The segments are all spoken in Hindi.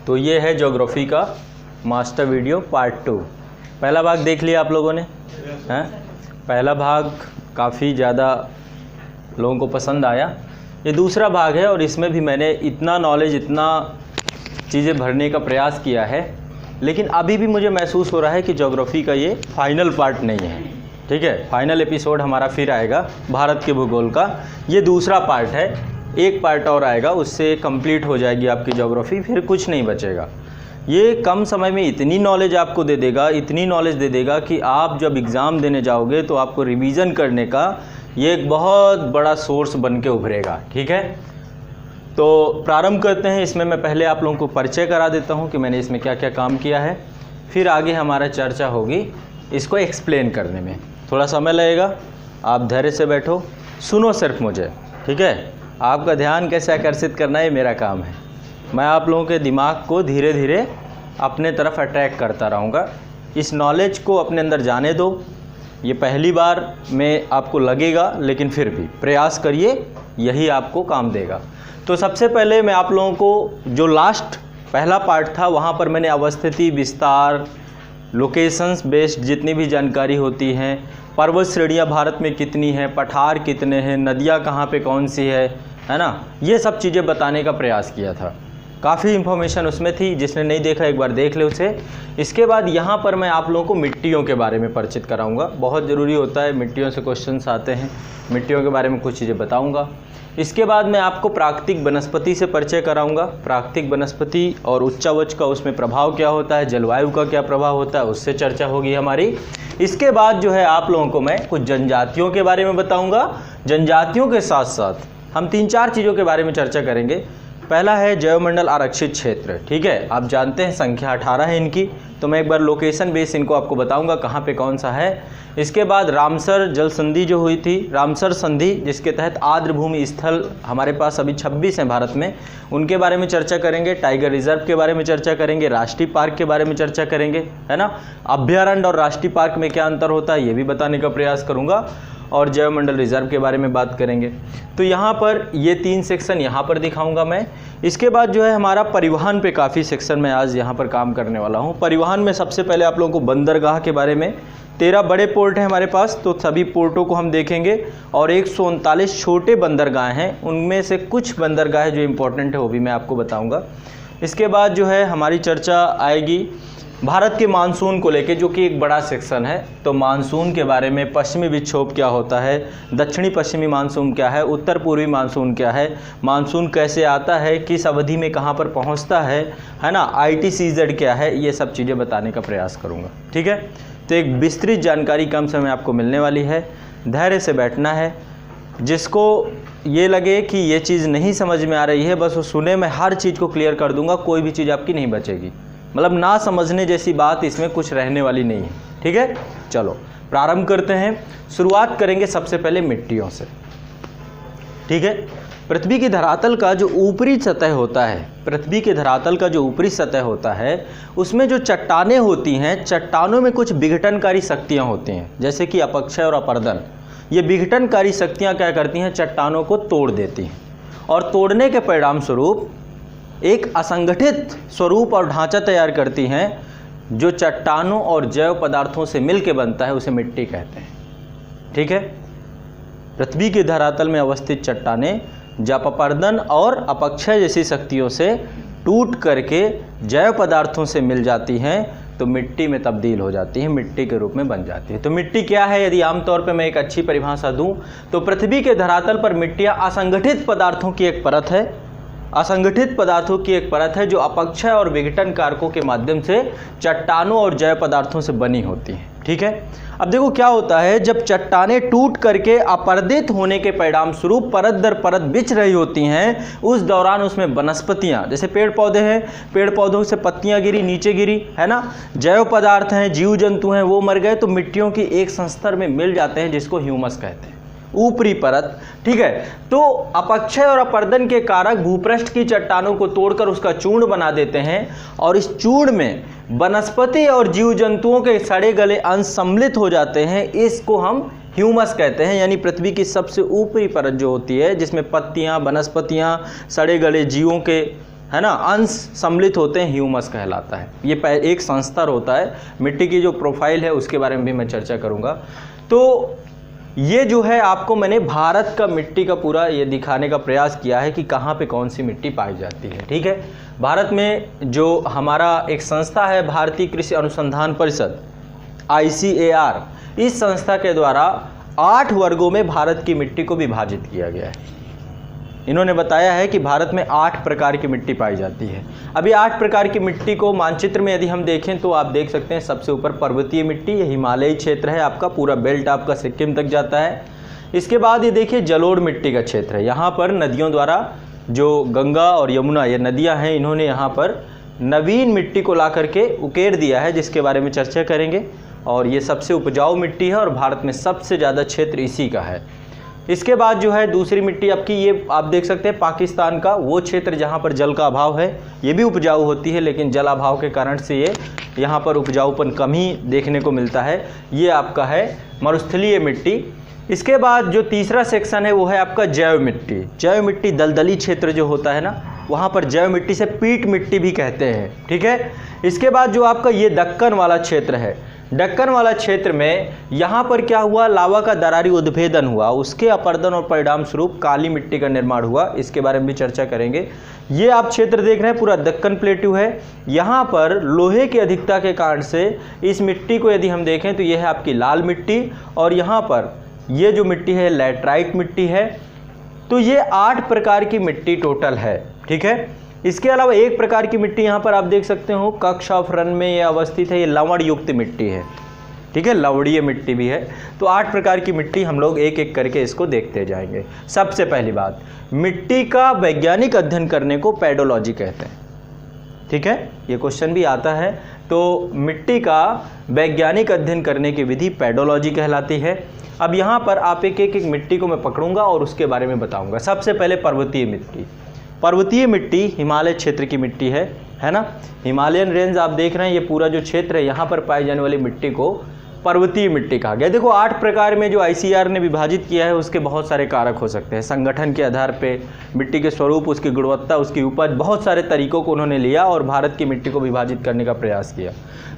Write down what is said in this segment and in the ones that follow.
तो ये है ज्योग्राफी का मास्टर वीडियो पार्ट 2। पहला भाग देख लिया आप लोगों ने, हैं? पहला भाग काफ़ी ज़्यादा लोगों को पसंद आया। ये दूसरा भाग है और इसमें भी मैंने इतना नॉलेज, इतना चीज़ें भरने का प्रयास किया है, लेकिन अभी भी मुझे महसूस हो रहा है कि ज्योग्राफी का ये फाइनल पार्ट नहीं है। ठीक है, फाइनल एपिसोड हमारा फिर आएगा भारत के भूगोल का। ये दूसरा पार्ट है, एक पार्ट और आएगा, उससे कंप्लीट हो जाएगी आपकी ज्योग्राफी, फिर कुछ नहीं बचेगा। ये कम समय में इतनी नॉलेज आपको दे देगा, इतनी नॉलेज दे देगा कि आप जब एग्ज़ाम देने जाओगे तो आपको रिवीजन करने का ये एक बहुत बड़ा सोर्स बन के उभरेगा। ठीक है, तो प्रारंभ करते हैं। इसमें मैं पहले आप लोगों को परिचय करा देता हूँ कि मैंने इसमें क्या क्या काम किया है, फिर आगे हमारा चर्चा होगी इसको एक्सप्लेन करने में। थोड़ा समय लगेगा, आप धैर्य से बैठो, सुनो सिर्फ मुझे। ठीक है, आपका ध्यान कैसे आकर्षित करना है मेरा काम है। मैं आप लोगों के दिमाग को धीरे धीरे अपने तरफ अट्रैक्ट करता रहूँगा। इस नॉलेज को अपने अंदर जाने दो। ये पहली बार में आपको लगेगा, लेकिन फिर भी प्रयास करिए, यही आपको काम देगा। तो सबसे पहले मैं आप लोगों को जो लास्ट पहला पार्ट था वहाँ पर मैंने अवस्थिति, विस्तार, लोकेशंस बेस्ड जितनी भी जानकारी होती हैं, पर्वत श्रेणियाँ भारत में कितनी हैं, पठार कितने हैं, नदियाँ कहाँ पे कौन सी है ना, ये सब चीज़ें बताने का प्रयास किया था। काफ़ी इन्फॉर्मेशन उसमें थी, जिसने नहीं देखा एक बार देख ले उसे। इसके बाद यहाँ पर मैं आप लोगों को मिट्टियों के बारे में परिचित कराऊंगा। बहुत ज़रूरी होता है, मिट्टियों से क्वेश्चंस आते हैं, मिट्टियों के बारे में कुछ चीज़ें बताऊंगा। इसके बाद मैं आपको प्राकृतिक वनस्पति से परिचय कराऊंगा। प्राकृतिक वनस्पति और उच्चावच का उसमें प्रभाव क्या होता है, जलवायु का क्या प्रभाव होता है, उससे चर्चा होगी हमारी। इसके बाद जो है आप लोगों को मैं कुछ जनजातियों के बारे में बताऊँगा। जनजातियों के साथ साथ हम 3-4 चीज़ों के बारे में चर्चा करेंगे। पहला है जैवमंडल आरक्षित क्षेत्र। ठीक है, आप जानते हैं संख्या 18 है इनकी, तो मैं एक बार लोकेशन बेस इनको आपको बताऊंगा कहाँ पे कौन सा है। इसके बाद रामसर जल संधि जो हुई थी, रामसर संधि, जिसके तहत आर्द्र भूमि स्थल हमारे पास अभी 26 हैं भारत में, उनके बारे में चर्चा करेंगे। टाइगर रिजर्व के बारे में चर्चा करेंगे, राष्ट्रीय पार्क के बारे में चर्चा करेंगे, है ना। अभ्यारण्य और राष्ट्रीय पार्क में क्या अंतर होता है ये भी बताने का प्रयास करूँगा, और जैवमंडल रिजर्व के बारे में बात करेंगे। तो यहाँ पर ये 3 सेक्शन यहाँ पर दिखाऊंगा मैं। इसके बाद जो है हमारा परिवहन पे काफ़ी सेक्शन में आज यहाँ पर काम करने वाला हूँ। परिवहन में सबसे पहले आप लोगों को बंदरगाह के बारे में, 13 बड़े पोर्ट हैं हमारे पास, तो सभी पोर्टों को हम देखेंगे, और 139 छोटे बंदरगाह हैं, उनमें से कुछ बंदरगाह जो इम्पोर्टेंट है वो भी मैं आपको बताऊँगा। इसके बाद जो है हमारी चर्चा आएगी भारत के मानसून को लेके, जो कि एक बड़ा सेक्शन है। तो मानसून के बारे में, पश्चिमी विक्षोभ क्या होता है, दक्षिणी पश्चिमी मानसून क्या है, उत्तर पूर्वी मानसून क्या है, मानसून कैसे आता है, किस अवधि में कहाँ पर पहुँचता है ना, ITCZ क्या है, ये सब चीज़ें बताने का प्रयास करूँगा। ठीक है, तो एक विस्तृत जानकारी कम समय में आपको मिलने वाली है। धैर्य से बैठना है। जिसको ये लगे कि ये चीज़ नहीं समझ में आ रही है, बस वो सुने, मैं हर चीज़ को क्लियर कर दूँगा, कोई भी चीज़ आपकी नहीं बचेगी। मतलब ना समझने जैसी बात इसमें कुछ रहने वाली नहीं है। ठीक है, चलो प्रारंभ करते हैं। शुरुआत करेंगे सबसे पहले मिट्टियों से। ठीक है, पृथ्वी की धरातल का जो ऊपरी सतह होता है, पृथ्वी के धरातल का जो ऊपरी सतह होता है, उसमें जो चट्टानें होती हैं, चट्टानों में कुछ विघटनकारी शक्तियाँ होती हैं, जैसे कि अपक्षय और अपर्दन। ये विघटनकारी शक्तियाँ क्या करती हैं, चट्टानों को तोड़ देती हैं, और तोड़ने के परिणाम स्वरूप एक असंगठित स्वरूप और ढांचा तैयार करती हैं, जो चट्टानों और जैव पदार्थों से मिलकर बनता है, उसे मिट्टी कहते हैं। ठीक है, पृथ्वी के धरातल में अवस्थित चट्टानें जब अपरदन और अपक्षय जैसी शक्तियों से टूट करके जैव पदार्थों से मिल जाती हैं, तो मिट्टी में तब्दील हो जाती है, मिट्टी के रूप में बन जाती है। तो मिट्टी क्या है, यदि आमतौर पर मैं एक अच्छी परिभाषा दूं, तो पृथ्वी के धरातल पर मिट्टियाँ असंगठित पदार्थों की एक परत है, असंगठित पदार्थों की एक परत है, जो अपक्षय और विघटन कारकों के माध्यम से चट्टानों और जैव पदार्थों से बनी होती है। ठीक है, अब देखो क्या होता है, जब चट्टानें टूट करके अपर्दित होने के परिणाम स्वरूप परत दर परत बिछ रही होती हैं, उस दौरान उसमें वनस्पतियां, जैसे पेड़ पौधे हैं, पेड़ पौधों से पत्तियां गिरी, नीचे गिरी, है ना, जैव पदार्थ हैं, जीव जंतु हैं, वो मर गए, तो मिट्टियों की एक संस्तर में मिल जाते हैं, जिसको ह्यूमस कहते हैं, ऊपरी परत। ठीक है, तो अपक्षय और अपर्दन के कारक भूपृष्ठ की चट्टानों को तोड़कर उसका चूर्ण बना देते हैं, और इस चूर्ण में वनस्पति और जीव जंतुओं के सड़े गले अंश सम्मिलित हो जाते हैं। इसको हम ह्यूमस कहते हैं, यानी पृथ्वी की सबसे ऊपरी परत जो होती है, जिसमें पत्तियां, वनस्पतियां, सड़े गले जीवों के है ना, अंश सम्मिलित होते हैं, ह्यूमस कहलाता है। ये एक संस्तर होता है। मिट्टी की जो प्रोफाइल है उसके बारे में भी मैं चर्चा करूँगा। तो ये जो है आपको मैंने भारत का मिट्टी का पूरा ये दिखाने का प्रयास किया है कि कहाँ पे कौन सी मिट्टी पाई जाती है। ठीक है, भारत में जो हमारा एक संस्था है भारतीय कृषि अनुसंधान परिषद ICAR, इस संस्था के द्वारा 8 वर्गों में भारत की मिट्टी को विभाजित किया गया है। इन्होंने बताया है कि भारत में 8 प्रकार की मिट्टी पाई जाती है। अभी 8 प्रकार की मिट्टी को मानचित्र में यदि हम देखें तो आप देख सकते हैं, सबसे ऊपर पर्वतीय मिट्टी, ये हिमालयी क्षेत्र है, आपका पूरा बेल्ट आपका सिक्किम तक जाता है। इसके बाद ये देखिए जलोढ़ मिट्टी का क्षेत्र है। यहाँ पर नदियों द्वारा, जो गंगा और यमुना ये नदियाँ हैं, इन्होंने यहाँ पर नवीन मिट्टी को ला करके उकेर दिया है, जिसके बारे में चर्चा करेंगे। और ये सबसे उपजाऊ मिट्टी है और भारत में सबसे ज़्यादा क्षेत्र इसी का है। इसके बाद जो है दूसरी मिट्टी आपकी, ये आप देख सकते हैं पाकिस्तान का वो क्षेत्र जहाँ पर जल का अभाव है। ये भी उपजाऊ होती है, लेकिन जल अभाव के कारण से ये यहाँ पर उपजाऊपन कम ही देखने को मिलता है। ये आपका है मरुस्थलीय मिट्टी। इसके बाद जो तीसरा सेक्शन है वो है आपका जैव मिट्टी। जैव मिट्टी दलदली क्षेत्र जो होता है ना, वहाँ पर जैव मिट्टी से पीट मिट्टी भी कहते हैं। ठीक है, इसके बाद जो आपका ये दक्कन वाला क्षेत्र है, दक्कन वाला क्षेत्र में यहाँ पर क्या हुआ, लावा का दरारी उद्भेदन हुआ, उसके अपर्दन और परिणाम स्वरूप काली मिट्टी का निर्माण हुआ। इसके बारे में भी चर्चा करेंगे। ये आप क्षेत्र देख रहे हैं पूरा दक्कन प्लेट्यू है। यहाँ पर लोहे की अधिकता के कारण से इस मिट्टी को यदि हम देखें तो ये है आपकी लाल मिट्टी, और यहाँ पर ये जो मिट्टी है लैटराइट मिट्टी है। तो ये 8 प्रकार की मिट्टी टोटल है। ठीक है, इसके अलावा एक प्रकार की मिट्टी यहाँ पर आप देख सकते हो कक्ष ऑफ रन में ये अवस्थित है, ये लवण युक्त मिट्टी है। ठीक है, लवणीय मिट्टी भी है। तो 8 प्रकार की मिट्टी हम लोग एक एक करके इसको देखते जाएंगे। सबसे पहली बात, मिट्टी का वैज्ञानिक अध्ययन करने को पेडोलॉजी कहते हैं। ठीक है, ये क्वेश्चन भी आता है। तो मिट्टी का वैज्ञानिक अध्ययन करने की विधि पेडोलॉजी कहलाती है। अब यहाँ पर आप एक एक मिट्टी को मैं पकड़ूंगा और उसके बारे में बताऊंगा। सबसे पहले पर्वतीय मिट्टी। पर्वतीय मिट्टी हिमालय क्षेत्र की मिट्टी है ना। हिमालयन रेंज आप देख रहे हैं, ये पूरा जो क्षेत्र है यहाँ पर पाई जाने वाली मिट्टी को पर्वतीय मिट्टी कहा गया। देखो 8 प्रकार में जो ICAR ने विभाजित किया है उसके बहुत सारे कारक हो सकते हैं। संगठन के आधार पे मिट्टी के स्वरूप, उसकी गुणवत्ता, उसकी उपज, बहुत सारे तरीकों को उन्होंने लिया और भारत की मिट्टी को विभाजित करने का प्रयास किया।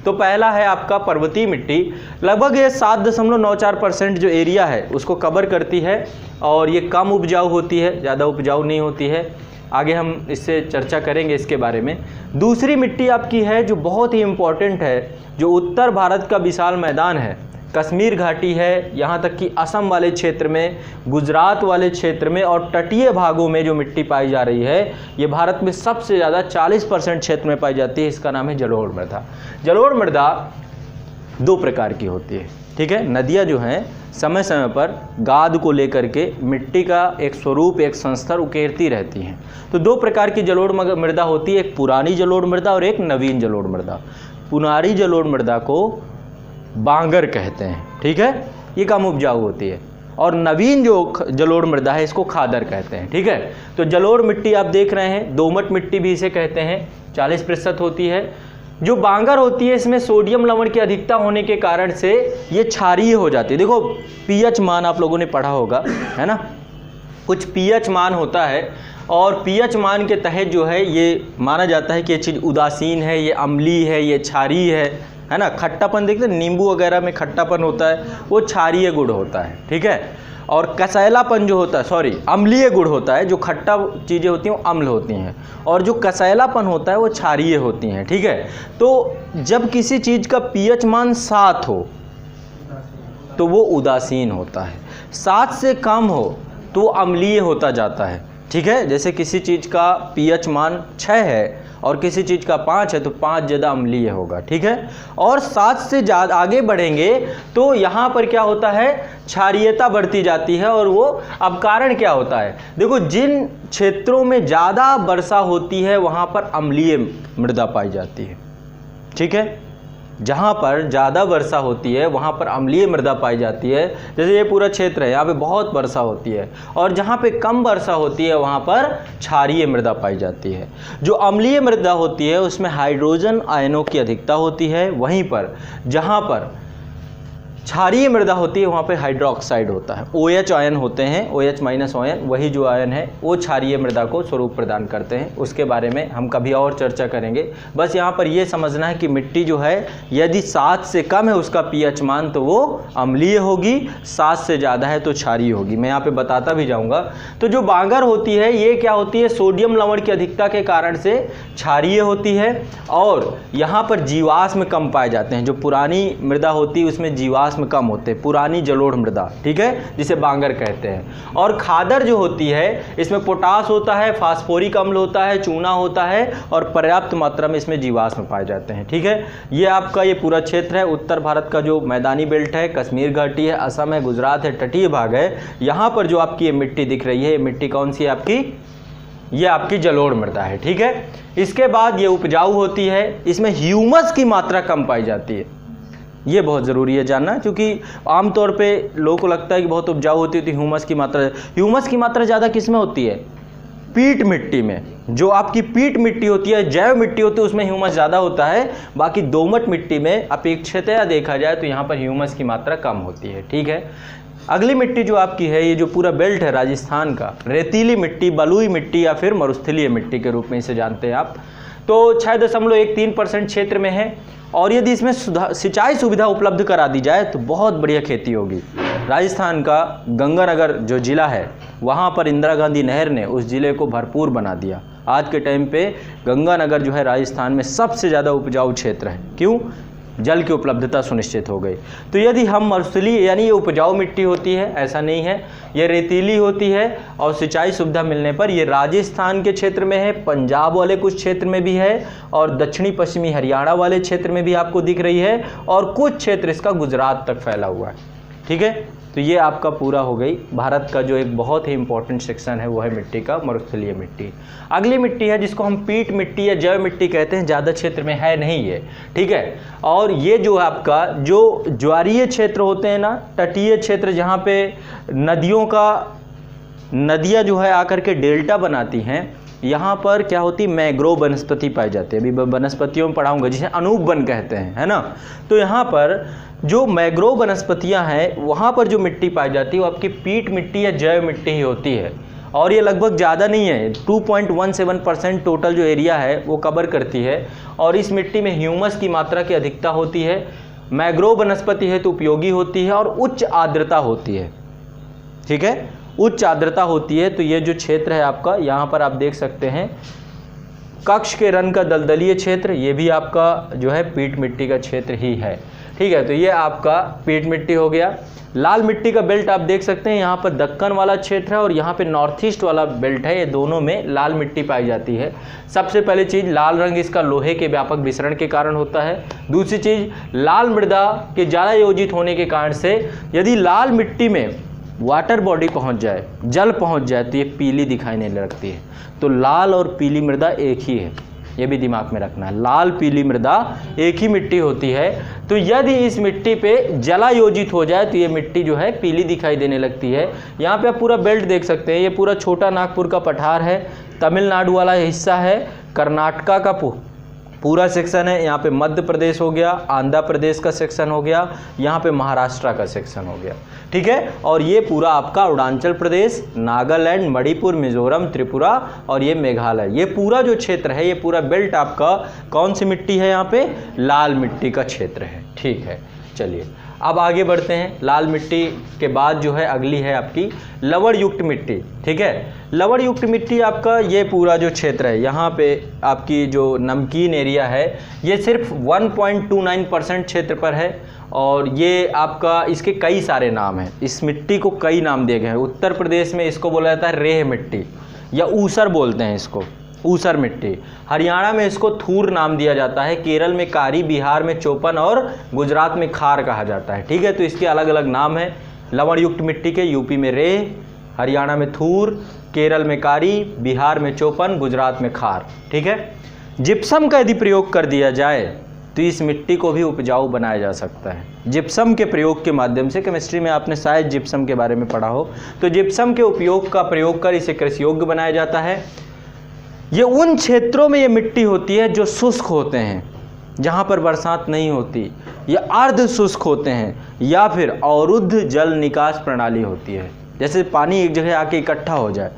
तो पहला है आपका पर्वतीय मिट्टी। लगभग ये 7.94% जो एरिया है उसको कवर करती है और ये कम उपजाऊ होती है, ज़्यादा उपजाऊ नहीं होती है। आगे हम इससे चर्चा करेंगे इसके बारे में। दूसरी मिट्टी आपकी है जो बहुत ही इम्पॉर्टेंट है, जो उत्तर भारत का विशाल मैदान है, कश्मीर घाटी है, यहाँ तक कि असम वाले क्षेत्र में, गुजरात वाले क्षेत्र में और तटीय भागों में जो मिट्टी पाई जा रही है, ये भारत में सबसे ज़्यादा 40% क्षेत्र में पाई जाती है। इसका नाम है जलोढ़ मृदा। जलोढ़ मृदा 2 प्रकार की होती है। ठीक है, नदियाँ जो हैं समय समय पर गाद को लेकर के मिट्टी का एक स्वरूप, एक संस्तर उकेरती रहती हैं। तो 2 प्रकार की जलोढ़ मृदा होती है, एक पुरानी जलोढ़ मृदा और एक नवीन जलोढ़ मृदा। पुरानी जलोढ़ मृदा को बांगर कहते हैं। ठीक है, ये कम उपजाऊ होती है। और नवीन जो जलोढ़ मृदा है इसको खादर कहते हैं। ठीक है, तो जलोढ़ मिट्टी आप देख रहे हैं, दोमट मिट्टी भी इसे कहते हैं, 40% होती है। जो बांगर होती है इसमें सोडियम लवण की अधिकता होने के कारण से ये क्षारीय हो जाती है। देखो pH मान आप लोगों ने पढ़ा होगा, है ना, कुछ pH मान होता है और pH मान के तहत जो है ये माना जाता है कि ये चीज़ उदासीन है, ये अम्लीय है, ये क्षारीय है ना। खट्टापन देखते हैं, नींबू वगैरह में खट्टापन होता है, वो क्षारीय गुण होता है। ठीक है, और कसैलापन जो होता है, अम्लीय गुण होता है। जो खट्टा चीज़ें होती हैं वो अम्ल होती हैं और जो कसैलापन होता है वो क्षारीय होती हैं। ठीक है, तो जब किसी चीज़ का pH मान 7 हो तो वो उदासीन होता है, 7 से कम हो तो वो अम्लीय होता जाता है। ठीक है, जैसे किसी चीज़ का pH मान 6 है और किसी चीज़ का 5 है तो 5 ज़्यादा अम्लीय होगा। ठीक है, और 7 से ज़्यादा आगे बढ़ेंगे तो यहाँ पर क्या होता है, क्षारीयता बढ़ती जाती है। और वो अब कारण क्या होता है, देखो जिन क्षेत्रों में ज़्यादा वर्षा होती है वहाँ पर अम्लीय मृदा पाई जाती है। ठीक है, जहाँ पर ज़्यादा वर्षा होती है वहाँ पर अम्लीय मृदा पाई जाती है। जैसे ये पूरा क्षेत्र है, यहाँ पे बहुत वर्षा होती है, और जहाँ पे कम वर्षा होती है वहाँ पर क्षारीय मृदा पाई जाती है। जो अम्लीय मृदा होती है उसमें हाइड्रोजन आयनों की अधिकता होती है। वहीं पर जहाँ पर क्षारीय मृदा होती है वहाँ पे हाइड्रोक्साइड होता है, OH आयन होते हैं, OH- आयन, वही जो आयन है वो क्षारीय मृदा को स्वरूप प्रदान करते हैं। उसके बारे में हम कभी और चर्चा करेंगे। बस यहाँ पर ये समझना है कि मिट्टी जो है यदि 7 से कम है उसका pH मान तो वो अम्लीय होगी, 7 से ज़्यादा है तो क्षारीय होगी। मैं यहाँ पे बताता भी जाऊँगा। तो जो बांगर होती है ये क्या होती है, सोडियम लवण की अधिकता के कारण से क्षारीय होती है और यहाँ पर जीवाश्म कम पाए जाते हैं। जो पुरानी मृदा होती है उसमें जीवाश्म कम होते हैं, पुरानी जलोढ़ मृदा, ठीक है, जिसे बांगर कहते हैं। और खादर जो होती है इसमें पोटास होता है, फास्फोरिक अम्ल होता है, चूना होता है और पर्याप्त मात्रा में इसमें जीवाश्म पाए जाते हैं, ठीक है। ये आपका ये पूरा क्षेत्र है, उत्तर भारत का जो मैदानी बेल्ट है, कश्मीर घाटी है, असम है, गुजरात है, तटीय भाग है। यहाँ पर जो आपकी ये मिट्टी दिख रही है, ये मिट्टी कौन सी है आपकी, ये आपकी जलोढ़ मृदा है, ठीक है। इसके बाद ये उपजाऊ होती है, इसमें ह्यूमस की मात्रा कम पाई जाती है। ये बहुत ज़रूरी है जानना, क्योंकि आमतौर पे लोगों को लगता है कि बहुत उपजाऊ होती है तो ह्यूमस की मात्रा ज़्यादा किस में होती है, पीट मिट्टी में। जो आपकी पीट मिट्टी होती है, जैव मिट्टी होती है, उसमें ह्यूमस ज़्यादा होता है। बाकी दोमट मिट्टी में अपेक्षितया देखा जाए तो यहाँ पर ह्यूमस की मात्रा कम होती है, ठीक है। अगली मिट्टी जो आपकी है, ये जो पूरा बेल्ट है राजस्थान का, रेतीली मिट्टी, बलुई मिट्टी या फिर मरुस्थलीय मिट्टी के रूप में इसे जानते हैं आप, तो 6.13% क्षेत्र में है। और यदि इसमें सिंचाई सुविधा उपलब्ध करा दी जाए तो बहुत बढ़िया खेती होगी। राजस्थान का गंगानगर जो ज़िला है वहाँ पर इंदिरा गांधी नहर ने उस ज़िले को भरपूर बना दिया। आज के टाइम पे गंगानगर जो है राजस्थान में सबसे ज़्यादा उपजाऊ क्षेत्र है। क्यों? जल की उपलब्धता सुनिश्चित हो गई। तो यदि हम मरुस्थलीय यानी ये उपजाऊ मिट्टी होती है, ऐसा नहीं है, ये रेतीली होती है और सिंचाई सुविधा मिलने पर ये राजस्थान के क्षेत्र में है, पंजाब वाले कुछ क्षेत्र में भी है और दक्षिणी पश्चिमी हरियाणा वाले क्षेत्र में भी आपको दिख रही है और कुछ क्षेत्र इसका गुजरात तक फैला हुआ है, ठीक है। तो ये आपका पूरा हो गई। भारत का जो एक बहुत ही इंपॉर्टेंट सेक्शन है वो है मिट्टी का, मरुस्थलीय मिट्टी। अगली मिट्टी है जिसको हम पीट मिट्टी या जैव मिट्टी कहते हैं, ज़्यादा क्षेत्र में है नहीं ये, ठीक है। और ये जो आपका जो ज्वारीय क्षेत्र होते हैं ना, तटीय क्षेत्र जहाँ पे नदियाँ जो है आकर के डेल्टा बनाती हैं, यहाँ पर क्या होती, मैंग्रोव वनस्पति पाई जाती है। अभी वनस्पतियों में पढ़ाऊंगा जिसे अनूप वन कहते हैं, है ना। तो यहाँ पर जो मैंग्रोव वनस्पतियाँ हैं वहाँ पर जो मिट्टी पाई जाती है वो आपकी पीट मिट्टी या जैव मिट्टी ही होती है। और ये लगभग ज़्यादा नहीं है, 2.17% टोटल जो एरिया है वो कवर करती है। और इस मिट्टी में ह्यूमस की मात्रा की अधिकता होती है। मैंग्रोव वनस्पति है तो उपयोगी होती है और उच्च आर्द्रता होती है, ठीक है, उच्च आर्द्रता होती है। तो ये जो क्षेत्र है आपका, यहाँ पर आप देख सकते हैं कक्ष के रन का दलदलीय क्षेत्र, ये भी आपका जो है पीट मिट्टी का क्षेत्र ही है, ठीक है। तो ये आपका पीट मिट्टी हो गया। लाल मिट्टी का बेल्ट आप देख सकते हैं, यहाँ पर दक्कन वाला क्षेत्र है और यहाँ पे नॉर्थ ईस्ट वाला बेल्ट है, ये दोनों में लाल मिट्टी पाई जाती है। सबसे पहली चीज़, लाल रंग इसका लोहे के व्यापक विसरण के कारण होता है। दूसरी चीज़, लाल मृदा के ज़्यादा योजित होने के कारण से यदि लाल मिट्टी में वाटर बॉडी पहुँच जाए, जल पहुँच जाए तो ये पीली दिखाई नहीं लगती है। तो लाल और पीली मृदा एक ही है, ये भी दिमाग में रखना है। लाल पीली मृदा एक ही मिट्टी होती है। तो यदि इस मिट्टी पे जलायोजित हो जाए तो ये मिट्टी जो है पीली दिखाई देने लगती है। यहाँ पे आप पूरा बेल्ट देख सकते हैं, ये पूरा छोटा नागपुर का पठार है, तमिलनाडु वाला हिस्सा है, कर्नाटका का पूरा सेक्शन है, यहाँ पे मध्य प्रदेश हो गया, आंध्र प्रदेश का सेक्शन हो गया, यहाँ पे महाराष्ट्र का सेक्शन हो गया, ठीक है। और ये पूरा आपका अरुणाचल प्रदेश, नागालैंड, मणिपुर, मिजोरम, त्रिपुरा और ये मेघालय, ये पूरा जो क्षेत्र है, ये पूरा बेल्ट आपका कौन सी मिट्टी है, यहाँ पे लाल मिट्टी का क्षेत्र है, ठीक है। चलिए अब आगे बढ़ते हैं। लाल मिट्टी के बाद जो है अगली है आपकी लवण युक्त मिट्टी, ठीक है। लवण युक्त मिट्टी आपका ये पूरा जो क्षेत्र है, यहाँ पे आपकी जो नमकीन एरिया है ये सिर्फ 1.29% क्षेत्र पर है। और ये आपका, इसके कई सारे नाम हैं, इस मिट्टी को कई नाम दिए गए हैं। उत्तर प्रदेश में इसको बोला जाता है रेह मिट्टी या ऊसर बोलते हैं इसको, ऊसर मिट्टी। हरियाणा में इसको थूर नाम दिया जाता है, केरल में कारी, बिहार में चौपन और गुजरात में खार कहा जाता है, ठीक है। तो इसके अलग अलग नाम हैं लवण युक्त मिट्टी के। यूपी में रेह, हरियाणा में थूर, केरल में कारी, बिहार में चौपन, गुजरात में खार, ठीक है। जिप्सम का यदि प्रयोग कर दिया जाए तो इस मिट्टी को भी उपजाऊ बनाया जा सकता है जिप्सम के प्रयोग के माध्यम से। केमिस्ट्री में आपने शायद जिप्सम के बारे में पढ़ा हो। तो जिप्सम के उपयोग का प्रयोग कर इसे कृषि योग्य बनाया जाता है। ये उन क्षेत्रों में ये मिट्टी होती है जो शुष्क होते हैं, जहाँ पर बरसात नहीं होती। ये अर्ध शुष्क होते हैं, या फिर अवरुद्ध जल निकास प्रणाली होती है। जैसे पानी एक जगह आके इकट्ठा हो जाए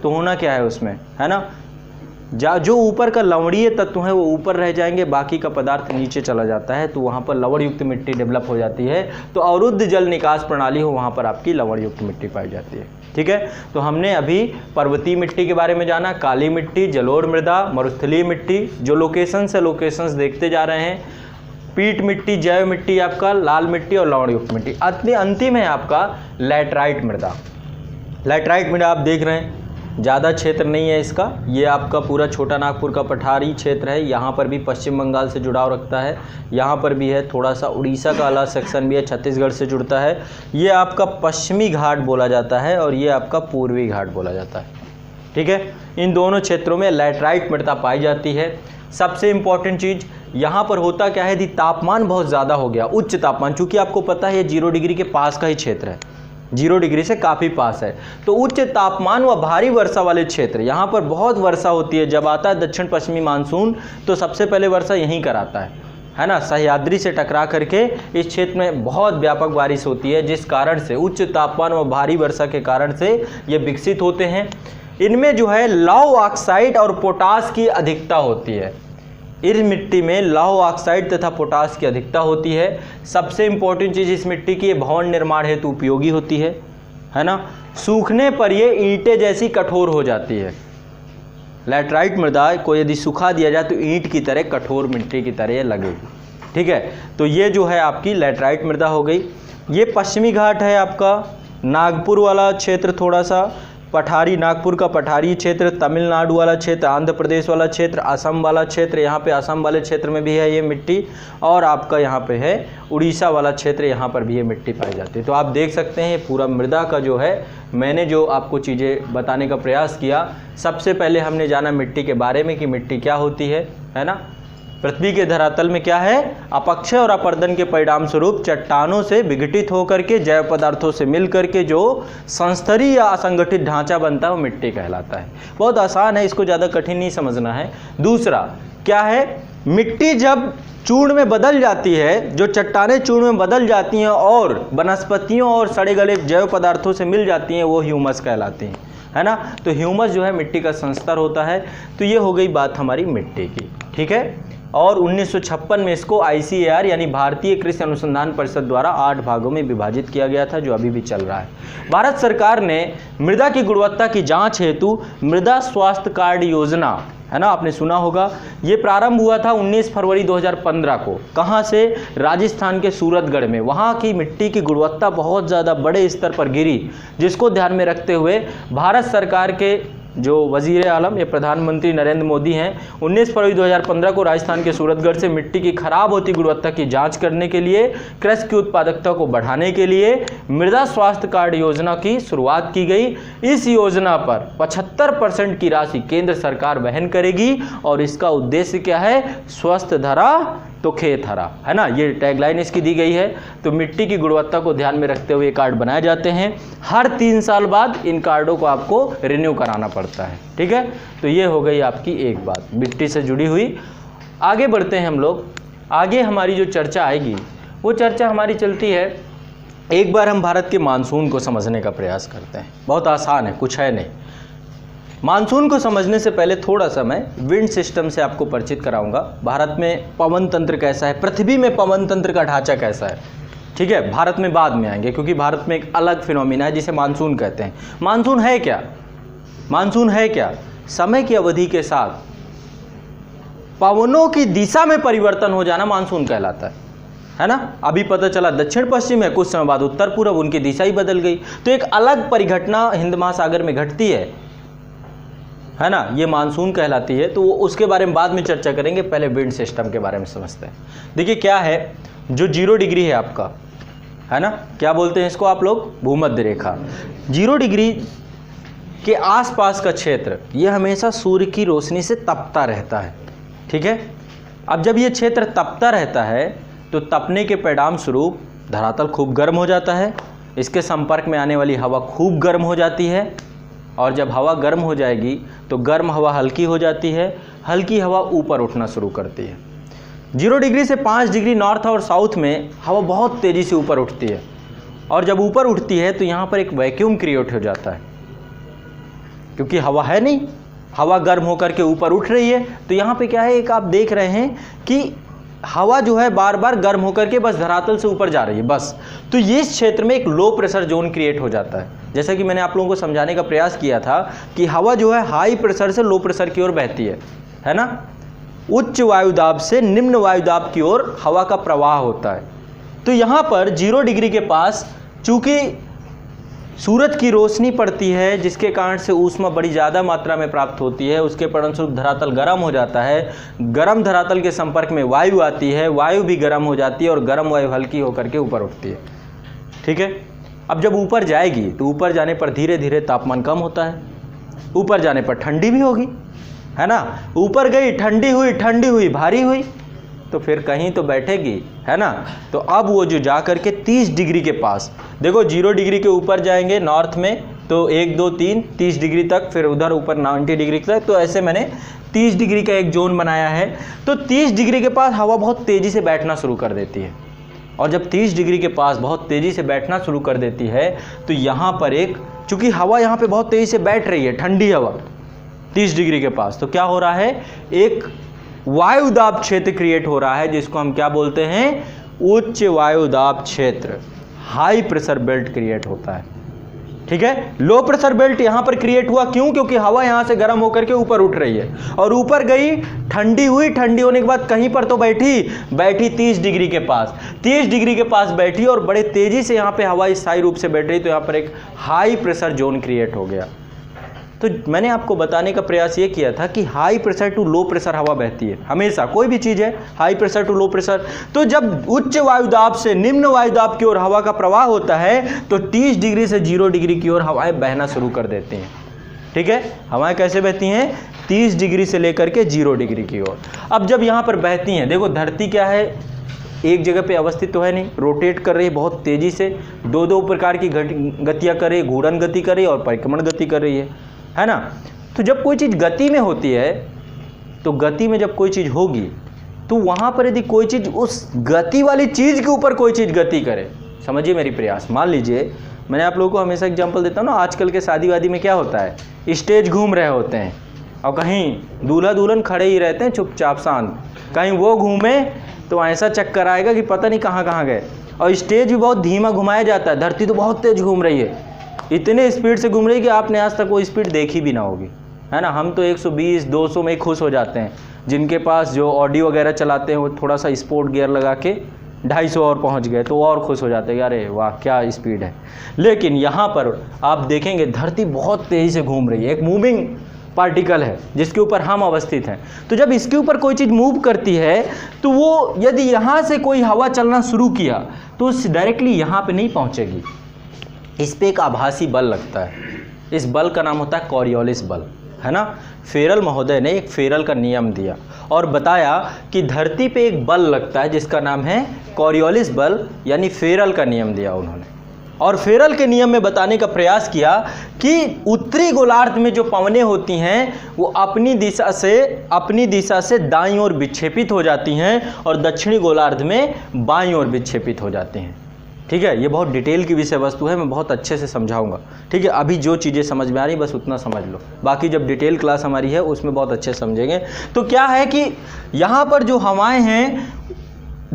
तो होना क्या है उसमें, है ना, जो ऊपर का लवणीय तत्व है वो ऊपर रह जाएंगे, बाकी का पदार्थ नीचे चला जाता है, तो वहाँ पर लवण युक्त मिट्टी डेवलप हो जाती है। तो अवरुद्ध जल निकास प्रणाली हो वहाँ पर आपकी लवण युक्त मिट्टी पाई जाती है। ठीक है, तो हमने अभी पर्वतीय मिट्टी के बारे में जाना, काली मिट्टी, जलोढ़ मृदा, मरुस्थलीय मिट्टी, जो लोकेशन से लोकेशंस देखते जा रहे हैं, पीट मिट्टी, जैव मिट्टी आपका, लाल मिट्टी और लवण युक्त मिट्टी। अंतिम है आपका लैटराइट मृदा। लैटराइट मृदा आप देख रहे हैं, ज़्यादा क्षेत्र नहीं है इसका, ये आपका पूरा छोटा नागपुर का पठारी क्षेत्र है, यहाँ पर भी पश्चिम बंगाल से जुड़ाव रखता है, यहाँ पर भी है, थोड़ा सा उड़ीसा का अलग सेक्शन भी है, छत्तीसगढ़ से जुड़ता है। ये आपका पश्चिमी घाट बोला जाता है और ये आपका पूर्वी घाट बोला जाता है। ठीक है, इन दोनों क्षेत्रों में लैटराइट मृदा पाई जाती है। सबसे इम्पॉर्टेंट चीज़ यहाँ पर होता क्या है, यदि तापमान बहुत ज़्यादा हो गया, उच्च तापमान, चूँकि आपको पता है ये 0 डिग्री के पास का ही क्षेत्र है, 0 डिग्री से काफ़ी पास है, तो उच्च तापमान व भारी वर्षा वाले क्षेत्र, यहाँ पर बहुत वर्षा होती है। जब आता है दक्षिण पश्चिमी मानसून तो सबसे पहले वर्षा यहीं कराता है ना, सह्याद्री से टकरा करके इस क्षेत्र में बहुत व्यापक बारिश होती है, जिस कारण से उच्च तापमान व भारी वर्षा के कारण से ये विकसित होते हैं। इनमें जो है लौह ऑक्साइड और पोटास की अधिकता होती है। इस मिट्टी में लौह ऑक्साइड तथा पोटास की अधिकता होती है। सबसे इंपॉर्टेंट चीज़ इस मिट्टी की, ये भवन निर्माण हेतु उपयोगी होती है ना। सूखने पर ये ईंटें जैसी कठोर हो जाती है। लैटराइट मृदा को यदि सुखा दिया जाए तो ईंट की तरह, कठोर मिट्टी की तरह लगेगी। ठीक है, तो ये जो है आपकी लैटराइट मृदा हो गई। ये पश्चिमी घाट है आपका, नागपुर वाला क्षेत्र, थोड़ा सा पठारी, नागपुर का पठारी क्षेत्र, तमिलनाडु वाला क्षेत्र, आंध्र प्रदेश वाला क्षेत्र, असम वाला क्षेत्र, यहाँ पे असम वाले क्षेत्र में भी है ये मिट्टी, और आपका यहाँ पे है उड़ीसा वाला क्षेत्र, यहाँ पर भी ये मिट्टी पाई जाती है। तो आप देख सकते हैं पूरा मृदा का जो है, मैंने जो आपको चीज़ें बताने का प्रयास किया, सबसे पहले हमने जाना मिट्टी के बारे में कि मिट्टी क्या होती है ना। पृथ्वी के धरातल में क्या है, अपक्षय और अपर्दन के परिणाम स्वरूप चट्टानों से विघटित होकर के जैव पदार्थों से मिल करके जो संस्तरी या असंगठित ढांचा बनता है वो मिट्टी कहलाता है। बहुत आसान है, इसको ज़्यादा कठिन नहीं समझना है। दूसरा क्या है, मिट्टी जब चूर्ण में बदल जाती है, जो चट्टानें चूर्ण में बदल जाती हैं और वनस्पतियों और सड़े गले जैव पदार्थों से मिल जाती हैं, वो ह्यूमस कहलाती हैं, है ना। तो ह्यूमस जो है मिट्टी का संस्तर होता है। तो ये हो गई बात हमारी मिट्टी की। ठीक है, और 1956 में इसको ICAR यानी भारतीय कृषि अनुसंधान परिषद द्वारा 8 भागों में विभाजित किया गया था, जो अभी भी चल रहा है। भारत सरकार ने मृदा की गुणवत्ता की जांच हेतु मृदा स्वास्थ्य कार्ड योजना, है ना, आपने सुना होगा, ये प्रारंभ हुआ था 19 फरवरी 2015 को। कहाँ से, राजस्थान के सूरतगढ़ में। वहाँ की मिट्टी की गुणवत्ता बहुत ज़्यादा बड़े स्तर पर गिरी, जिसको ध्यान में रखते हुए भारत सरकार के जो वजीर आलम या प्रधानमंत्री नरेंद्र मोदी हैं, 19 फरवरी 2015 को राजस्थान के सूरतगढ़ से मिट्टी की खराब होती गुणवत्ता की जांच करने के लिए, कृषि की उत्पादकता को बढ़ाने के लिए मृदा स्वास्थ्य कार्ड योजना की शुरुआत की गई। इस योजना पर 75% की राशि केंद्र सरकार वहन करेगी और इसका उद्देश्य क्या है, स्वस्थ धरा तो खेत हरा, है ना, ये टैगलाइन इसकी दी गई है। तो मिट्टी की गुणवत्ता को ध्यान में रखते हुए ये कार्ड बनाए जाते हैं। हर 3 साल बाद इन कार्डों को आपको रिन्यू कराना पड़ता है। ठीक है, तो ये हो गई आपकी एक बात मिट्टी से जुड़ी हुई। आगे बढ़ते हैं हम लोग। आगे हमारी जो चर्चा आएगी वो चर्चा हमारी चलती है, एक बार हम भारत के मानसून को समझने का प्रयास करते हैं। बहुत आसान है, कुछ है नहीं। मानसून को समझने से पहले थोड़ा सा मैं विंड सिस्टम से आपको परिचित कराऊंगा। भारत में पवन तंत्र कैसा है, पृथ्वी में पवन तंत्र का ढांचा कैसा है। ठीक है, भारत में बाद में आएंगे, क्योंकि भारत में एक अलग फिनोमिना है जिसे मानसून कहते हैं। मानसून है क्या, मानसून है क्या, समय की अवधि के साथ पवनों की दिशा में परिवर्तन हो जाना मानसून कहलाता है ना। अभी पता चला दक्षिण पश्चिम है, कुछ समय बाद उत्तर पूर्व, उनकी दिशा ही बदल गई। तो एक अलग परिघटना हिंद महासागर में घटती है ना, ये मानसून कहलाती है। तो उसके बारे में बाद में चर्चा करेंगे, पहले विंड सिस्टम के बारे में समझते हैं। देखिए क्या है, जो 0 डिग्री है आपका, है ना, क्या बोलते हैं इसको आप लोग, भूमध्य रेखा। 0 डिग्री के आसपास का क्षेत्र ये हमेशा सूर्य की रोशनी से तपता रहता है। ठीक है, अब जब ये क्षेत्र तपता रहता है तो तपने के परिणाम स्वरूप धरातल खूब गर्म हो जाता है, इसके संपर्क में आने वाली हवा खूब गर्म हो जाती है, और जब हवा गर्म हो जाएगी तो गर्म हवा हल्की हो जाती है, हल्की हवा ऊपर उठना शुरू करती है। 0 डिग्री से 5 डिग्री नॉर्थ और साउथ में हवा बहुत तेज़ी से ऊपर उठती है, और जब ऊपर उठती है तो यहाँ पर एक वैक्यूम क्रिएट हो जाता है, क्योंकि हवा है नहीं, हवा गर्म होकर के ऊपर उठ रही है। तो यहाँ पे क्या है, एक आप देख रहे हैं कि हवा जो है बार बार गर्म होकर के बस धरातल से ऊपर जा रही है बस। तो ये इस क्षेत्र में एक लो प्रेशर जोन क्रिएट हो जाता है। जैसा कि मैंने आप लोगों को समझाने का प्रयास किया था कि हवा जो है हाई प्रेशर से लो प्रेशर की ओर बहती है ना। उच्च वायुदाब से निम्न वायुदाब की ओर हवा का प्रवाह होता है। तो यहाँ पर 0 डिग्री के पास चूंकि सूरज की रोशनी पड़ती है, जिसके कारण से ऊष्मा बड़ी ज़्यादा मात्रा में प्राप्त होती है, उसके परिणामस्वरूप धरातल गर्म हो जाता है। गर्म धरातल के संपर्क में वायु आती है, वायु भी गर्म हो जाती है और गर्म वायु हल्की होकर के ऊपर उठती है। ठीक है, अब जब ऊपर जाएगी तो ऊपर जाने पर धीरे धीरे तापमान कम होता है, ऊपर जाने पर ठंडी भी होगी, है ना। ऊपर गई, ठंडी हुई, भारी हुई, तो फिर कहीं तो बैठेगी, है ना। तो अब वो जो जा करके 30 डिग्री के पास, देखो 0 डिग्री के ऊपर जाएंगे नॉर्थ में तो 1 2 3 30 डिग्री तक, फिर उधर ऊपर 90 डिग्री तक। तो ऐसे मैंने 30 डिग्री का एक जोन बनाया है। तो 30 डिग्री के पास हवा बहुत तेज़ी से बैठना शुरू कर देती है, और जब 30 डिग्री के पास बहुत तेज़ी से बैठना शुरू कर देती है तो यहाँ पर एक, चूँकि हवा यहाँ पर बहुत तेज़ी से बैठ रही है, ठंडी हवा 30 डिग्री के पास, तो क्या हो रहा है, एक वायुदाब क्षेत्र क्रिएट हो रहा है, जिसको हम क्या बोलते हैं, उच्च वायुदाब क्षेत्र, हाई प्रेशर बेल्ट क्रिएट होता है। ठीक है, लो प्रेशर बेल्ट यहां पर क्रिएट हुआ क्यों, क्योंकि हवा यहां से गर्म होकर के ऊपर उठ रही है, और ऊपर गई, ठंडी हुई, ठंडी होने के बाद कहीं पर तो बैठी 30 डिग्री के पास, 30 डिग्री के पास बैठी और बड़े तेजी से यहां पे हवा स्थायी रूप से बैठ रही, तो यहां पर एक हाई प्रेशर जोन क्रिएट हो गया। तो मैंने आपको बताने का प्रयास ये किया था कि high pressure to low pressure हवा बहती है हमेशा, कोई भी चीज़ है high pressure to low pressure. तो जब उच्च वायुदाब से निम्न वायुदाब की ओर हवा का प्रवाह होता है तो 30 डिग्री से 0 डिग्री की ओर हवाएं बहना शुरू कर देती हैं। ठीक है, हवाएं कैसे बहती हैं, 30 डिग्री से लेकर के 0 डिग्री की ओर। अब जब यहाँ पर बहती हैं, देखो धरती क्या है, एक जगह पे अवस्थित तो है नहीं, रोटेट कर रही है बहुत तेज़ी से, दो प्रकार की गतियाँ कर रही है, घूर्णन गति कर रही है और परिक्रमण गति कर रही है ना। तो जब कोई चीज़ गति में होती है, तो गति में जब कोई चीज़ होगी तो वहाँ पर यदि कोई चीज़ उस गति वाली चीज़ के ऊपर कोई चीज़ गति करे, समझिए मेरी प्रयास, मान लीजिए मैंने आप लोगों को हमेशा एग्जांपल देता हूँ ना, आजकल के शादी वादी में क्या होता है, स्टेज घूम रहे होते हैं और कहीं दूल्हा दुल्हन खड़े ही रहते हैं चुपचाप शांत, कहीं वो घूमे तो ऐसा चक्कर आएगा कि पता नहीं कहाँ कहाँ गए, और स्टेज भी बहुत धीमा घुमाया जाता है, धरती तो बहुत तेज़ घूम रही है, इतने स्पीड से घूम रही है कि आपने आज तक वो स्पीड देखी भी ना होगी, है ना। हम तो 120 200 में खुश हो जाते हैं, जिनके पास जो ऑडी वगैरह चलाते हैं वो थोड़ा सा स्पोर्ट गियर लगा के 250 और पहुंच गए तो और खुश हो जाते हैं, अरे वाह क्या स्पीड है। लेकिन यहाँ पर आप देखेंगे धरती बहुत तेज़ी से घूम रही है, एक मूविंग पार्टिकल है जिसके ऊपर हम अवस्थित हैं। तो जब इसके ऊपर कोई चीज़ मूव करती है तो वो यदि यहाँ से कोई हवा चलना शुरू किया तो डायरेक्टली यहाँ पे नहीं पहुँचेगी, इस पे एक आभासी बल लगता है, इस बल का नाम होता है कॉरियोलिस बल, है ना। फेरल महोदय ने एक फेरल का नियम दिया और बताया कि धरती पे एक बल लगता है जिसका नाम है कॉरियोलिस बल, यानी फेरल का नियम दिया उन्होंने। और फेरल के नियम में बताने का प्रयास किया कि उत्तरी गोलार्ध में जो पवनें होती हैं वो अपनी दिशा से दाईं ओर विक्षेपित हो जाती हैं और दक्षिणी गोलार्ध में बाईं ओर विक्षेपित हो जाती हैं। ठीक है, ये बहुत डिटेल की विषय वस्तु है, मैं बहुत अच्छे से समझाऊंगा। ठीक है, अभी जो चीज़ें समझ में आ रही बस उतना समझ लो, बाकी जब डिटेल क्लास हमारी है उसमें बहुत अच्छे समझेंगे। तो क्या है कि यहाँ पर जो हवाएं हैं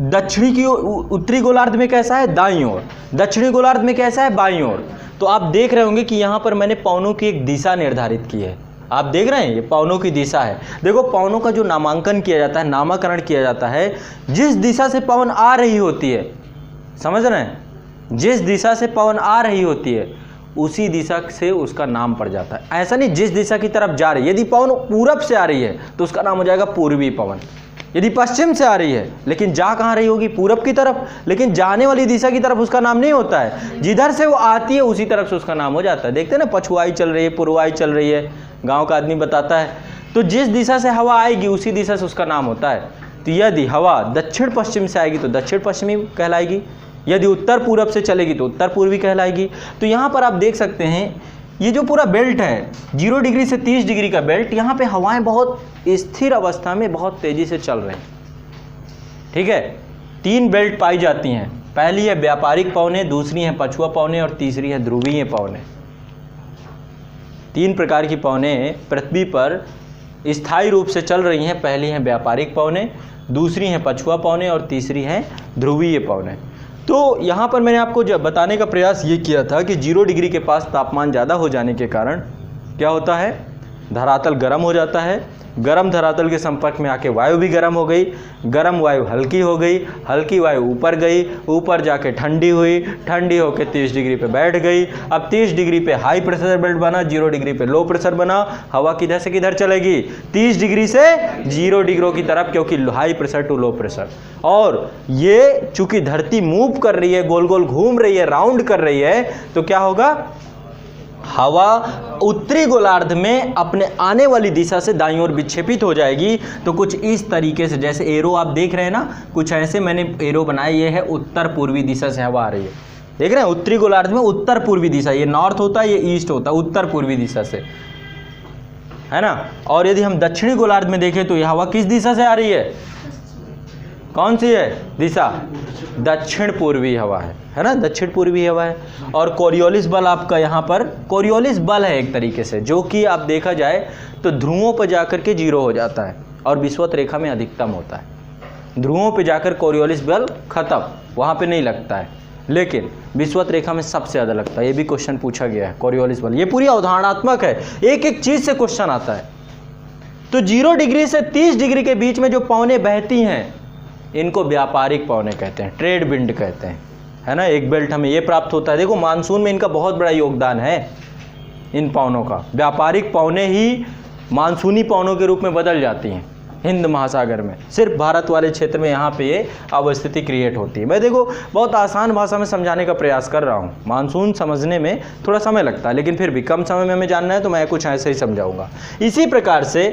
दक्षिणी की उत्तरी गोलार्ध में कैसा है, दाईं ओर, दक्षिणी गोलार्ध में कैसा है, बाईं ओर। तो आप देख रहे होंगे कि यहाँ पर मैंने पवनों की एक दिशा निर्धारित की है, आप देख रहे हैं ये पवनों की दिशा है। देखो पवनों का जो नामांकन किया जाता है, नामाकरण किया जाता है, जिस दिशा से पवन आ रही होती है, समझ रहे हैं, जिस दिशा से पवन आ रही होती है उसी दिशा से उसका नाम पड़ जाता है। ऐसा नहीं जिस दिशा की तरफ जा रही है, यदि पवन पूरब से आ रही है तो उसका नाम हो जाएगा पूर्वी पवन, यदि पश्चिम से आ रही है लेकिन जा कहाँ रही होगी, पूरब की तरफ, लेकिन जाने वाली दिशा की तरफ उसका नाम नहीं होता है, जिधर से वो आती है उसी तरफ से उसका नाम हो जाता है। देखते हैं ना, पछुआई चल रही है, पूर्वाई चल रही है, गाँव का आदमी बताता है। तो जिस दिशा से हवा आएगी उसी दिशा से उसका नाम होता है। तो यदि हवा दक्षिण पश्चिम से आएगी तो दक्षिण पश्चिमी कहलाएगी, यदि उत्तर पूरब से चलेगी तो उत्तर पूर्वी कहलाएगी। तो यहाँ पर आप देख सकते हैं ये जो पूरा बेल्ट है 0 डिग्री से 30 डिग्री का बेल्ट, यहाँ पे हवाएं बहुत स्थिर अवस्था में बहुत तेज़ी से चल रही हैं, ठीक है। 3 बेल्ट पाई जाती हैं, पहली है व्यापारिक पवनें, दूसरी है पछुआ पवनें और तीसरी है ध्रुवीय पवनें। 3 प्रकार की पवनें पृथ्वी पर स्थायी रूप से चल रही हैं। पहली है व्यापारिक पवनें, दूसरी है पछुआ पवनें और तीसरी है ध्रुवीय पवनें। तो यहाँ पर मैंने आपको जब बताने का प्रयास ये किया था कि 0 डिग्री के पास तापमान ज़्यादा हो जाने के कारण क्या होता है, धरातल गर्म हो जाता है। गर्म धरातल के संपर्क में आके वायु भी गर्म हो गई, गर्म वायु हल्की हो गई, हल्की वायु ऊपर गई, ऊपर जाके ठंडी हुई, ठंडी होके 30 डिग्री पे बैठ गई। अब 30 डिग्री पे हाई प्रेशर बेल्ट बना, 0 डिग्री पे लो प्रेशर बना। हवा किधर से किधर चलेगी, 30 डिग्री से 0 डिग्री की तरफ, क्योंकि high pressure to low pressure. और ये चूंकि धरती मूव कर रही है, गोल गोल घूम रही है, राउंड कर रही है, तो क्या होगा, हवा उत्तरी गोलार्ध में अपने आने वाली दिशा से दाईं ओर विक्षेपित हो जाएगी। तो कुछ इस तरीके से, जैसे एरो आप देख रहे हैं ना, कुछ ऐसे मैंने एरो बनाए, ये है उत्तर पूर्वी दिशा से हवा आ रही है, देख रहे हैं, उत्तरी गोलार्ध में उत्तर पूर्वी दिशा, ये नॉर्थ होता है, ये ईस्ट होता है, उत्तर पूर्वी दिशा से, है ना। और यदि हम दक्षिणी गोलार्ध में देखें तो यह हवा किस दिशा से आ रही है, कौन सी है दिशा, दक्षिण पूर्वी हवा है ना, दक्षिण पूर्वी हवा है। और कोरियोलिस बल आपका यहाँ पर, कोरियोलिस बल है एक तरीके से, जो कि आप देखा जाए तो ध्रुवों पर जाकर के 0 हो जाता है और विषुवत रेखा में अधिकतम होता है। ध्रुवों पे जाकर कोरियोलिस बल खत्म, वहाँ पे नहीं लगता है, लेकिन विषुवत रेखा में सबसे ज़्यादा लगता है। ये भी क्वेश्चन पूछा गया है, कोरियोलिस बल। ये पूरी अवधारणात्मक है, एक एक चीज़ से क्वेश्चन आता है। तो 0 डिग्री से 30 डिग्री के बीच में जो पवनें बहती हैं, इनको व्यापारिक पवनें कहते हैं, ट्रेड विंड कहते हैं, है ना। एक बेल्ट हमें ये प्राप्त होता है। देखो मानसून में इनका बहुत बड़ा योगदान है, इन पवनों का। व्यापारिक पवनें ही मानसूनी पवनों के रूप में बदल जाती हैं हिंद महासागर में, सिर्फ भारत वाले क्षेत्र में यहाँ पे ये अवस्थिति क्रिएट होती है। मैं देखो बहुत आसान भाषा में समझाने का प्रयास कर रहा हूँ। मानसून समझने में थोड़ा समय लगता है, लेकिन फिर भी कम समय में हमें जानना है तो मैं कुछ ऐसे ही समझाऊँगा। इसी प्रकार से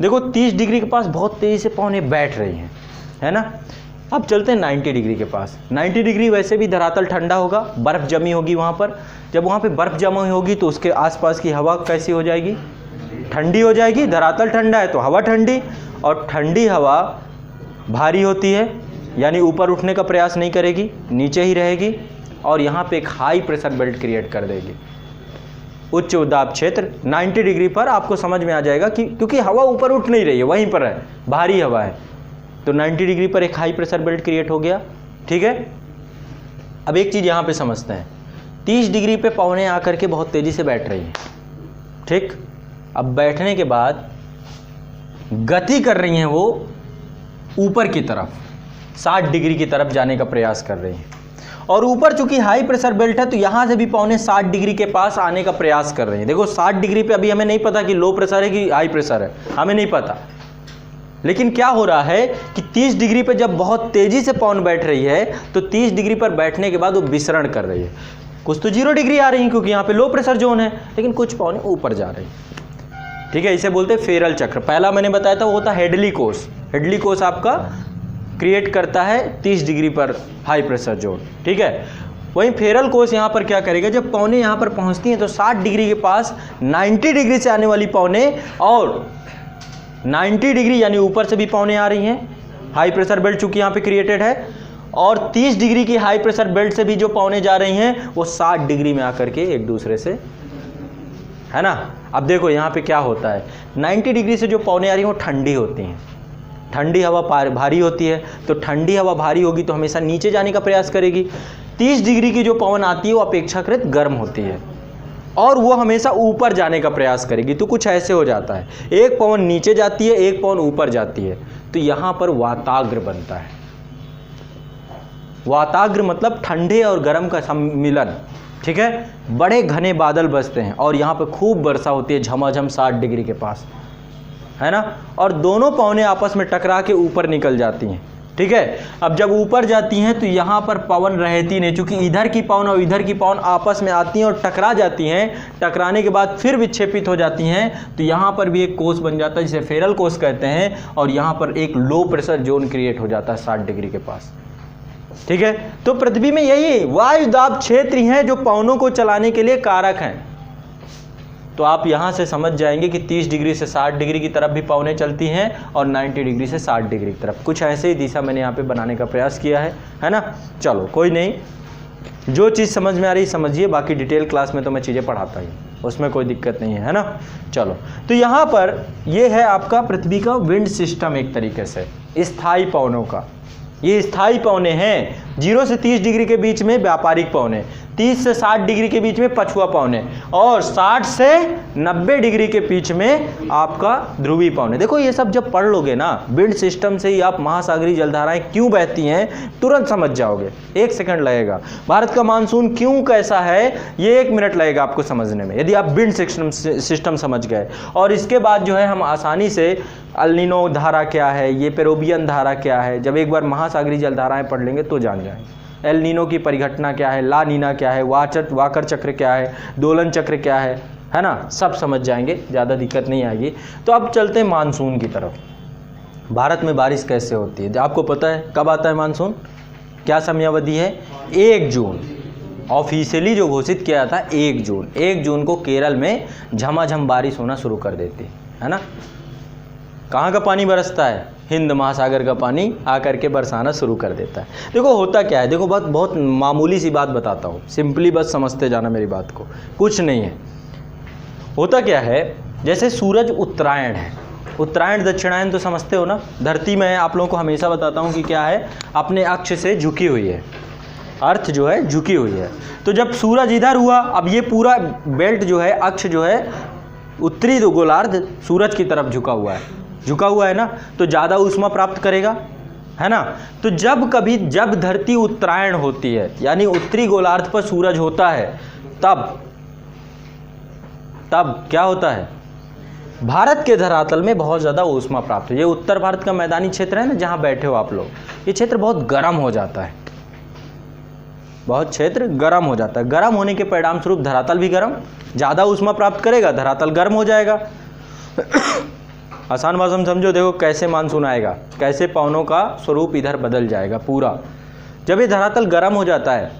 देखो 30 डिग्री के पास बहुत तेज़ी से पवनें बैठ रही हैं, है ना। अब चलते हैं 90 डिग्री के पास। 90 डिग्री वैसे भी धरातल ठंडा होगा, बर्फ़ जमी होगी वहाँ पर। जब वहाँ पे बर्फ़ जमा होगी तो उसके आसपास की हवा कैसी हो जाएगी, ठंडी हो जाएगी। धरातल ठंडा है तो हवा ठंडी, और ठंडी हवा भारी होती है, यानी ऊपर उठने का प्रयास नहीं करेगी, नीचे ही रहेगी, और यहाँ पे एक हाई प्रेशर बेल्ट क्रिएट कर देगी। उच्च दाब क्षेत्र 90 डिग्री पर आपको समझ में आ जाएगा कि क्योंकि हवा ऊपर उठ नहीं रही है, वहीं पर है, भारी हवा है, तो 90 डिग्री पर एक हाई प्रेशर बेल्ट क्रिएट हो गया। ठीक है। अब एक चीज़ यहाँ पे समझते हैं, 30 डिग्री पे पवनें आकर के बहुत तेज़ी से बैठ रही हैं, ठीक। अब बैठने के बाद गति कर रही हैं वो ऊपर की तरफ, 60 डिग्री की तरफ जाने का प्रयास कर रही हैं। और ऊपर चूंकि हाई प्रेशर बेल्ट है तो यहाँ से भी पवनें 60 डिग्री के पास आने का प्रयास कर रही हैं। देखो 60 डिग्री पे अभी हमें नहीं पता कि लो प्रेशर है कि हाई प्रेशर है, हमें नहीं पता। लेकिन क्या हो रहा है कि 30 डिग्री पे जब बहुत तेज़ी से पवन बैठ रही है तो 30 डिग्री पर बैठने के बाद वो विसरण कर रही है। कुछ तो 0 डिग्री आ रही है क्योंकि यहाँ पे लो प्रेशर जोन है, लेकिन कुछ पवनें ऊपर जा रही है। ठीक है, इसे बोलते हैं फेरल चक्र। पहला मैंने बताया था वो होता है हेडली कोष। हेडली कोष आपका क्रिएट करता है 30 डिग्री पर हाई प्रेशर जोन। ठीक है, वहीं फेरल कोष यहाँ पर क्या करेगा, जब पवनें यहाँ पर पहुँचती हैं तो 60 डिग्री के पास 90 डिग्री से आने वाली पवनें, और 90 डिग्री यानी ऊपर से भी पवनें आ रही हैं, हाई प्रेशर बेल्ट चूंकि यहाँ पे क्रिएटेड है, और 30 डिग्री की हाई प्रेशर बेल्ट से भी जो पवनें जा रही हैं वो 60 डिग्री में आकर के एक दूसरे से, है ना। अब देखो यहाँ पे क्या होता है, 90 डिग्री से जो पवनें आ रही हैं वो ठंडी होती हैं, ठंडी हवा भारी होती है, तो ठंडी हवा भारी होगी तो हमेशा नीचे जाने का प्रयास करेगी। 30 डिग्री की जो पवन आती है वो अपेक्षाकृत गर्म होती है और वो हमेशा ऊपर जाने का प्रयास करेगी। तो कुछ ऐसे हो जाता है, एक पवन नीचे जाती है, एक पवन ऊपर जाती है, तो यहाँ पर वाताग्र बनता है। वाताग्र मतलब ठंडे और गर्म का सम्मिलन। ठीक है, बड़े घने बादल बसते हैं और यहाँ पर खूब वर्षा होती है झमाझम 60 डिग्री के पास, है ना, और दोनों पवनें आपस में टकरा के ऊपर निकल जाती हैं। ठीक है, अब जब ऊपर जाती हैं तो यहाँ पर पवन रहती नहीं, क्योंकि इधर की पवन और इधर की पवन आपस में आती हैं और टकरा जाती हैं, टकराने के बाद फिर विक्षेपित हो जाती हैं, तो यहाँ पर भी एक कोष बन जाता है जिसे फेरल कोष कहते हैं, और यहाँ पर एक लो प्रेशर जोन क्रिएट हो जाता है 60 डिग्री के पास। ठीक है, तो पृथ्वी में यही वायु दाब क्षेत्र हैं जो पवनों को चलाने के लिए कारक हैं। तो आप यहाँ से समझ जाएंगे कि 30 डिग्री से 60 डिग्री की तरफ भी पवनें चलती हैं और 90 डिग्री से 60 डिग्री की तरफ। कुछ ऐसे ही दिशा मैंने यहाँ पे बनाने का प्रयास किया है ना। चलो कोई नहीं, जो चीज़ समझ में आ रही समझिए, बाकी डिटेल क्लास में तो मैं चीज़ें पढ़ाता ही, उसमें कोई दिक्कत नहीं है ना। चलो, तो यहाँ पर ये है आपका पृथ्वी का विंड सिस्टम, एक तरीके से स्थायी पवनों का। ये स्थायी पवने हैं। 0 से 30 डिग्री के बीच में व्यापारिक पवने, 30 से 60 डिग्री के बीच में पछुआ पवने और 60 से 90 डिग्री के बीच में आपका ध्रुवीय पवने। देखो ये सब जब पढ़ लोगे ना, विंड सिस्टम से ही आप महासागरीय जलधाराएं क्यों बहती हैं तुरंत समझ जाओगे। 1 सेकंड लगेगा। भारत का मानसून क्यों कैसा है ये 1 मिनट लगेगा आपको समझने में, यदि आप विंड सिस्टम समझ गए। और इसके बाद जो है हम आसानी से अल नीनो धारा क्या है, ये पेरोबियन धारा क्या है, जब एक बार महासागरीय जलधाराएं पढ़ लेंगे तो जान जाएंगे। एल नीनो की परिघटना क्या है, ला नीना क्या है, वाकर चक्र क्या है, दोलन चक्र क्या है ना, सब समझ जाएंगे, ज़्यादा दिक्कत नहीं आएगी। तो अब चलते हैं मानसून की तरफ। भारत में बारिश कैसे होती है आपको पता है? कब आता है मानसून? क्या समयावधि है? 1 जून। ऑफिशियली जो घोषित किया था 1 जून। 1 जून को केरल में झमाझम बारिश होना शुरू कर देती है ना। कहाँ का पानी बरसता है? हिंद महासागर का पानी आकर के बरसाना शुरू कर देता है। देखो होता क्या है, देखो बहुत मामूली सी बात बताता हूँ, सिंपली बस समझते जाना मेरी बात को, कुछ नहीं है। होता क्या है, जैसे सूरज उत्तरायण है, उत्तरायण दक्षिणायन तो समझते हो ना। धरती में आप लोगों को हमेशा बताता हूँ कि क्या है, अपने अक्ष से झुकी हुई है, अर्थ जो है झुकी हुई है। तो जब सूरज इधर हुआ, अब ये पूरा बेल्ट जो है, अक्ष जो है, उत्तरी गोलार्ध सूरज की तरफ झुका हुआ है ना, तो ज़्यादा ऊष्मा प्राप्त करेगा, है ना। तो जब धरती उत्तरायण होती है, यानी उत्तरी गोलार्ध पर सूरज होता है, तब क्या होता है, भारत के धरातल में बहुत ज़्यादा ऊष्मा प्राप्त हो। ये उत्तर भारत का मैदानी क्षेत्र है ना, जहाँ बैठे हो आप लोग, ये क्षेत्र बहुत गर्म हो जाता है, बहुत क्षेत्र गर्म हो जाता है। गर्म होने के परिणाम स्वरूप धरातल भी गर्म, ज़्यादा ऊष्मा प्राप्त करेगा, धरातल गर्म हो जाएगा। आसान भाषा में समझो, देखो कैसे मानसून आएगा, कैसे पवनों का स्वरूप इधर बदल जाएगा पूरा। जब ये धरातल गर्म हो जाता है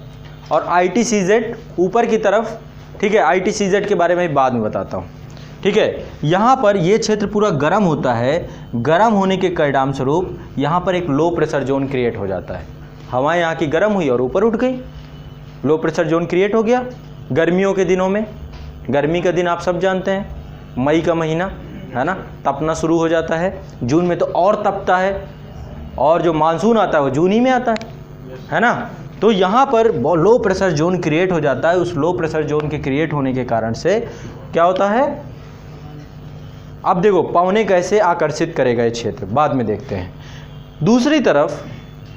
और ITCZ ऊपर की तरफ, ठीक है, ITCZ के बारे में बाद में बताता हूँ, ठीक है। यहाँ पर ये क्षेत्र पूरा गर्म होता है, गर्म होने के परिणाम स्वरूप यहाँ पर एक लो प्रेशर जोन क्रिएट हो जाता है। हवा यहाँ की गर्म हुई और ऊपर उठ गई, लो प्रेशर जोन क्रिएट हो गया। गर्मियों के दिनों में, गर्मी का दिन आप सब जानते हैं, मई का महीना है ना, तपना शुरू हो जाता है। जून में तो और तपता है, और जो मानसून आता है वो जून ही में आता है ना। तो यहाँ पर लो प्रेशर जोन क्रिएट हो जाता है। उस लो प्रेशर जोन के क्रिएट होने के कारण से क्या होता है, अब देखो पवने कैसे आकर्षित करेगा ये क्षेत्र, बाद में देखते हैं। दूसरी तरफ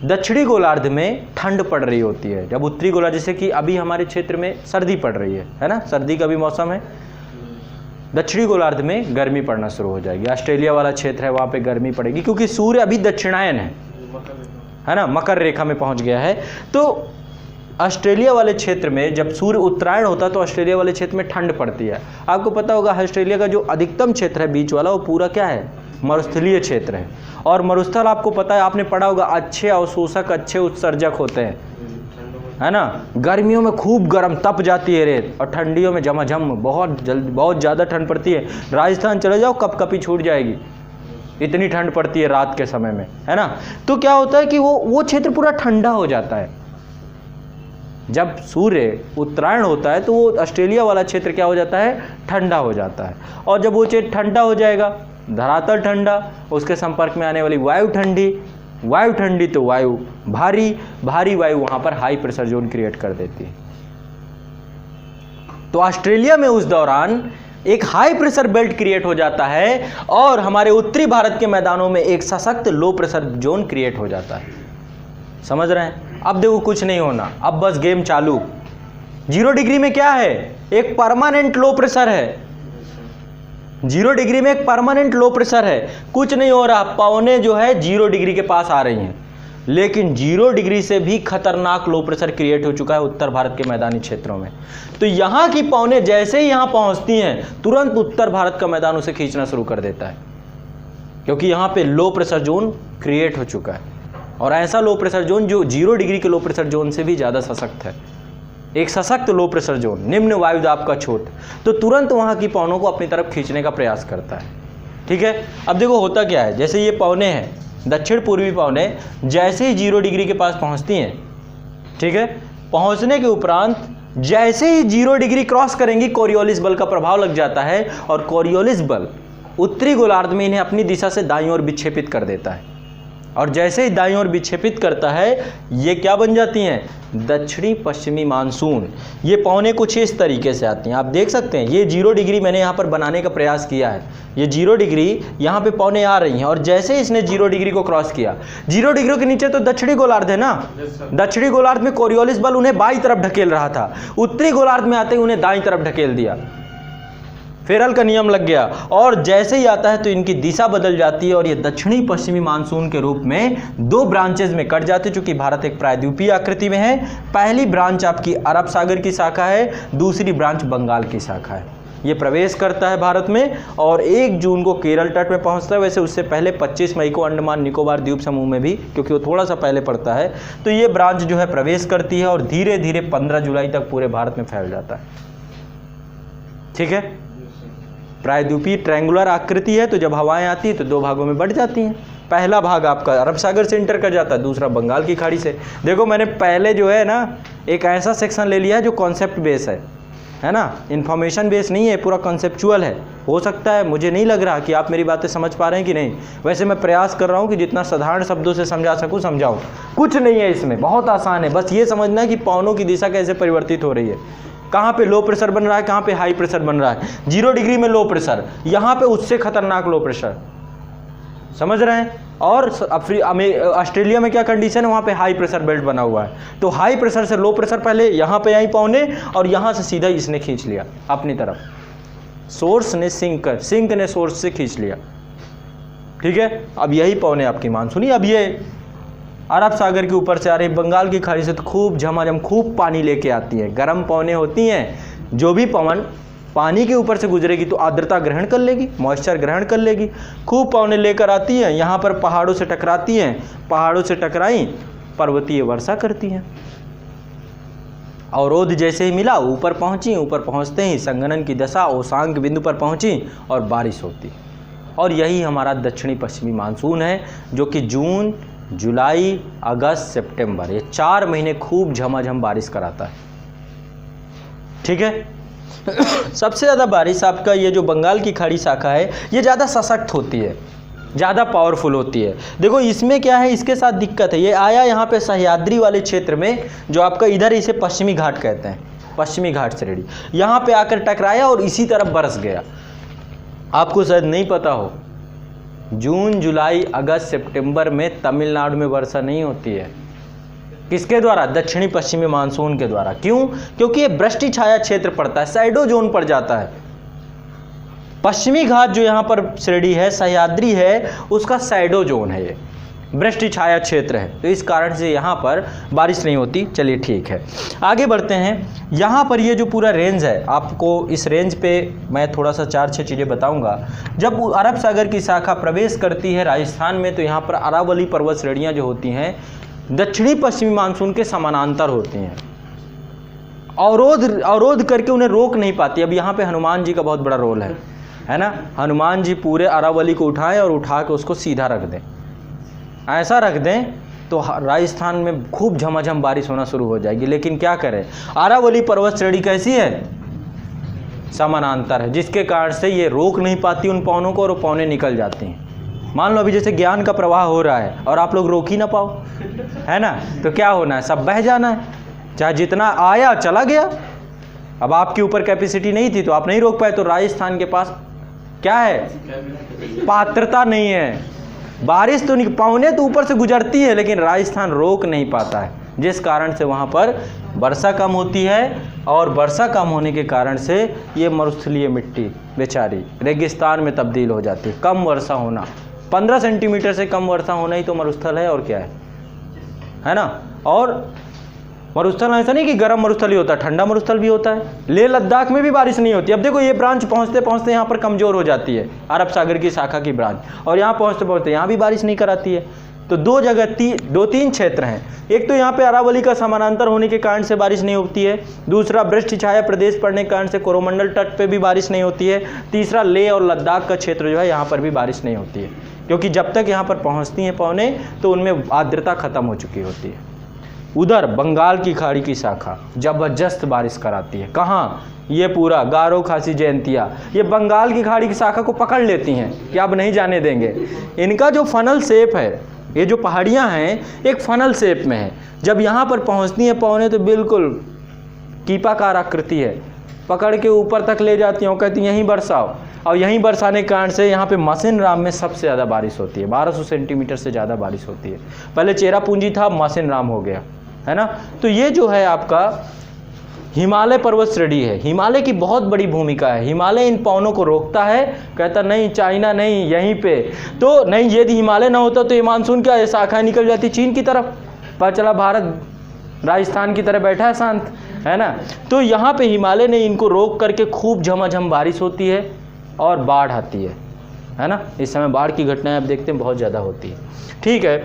दक्षिणी गोलार्ध में ठंड पड़ रही होती है। जब उत्तरी गोलार्ध, जैसे कि अभी हमारे क्षेत्र में सर्दी पड़ रही है ना, सर्दी का भी मौसम है। दक्षिणी गोलार्ध में गर्मी पड़ना शुरू हो जाएगी। ऑस्ट्रेलिया वाला क्षेत्र है, वहाँ पे गर्मी पड़ेगी, क्योंकि सूर्य अभी दक्षिणायन है ना, मकर रेखा में पहुँच गया है। तो ऑस्ट्रेलिया वाले क्षेत्र में जब सूर्य उत्तरायण होता है तो ऑस्ट्रेलिया वाले क्षेत्र में ठंड पड़ती है। आपको पता होगा ऑस्ट्रेलिया का जो अधिकतम क्षेत्र है बीच वाला, वो पूरा क्या है, मरुस्थलीय क्षेत्र है। और मरुस्थल आपको पता है, आपने पढ़ा होगा, अच्छे अवशोषक, अच्छे उत्सर्जक होते हैं, है ना। गर्मियों में खूब गर्म तप जाती है रेत, और ठंडियों में झमाझम बहुत ज़्यादा ठंड पड़ती है। राजस्थान चले जाओ, कपकपी छूट जाएगी, इतनी ठंड पड़ती है रात के समय में, है ना। तो क्या होता है कि वो क्षेत्र पूरा ठंडा हो जाता है। जब सूर्य उत्तरायण होता है तो वो ऑस्ट्रेलिया वाला क्षेत्र क्या हो जाता है, ठंडा हो जाता है। और जब वो क्षेत्र ठंडा हो जाएगा, धरातल ठंडा, उसके संपर्क में आने वाली वायु ठंडी, तो वायु भारी वायु वहाँ पर हाई प्रेशर जोन क्रिएट कर देती है। तो ऑस्ट्रेलिया में उस दौरान एक हाई प्रेशर बेल्ट क्रिएट हो जाता है, और हमारे उत्तरी भारत के मैदानों में एक सशक्त लो प्रेशर जोन क्रिएट हो जाता है। समझ रहे हैं? अब देखो कुछ नहीं होना, अब बस गेम चालू। 0 डिग्री में क्या है, एक परमानेंट लो प्रेशर है। 0 डिग्री में एक परमानेंट लो प्रेशर है, कुछ नहीं हो रहा, पवने जो है 0 डिग्री के पास आ रही हैं। लेकिन 0 डिग्री से भी खतरनाक लो प्रेशर क्रिएट हो चुका है उत्तर भारत के मैदानी क्षेत्रों में। तो यहाँ की पवने जैसे ही यहाँ पहुँचती हैं, तुरंत उत्तर भारत का मैदान उसे खींचना शुरू कर देता है, क्योंकि यहाँ पे लो प्रेशर जोन क्रिएट हो चुका है। और ऐसा लो प्रेशर जोन जो 0 डिग्री के लो प्रेशर जोन से भी ज़्यादा सशक्त है। एक सशक्त लो प्रेशर जोन, निम्न वायुदाब का छोर, तो तुरंत वहाँ की पवनों को अपनी तरफ खींचने का प्रयास करता है। ठीक है, अब देखो होता क्या है, जैसे ये पवनें हैं, दक्षिण पूर्वी पवनें जैसे ही 0 डिग्री के पास पहुँचती हैं, ठीक है, पहुँचने के उपरांत जैसे ही 0 डिग्री क्रॉस करेंगी कोरियोलिस बल का प्रभाव लग जाता है और कोरियोलिस बल उत्तरी गोलार्ध में इन्हें अपनी दिशा से दाईं ओर विक्षेपित कर देता है। और जैसे ही दाईं ओर विक्षेपित करता है, ये क्या बन जाती हैं, दक्षिणी पश्चिमी मानसून। ये पवनें कुछ इस तरीके से आती हैं, आप देख सकते हैं। ये 0 डिग्री मैंने यहाँ पर बनाने का प्रयास किया है, ये 0 डिग्री यहाँ पे पवनें आ रही हैं और जैसे ही इसने 0 डिग्री को क्रॉस किया, 0 डिग्री के नीचे तो दक्षिणी गोलार्ध है ना, दक्षिणी गोलार्ध में कोरियोलिस बल उन्हें बाईं तरफ ढकेल रहा था, उत्तरी गोलार्ध में आते ही उन्हें दाईं तरफ ढकेल दिया, फेरल का नियम लग गया और जैसे ही आता है तो इनकी दिशा बदल जाती है और ये दक्षिणी पश्चिमी मानसून के रूप में 2 ब्रांचेज में कट जाते हैं। चूंकि भारत एक प्रायद्वीपीय आकृति में है, पहली ब्रांच आपकी अरब सागर की शाखा है, दूसरी ब्रांच बंगाल की शाखा है। ये प्रवेश करता है भारत में और 1 जून को केरल तट में पहुंचता है। वैसे उससे पहले 25 मई को अंडमान निकोबार द्वीप समूह में भी, क्योंकि वो थोड़ा सा पहले पड़ता है, तो ये ब्रांच जो है प्रवेश करती है और धीरे धीरे 15 जुलाई तक पूरे भारत में फैल जाता है। ठीक है, प्रायद्वीपीय ट्रायंगुलर आकृति है, तो जब हवाएं आती हैं तो 2 भागों में बढ़ जाती हैं। पहला भाग आपका अरब सागर से इंटर कर जाता है, दूसरा बंगाल की खाड़ी से। देखो मैंने पहले जो है ना एक ऐसा सेक्शन ले लिया है जो कॉन्सेप्ट बेस है ना, इन्फॉर्मेशन बेस नहीं है, पूरा कॉन्सेप्चुअल है। हो सकता है, मुझे नहीं लग रहा कि आप मेरी बातें समझ पा रहे हैं कि नहीं। वैसे मैं प्रयास कर रहा हूँ कि जितना साधारण शब्दों से समझा सकूँ समझाऊँ। कुछ नहीं है इसमें, बहुत आसान है, बस ये समझना है कि पवनों की दिशा कैसे परिवर्तित हो रही है, कहाँ पे लो प्रेशर बन रहा है, कहाँ पे हाई प्रेशर बन रहा है। 0 डिग्री में लो प्रेशर, यहाँ पे उससे खतरनाक लो प्रेशर, समझ रहे हैं। और ऑस्ट्रेलिया में क्या कंडीशन है, वहाँ पे हाई प्रेशर बेल्ट बना हुआ है, तो हाई प्रेशर से लो प्रेशर पहले यहाँ पे आई पवने और यहाँ से सीधा इसने खींच लिया अपनी तरफ, सोर्स ने सिंक ने सोर्स से खींच लिया। ठीक है, अब यही पवने आपकी मानसूनी। अब ये अरब सागर के ऊपर से आ रही, बंगाल की खाड़ी से तो खूब झमाझम खूब पानी लेके आती है, गर्म पवनें होती हैं। जो भी पवन पानी के ऊपर से गुजरेगी तो आर्द्रता ग्रहण कर लेगी, मॉइस्चर ग्रहण कर लेगी, खूब पवनें लेकर आती हैं, यहाँ पर पहाड़ों से टकराती हैं, पहाड़ों से टकराई पर्वतीय वर्षा करती हैं। अवरोध जैसे ही मिला ऊपर पहुँची, ऊपर पहुँचते ही संघनन की दशा ओसांग बिंदु पर पहुँची और बारिश होती। और यही हमारा दक्षिणी पश्चिमी मानसून है, जो कि जून, जुलाई, अगस्त, सितंबर, ये 4 महीने खूब झमाझम बारिश कराता है। ठीक है, सबसे ज़्यादा बारिश आपका ये जो बंगाल की खाड़ी शाखा है, ये ज़्यादा सशक्त होती है, ज़्यादा पावरफुल होती है। देखो इसमें क्या है, इसके साथ दिक्कत है, ये आया यहाँ पे सह्याद्री वाले क्षेत्र में, जो आपका इधर इसे पश्चिमी घाट कहते हैं, पश्चिमी घाट श्रेणी, यहाँ पे आकर टकराया और इसी तरफ बरस गया। आपको शायद नहीं पता हो, जून, जुलाई, अगस्त, सितंबर में तमिलनाडु में वर्षा नहीं होती है। किसके द्वारा? दक्षिणी पश्चिमी मानसून के द्वारा। क्यों? क्योंकि ये वृष्टि छाया क्षेत्र पड़ता है, सैडो जोन पड़ जाता है। पश्चिमी घाट जो यहाँ पर श्रेणी है, सह्याद्री है, उसका सैडो जोन है, ये वृष्टि छाया क्षेत्र है, तो इस कारण से यहाँ पर बारिश नहीं होती। चलिए ठीक है, आगे बढ़ते हैं। यहाँ पर ये जो पूरा रेंज है, आपको इस रेंज पे मैं थोड़ा सा 4-6 चीज़ें बताऊँगा। जब अरब सागर की शाखा प्रवेश करती है राजस्थान में, तो यहाँ पर अरावली पर्वत श्रेणियाँ जो होती हैं दक्षिणी पश्चिमी मानसून के समानांतर होती हैं, अवरोध करके उन्हें रोक नहीं पाती। अब यहाँ पे हनुमान जी का बहुत बड़ा रोल है ना। हनुमान जी पूरे अरावली को उठाएं और उठा के उसको सीधा रख दें, ऐसा रख दें तो राजस्थान में खूब झमाझम बारिश होना शुरू हो जाएगी। लेकिन क्या करें, अरावली पर्वत श्रेणी कैसी है? समानांतर है, जिसके कारण से ये रोक नहीं पाती उन पवनों को और वो पवनें निकल जाती हैं। मान लो अभी जैसे ज्ञान का प्रवाह हो रहा है और आप लोग रोक ही ना पाओ, है ना, तो क्या होना है, सब बह जाना है, चाहे जितना आया चला गया। अब आपके ऊपर कैपेसिटी नहीं थी तो आप नहीं रोक पाए, तो राजस्थान के पास क्या है, पात्रता नहीं है। बारिश तो नहीं, पवनें तो ऊपर से गुजरती है, लेकिन राजस्थान रोक नहीं पाता है, जिस कारण से वहाँ पर वर्षा कम होती है। और वर्षा कम होने के कारण से ये मरुस्थलीय मिट्टी बेचारी रेगिस्तान में तब्दील हो जाती है। कम वर्षा होना, 15 सेंटीमीटर से कम वर्षा होना ही तो मरुस्थल है, और क्या है ना। और मरुस्थल ऐसा नहीं कि गर्म मरुस्थल ही होता है, ठंडा मरुस्थल भी होता है। लेह लद्दाख में भी बारिश नहीं होती। अब देखो ये ब्रांच पहुँचते पहुँचते यहाँ पर कमज़ोर हो जाती है, अरब सागर की शाखा की ब्रांच, और यहाँ पहुँचते पहुँचते यहाँ भी बारिश नहीं कराती है। तो दो तीन क्षेत्र हैं। एक तो यहाँ पे अरावली का समानांतर होने के कारण से बारिश नहीं होती है, दूसरा वृष्टि छाया प्रदेश पड़ने के कारण से कोरोमंडल तट पे भी बारिश नहीं होती है, तीसरा लेह और लद्दाख का क्षेत्र जो है यहाँ पर भी बारिश नहीं होती है, क्योंकि जब तक यहाँ पर पहुँचती हैं पवनें तो उनमें आर्द्रता खत्म हो चुकी होती है। उधर बंगाल की खाड़ी की शाखा जबरदस्त बारिश कराती है। कहाँ? ये पूरा गारो खासी जयंतिया, ये बंगाल की खाड़ी की शाखा को पकड़ लेती हैं कि अब नहीं जाने देंगे। इनका जो फनल शेप है, ये जो पहाड़ियाँ हैं एक फनल शेप में है, जब यहाँ पर पहुँचती हैं पवनें तो बिल्कुल कीपाकार आकृति है, पकड़ के ऊपर तक ले जाती हैं और कहती हैं यहीं बरसाओ। और यहीं बरसाने के कारण से यहाँ पे मासिनराम में सबसे ज़्यादा बारिश होती है, 1200 सेंटीमीटर से ज़्यादा बारिश होती है। पहले चेरापूंजी था, मासिनराम हो गया, है ना। तो ये जो है आपका हिमालय पर्वत श्रेणी है, हिमालय की बहुत बड़ी भूमिका है। हिमालय इन पवनों को रोकता है, कहता नहीं चाइना नहीं, यहीं पे तो नहीं, यदि हिमालय ना होता तो ये मानसून क्या शाखाएं निकल जाती चीन की तरफ, पता चला भारत राजस्थान की तरह बैठा है शांत, है ना। तो यहाँ पे हिमालय ने इनको रोक करके खूब झमाझम बारिश होती है और बाढ़ आती है ना। इस समय बाढ़ की घटनाएं आप देखते हैं बहुत ज़्यादा होती है। ठीक है,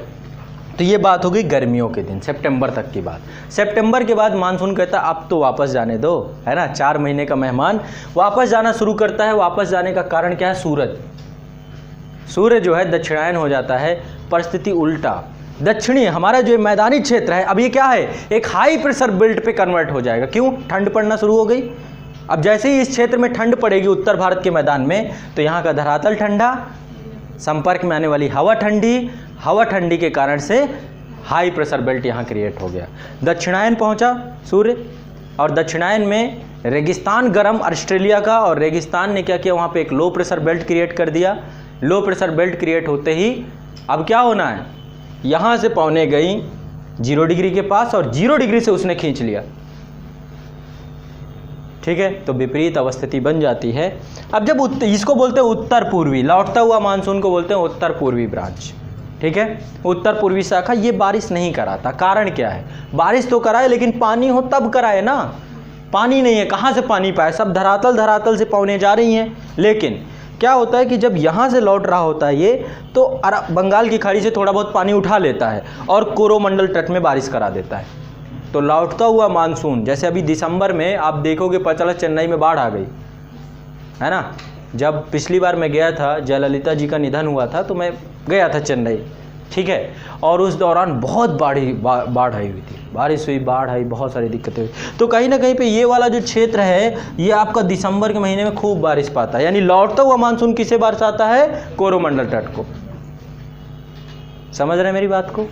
तो ये बात हो गई गर्मियों के दिन, सितंबर तक की बात। सितंबर के बाद मानसून कहता अब तो वापस जाने दो, है ना। 4 महीने का मेहमान वापस जाना शुरू करता है। वापस जाने का कारण क्या है? सूर्य जो है दक्षिणायन हो जाता है, परिस्थिति उल्टा। दक्षिणी हमारा जो मैदानी क्षेत्र है अब ये क्या है, एक हाई प्रेशर बेल्ट पे कन्वर्ट हो जाएगा। क्यों? ठंड पड़ना शुरू हो गई। अब जैसे ही इस क्षेत्र में ठंड पड़ेगी उत्तर भारत के मैदान में, तो यहाँ का धरातल ठंडा, संपर्क में आने वाली हवा ठंडी, हवा ठंडी के कारण से हाई प्रेशर बेल्ट यहाँ क्रिएट हो गया। दक्षिणायन पहुँचा सूर्य, और दक्षिणायन में रेगिस्तान गर्म ऑस्ट्रेलिया का, और रेगिस्तान ने क्या किया, वहाँ पे एक लो प्रेशर बेल्ट क्रिएट कर दिया। लो प्रेशर बेल्ट क्रिएट होते ही अब क्या होना है, यहाँ से पवनें गई 0 डिग्री के पास और 0 डिग्री से उसने खींच लिया। ठीक है, तो विपरीत अवस्थिति बन जाती है। अब जब इसको बोलते हैं उत्तर पूर्वी, लौटता हुआ मानसून को बोलते हैं उत्तर पूर्वी ब्रांच। ठीक है, उत्तर पूर्वी शाखा ये बारिश नहीं कराता। कारण क्या है? बारिश तो कराए लेकिन पानी हो तब कराए ना, पानी नहीं है, कहाँ से पानी पाए? सब धरातल से पवनें जा रही हैं। लेकिन क्या होता है कि जब यहाँ से लौट रहा होता है ये, तो बंगाल की खाड़ी से थोड़ा बहुत पानी उठा लेता है और कोरोमंडल तट में बारिश करा देता है। तो लौटता हुआ मानसून, जैसे अभी दिसंबर में आप देखोगे पता चला चेन्नई में बाढ़ आ गई, है ना। जब पिछली बार मैं गया था, जयललिता जी का निधन हुआ था, तो मैं गया था चेन्नई, ठीक है, और उस दौरान बहुत बाढ़ आई हुई थी, बारिश हुई, बाढ़ आई, बहुत सारी दिक्कतें हुई। तो कहीं ना कहीं पे ये वाला जो क्षेत्र है ये आपका दिसंबर के महीने में खूब बारिश पाता है। यानी लौटता हुआ मानसून किसे बरसाता है? कोरोमंडल तट को। समझ रहे हैं मेरी बात को?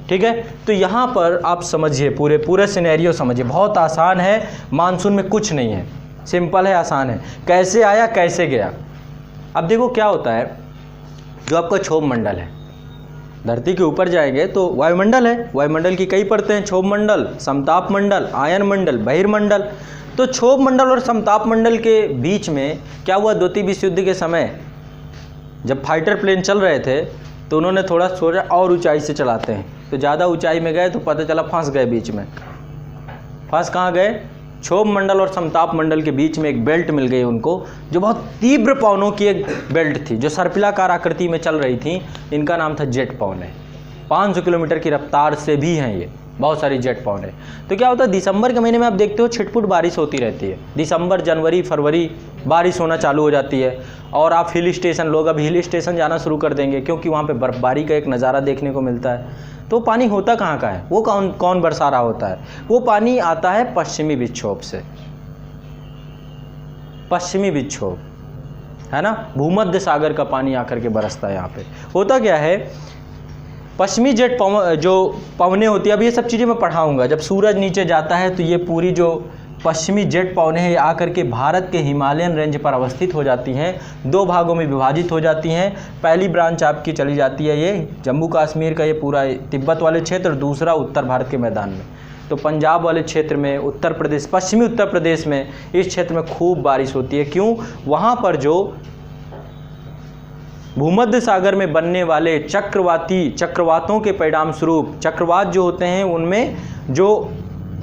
ठीक है, तो यहाँ पर आप समझिए, पूरे सिनेरियो समझिए। बहुत आसान है, मानसून में कुछ नहीं है, सिंपल है, आसान है। कैसे आया कैसे गया? अब देखो क्या होता है, जो आपका क्षोभ मंडल है, धरती के ऊपर जाएंगे तो वायुमंडल है, वायुमंडल की कई परतें हैं, क्षोभ मंडल, समताप मंडल, आयन मंडल, बहिर्मंडल। तो क्षोभ मंडल और समताप मंडल के बीच में क्या हुआ, द्वितीय विश्व युद्ध के समय जब फाइटर प्लेन चल रहे थे तो उन्होंने थोड़ा सोचा और ऊंचाई से चलाते हैं, तो ज़्यादा ऊंचाई में गए तो पता चला फंस गए बीच में। फंस कहाँ गए? क्षोभ मंडल और समताप मंडल के बीच में एक बेल्ट मिल गई उनको, जो बहुत तीव्र पवनों की एक बेल्ट थी, जो सर्पिलाकार आकृति में चल रही थी। इनका नाम था जेट पवन है। 500 किलोमीटर की रफ्तार से भी हैं ये, बहुत सारी जेट पवन है। तो क्या होता है, दिसंबर के महीने में आप देखते हो छिटपुट बारिश होती रहती है। दिसंबर, जनवरी, फरवरी बारिश होना चालू हो जाती है। और आप हिल स्टेशन, लोग अब हिल स्टेशन जाना शुरू कर देंगे, क्योंकि वहाँ पे बर्फबारी का एक नज़ारा देखने को मिलता है। तो पानी होता कहाँ का है? वो कौन बरसा रहा होता है? वो पानी आता है पश्चिमी विक्षोभ से। पश्चिमी विक्षोभ, है ना, भूमध्य सागर का पानी आकर के बरसता है यहाँ पे। होता क्या है, पश्चिमी जेट जो पवनें होती है, अब ये सब चीज़ें मैं पढ़ाऊँगा। जब सूरज नीचे जाता है तो ये पूरी जो पश्चिमी जेट पवनें हैं आकर के भारत के हिमालयन रेंज पर अवस्थित हो जाती हैं, 2 भागों में विभाजित हो जाती हैं। पहली ब्रांच आपकी चली जाती है ये जम्मू कश्मीर का, ये पूरा तिब्बत वाले क्षेत्र, दूसरा उत्तर भारत के मैदान में। तो पंजाब वाले क्षेत्र में, उत्तर प्रदेश, पश्चिमी उत्तर प्रदेश में, इस क्षेत्र में खूब बारिश होती है। क्यों? वहाँ पर जो भूमध्य सागर में बनने वाले चक्रवातों के परिणाम स्वरूप, चक्रवात जो होते हैं उनमें जो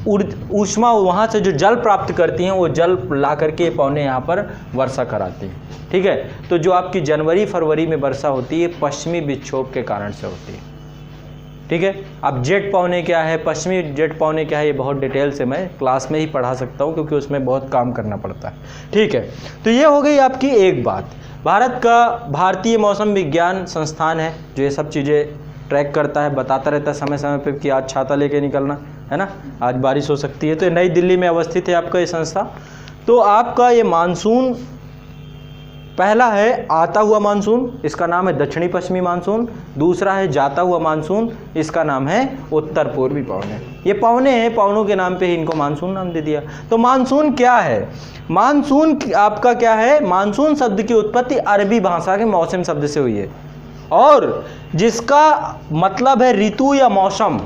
ऊष्मा वहाँ से जो जल प्राप्त करती हैं, वो जल ला करके पवनें यहाँ पर वर्षा कराती हैं। ठीक है, तो जो आपकी जनवरी फरवरी में वर्षा होती है पश्चिमी विक्षोभ के कारण से होती है। ठीक है। अब जेट पौने क्या है, पश्चिमी जेट पौने क्या है, ये बहुत डिटेल से मैं क्लास में ही पढ़ा सकता हूँ क्योंकि उसमें बहुत काम करना पड़ता है, ठीक है। तो ये हो गई आपकी एक बात। भारत का भारतीय मौसम विज्ञान संस्थान है जो ये सब चीज़ें ट्रैक करता है, बताता रहता है समय समय पे कि आज छाता लेके निकलना है ना, आज बारिश हो सकती है। तो ये नई दिल्ली में अवस्थित है आपका ये संस्था। तो आपका ये मानसून पहला है आता हुआ मानसून, इसका नाम है दक्षिणी पश्चिमी मानसून। दूसरा है जाता हुआ मानसून, इसका नाम है उत्तर पूर्वी पवने। ये पवने हैं, पवनों के नाम पे ही इनको मानसून नाम दे दिया। तो मानसून क्या है, मानसून आपका क्या है, मानसून शब्द की उत्पत्ति अरबी भाषा के मौसम शब्द से हुई है और जिसका मतलब है ऋतु या मौसम।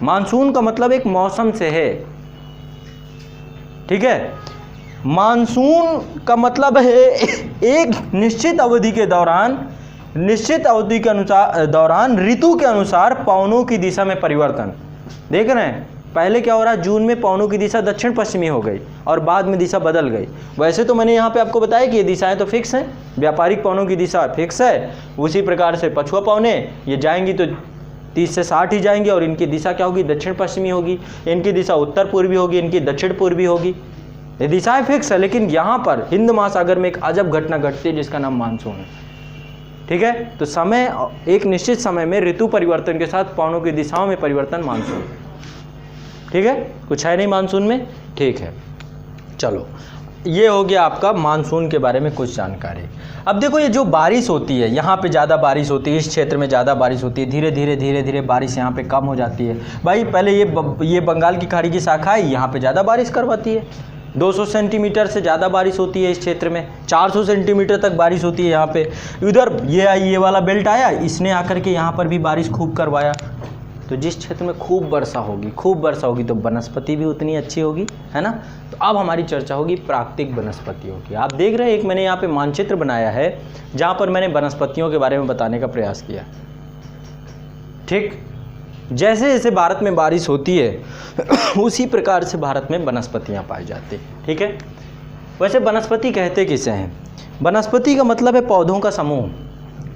मानसून का मतलब एक मौसम से है, ठीक है। मानसून का मतलब है एक निश्चित अवधि के दौरान, निश्चित अवधि के अनुसार दौरान ऋतु के अनुसार पवनों की दिशा में परिवर्तन। देख रहे हैं पहले क्या हो रहा है, जून में पवनों की दिशा दक्षिण पश्चिमी हो गई और बाद में दिशा बदल गई। वैसे तो मैंने यहाँ पे आपको बताया कि ये दिशाएं तो फिक्स हैं, व्यापारिक पवनों की दिशा फिक्स है। उसी प्रकार से पछुआ पवने ये जाएंगी तो 30 से 60 ही जाएंगी और इनकी दिशा क्या होगी, दक्षिण पश्चिमी होगी। इनकी दिशा उत्तर पूर्वी होगी, इनकी दक्षिण पूर्वी होगी। ये दिशाएं फिक्स है, लेकिन यहाँ पर हिंद महासागर में एक अजब घटना घटती है जिसका नाम मानसून है, ठीक है। तो समय, एक निश्चित समय में ऋतु परिवर्तन के साथ पवनों की दिशाओं में परिवर्तन मानसून, ठीक है। कुछ है नहीं मानसून में, ठीक है। चलो ये हो गया आपका मानसून के बारे में कुछ जानकारी। अब देखो ये जो बारिश होती है, यहाँ पे ज़्यादा बारिश होती है, इस क्षेत्र में ज़्यादा बारिश होती है, धीरे धीरे बारिश यहाँ पे कम हो जाती है। भाई पहले ये बंगाल की खाड़ी की शाखा है, यहाँ पे ज़्यादा बारिश करवाती है, 200 सेंटीमीटर से ज़्यादा बारिश होती है इस क्षेत्र में, 400 सेंटीमीटर तक बारिश होती है यहाँ पे। इधर ये वाला बेल्ट आया, इसने आकर के यहाँ पर भी बारिश खूब करवाया। तो जिस क्षेत्र में खूब वर्षा होगी तो वनस्पति भी उतनी अच्छी होगी, है ना। तो अब हमारी चर्चा होगी प्राकृतिक वनस्पतियों की। आप देख रहे हैं एक मैंने यहाँ पे मानचित्र बनाया है जहाँ पर मैंने वनस्पतियों के बारे में बताने का प्रयास किया, ठीक। जैसे जैसे भारत में बारिश होती है उसी प्रकार से भारत में वनस्पतियाँ पाई जाती हैं, ठीक है। वैसे वनस्पति कहते किसे हैं, वनस्पति का मतलब है पौधों का समूह।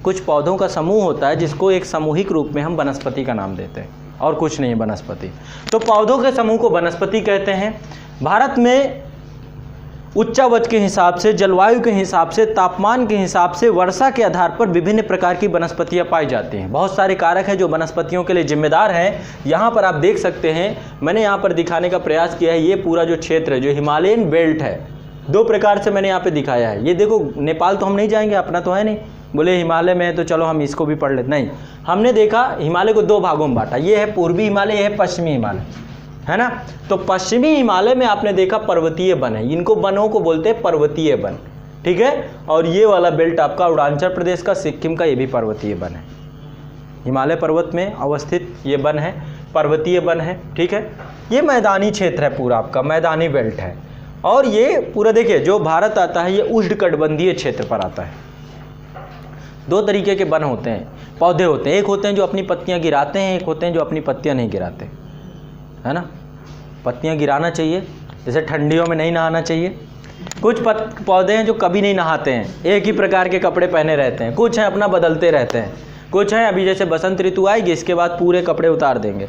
कुछ पौधों का समूह होता है जिसको एक सामूहिक रूप में हम वनस्पति का नाम देते हैं, और कुछ नहीं है वनस्पति। तो पौधों के समूह को वनस्पति कहते हैं। भारत में उच्चावच के हिसाब से, जलवायु के हिसाब से, तापमान के हिसाब से, वर्षा के आधार पर विभिन्न प्रकार की वनस्पतियां पाई जाती हैं। बहुत सारे कारक हैं जो वनस्पतियों के लिए जिम्मेदार हैं। यहाँ पर आप देख सकते हैं, मैंने यहाँ पर दिखाने का प्रयास किया है, ये पूरा जो क्षेत्र है जो हिमालयन बेल्ट है, दो प्रकार से मैंने यहाँ पे दिखाया है। ये देखो नेपाल तो हम नहीं जाएंगे, अपना तो है नहीं, बोले हिमालय में है तो चलो हम इसको भी पढ़ लेते, नहीं। हमने देखा हिमालय को दो भागों में बांटा, ये है पूर्वी हिमालय, ये है पश्चिमी हिमालय, है ना। तो पश्चिमी हिमालय में आपने देखा पर्वतीय वन है, इनको वनों को बोलते हैं पर्वतीय वन, ठीक है। और ये वाला बेल्ट आपका अरुणाचल प्रदेश का, सिक्किम का, ये भी पर्वतीय वन है। हिमालय पर्वत में अवस्थित ये वन है, पर्वतीय वन है, ठीक है। ये मैदानी क्षेत्र है पूरा आपका, मैदानी बेल्ट है। और ये पूरा देखिए जो भारत आता है ये उष्णकटिबंधीय क्षेत्र पर आता है। दो तरीके के वन होते हैं, पौधे होते हैं, एक होते हैं जो अपनी पत्तियां गिराते हैं, एक होते हैं जो अपनी पत्तियां नहीं गिराते, है ना। पत्तियां गिराना चाहिए, जैसे ठंडियों में नहीं नहाना चाहिए। कुछ पौधे हैं जो कभी नहीं नहाते हैं, एक ही प्रकार के कपड़े पहने रहते हैं। कुछ हैं अपना बदलते रहते हैं, कुछ हैं अभी जैसे बसंत ऋतु आएगी इसके बाद पूरे कपड़े उतार देंगे,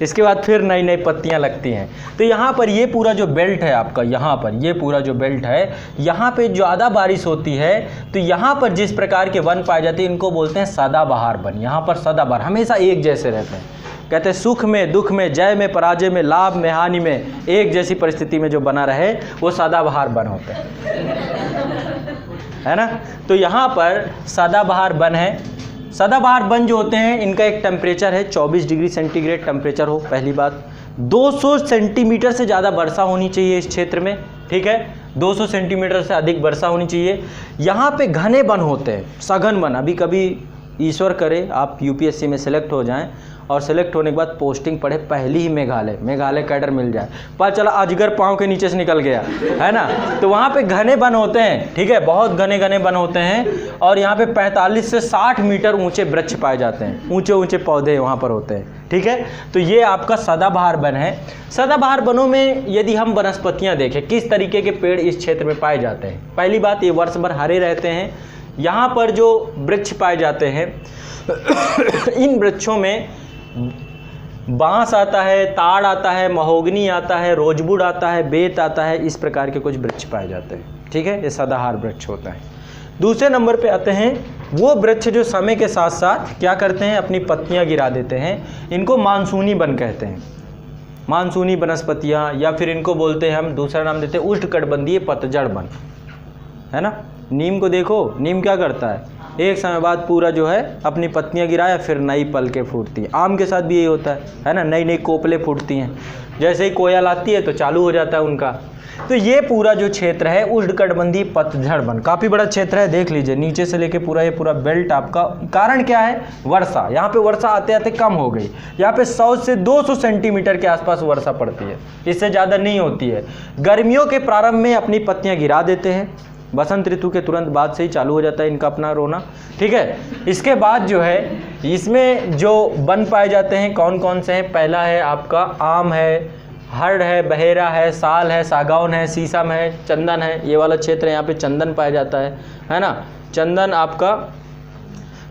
इसके बाद फिर नई नई पत्तियां लगती हैं। तो यहाँ पर ये पूरा जो बेल्ट है आपका, यहाँ पर ये पूरा जो बेल्ट है, यहाँ पे ज़्यादा बारिश होती है। तो यहाँ पर जिस प्रकार के वन पाए जाते हैं इनको बोलते हैं सदाबहार वन। यहाँ पर सदाबहार हमेशा एक जैसे रहते हैं, कहते हैं सुख में, दुख में, जय में, पराजय में, लाभ में, हानि में एक जैसी परिस्थिति में जो बना रहे वो सदाबहार वन होते हैं, है ना। तो यहाँ पर सदाबहार वन है। सदाबहार वन जो होते हैं इनका एक टेम्परेचर है 24 डिग्री सेंटीग्रेड टेम्परेचर हो, पहली बात। 200 सेंटीमीटर से ज़्यादा वर्षा होनी चाहिए इस क्षेत्र में, ठीक है। 200 सेंटीमीटर से अधिक वर्षा होनी चाहिए। यहाँ पे घने वन होते हैं, सघन वन। अभी कभी ईश्वर करे आप यूपीएससी में सेलेक्ट हो जाएं और सेलेक्ट होने के बाद पोस्टिंग पढ़े पहली ही मेघालय कैडर मिल जाए, पता चला अजगर पाँव के नीचे से निकल गया, है ना। तो वहाँ पे घने वन होते हैं, ठीक है, बहुत घने घने वन होते हैं। और यहाँ पे 45 से 60 मीटर ऊंचे वृक्ष पाए जाते हैं, ऊंचे ऊंचे पौधे वहाँ पर होते हैं, ठीक है। तो ये आपका सदाबहार वन है। सदाबहार वनों में यदि हम वनस्पतियाँ देखें किस तरीके के पेड़ इस क्षेत्र में पाए जाते हैं, पहली बात ये वर्ष भर हरे रहते हैं। यहाँ पर जो वृक्ष पाए जाते हैं इन वृक्षों में बांस आता है, ताड़ आता है, महोगनी आता है, रोजवुड आता है, बेत आता है, इस प्रकार के कुछ वृक्ष पाए जाते हैं। ठीक है, ये सदाहार वृक्ष होता है। दूसरे नंबर पे आते हैं वो वृक्ष जो समय के साथ साथ क्या करते हैं, अपनी पत्तियां गिरा देते हैं। इनको मानसूनी वन कहते हैं, मानसूनी वनस्पतियां, या फिर इनको बोलते हैं हम, दूसरा नाम देते हैं उष्णकटिबंधीय पतझड़ वन, है ना। नीम को देखो, नीम क्या करता है, एक समय बाद पूरा जो है अपनी पत्तियां गिराया, फिर नई पलकें फूटती हैं। आम के साथ भी यही होता है ना, नई नई कोपलें फूटती हैं। जैसे ही कोयल आती है तो चालू हो जाता है उनका। तो ये पूरा जो क्षेत्र है उष्णकटिबंधीय पतझड़ वन, काफ़ी बड़ा क्षेत्र है, देख लीजिए नीचे से लेके पूरा ये पूरा बेल्ट आपका। कारण क्या है, वर्षा। यहाँ पे वर्षा आते आते कम हो गई, यहाँ पे 100 से 200 सेंटीमीटर के आसपास वर्षा पड़ती है, इससे ज़्यादा नहीं होती है। गर्मियों के प्रारंभ में अपनी पत्तियाँ गिरा देते हैं, बसंत ऋतु के तुरंत बाद से ही चालू हो जाता है इनका अपना रोना। ठीक है, इसके बाद जो है इसमें जो वन पाए जाते हैं कौन कौन से हैं, पहला है आपका आम है, हर्ड है, बहेरा है, साल है, सागौन है, शीशम है, चंदन है। ये वाला क्षेत्र है, यहाँ पे चंदन पाया जाता है ना, चंदन आपका।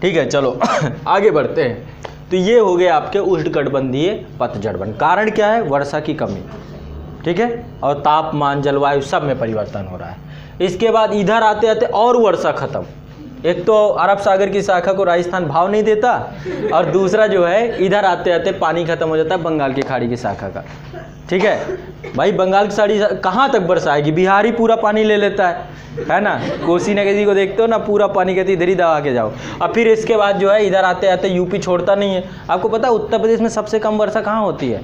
ठीक है, चलो आगे बढ़ते हैं। तो ये हो गए आपके उष्णकटिबंधीय पतझड़ वन। कारण क्या है, वर्षा की कमी। ठीक है, और तापमान, जलवायु सब में परिवर्तन हो रहा है। इसके बाद इधर आते आते और वर्षा खत्म। एक तो अरब सागर की शाखा को राजस्थान भाव नहीं देता, और दूसरा जो है इधर आते आते पानी खत्म हो जाता है बंगाल की खाड़ी की शाखा का। ठीक है भाई, बंगाल की खाड़ी कहाँ तक बरसा आएगी, बिहार ही पूरा पानी ले लेता है ना। कोसी नदी को देखते हो ना, पूरा पानी कहती इधर ही दबा के जाओ। और फिर इसके बाद जो है इधर आते आते यूपी छोड़ता नहीं है। आपको पता है उत्तर प्रदेश में सबसे कम वर्षा कहाँ होती है,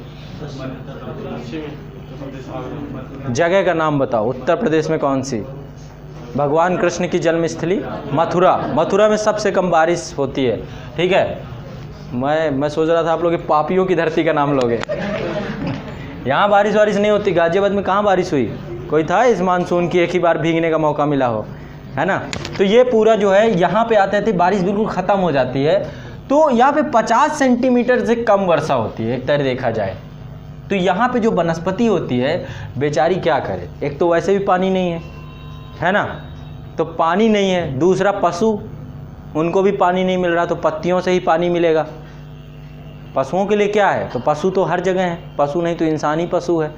जगह का नाम बताओ उत्तर प्रदेश में कौन सी, भगवान कृष्ण की जन्मस्थली मथुरा। मथुरा में सबसे कम बारिश होती है। ठीक है, मैं सोच रहा था आप लोग पापियों की धरती का नाम लोगे। यहाँ बारिश नहीं होती। गाजियाबाद में कहाँ बारिश हुई, कोई था इस मानसून की एक ही बार भीगने का मौका मिला हो, है ना। तो ये पूरा जो है यहाँ पे आते थे बारिश बिल्कुल ख़त्म हो जाती है। तो यहाँ पे 50 सेंटीमीटर से कम वर्षा होती है एक तरह देखा जाए। तो यहाँ पे जो वनस्पति होती है बेचारी क्या करे, एक तो वैसे भी पानी नहीं है ना, तो पानी नहीं है। दूसरा पशु, उनको भी पानी नहीं मिल रहा, तो पत्तियों से ही पानी मिलेगा। पशुओं के लिए क्या है, तो पशु तो हर जगह है, पशु नहीं तो इंसान ही पशु है,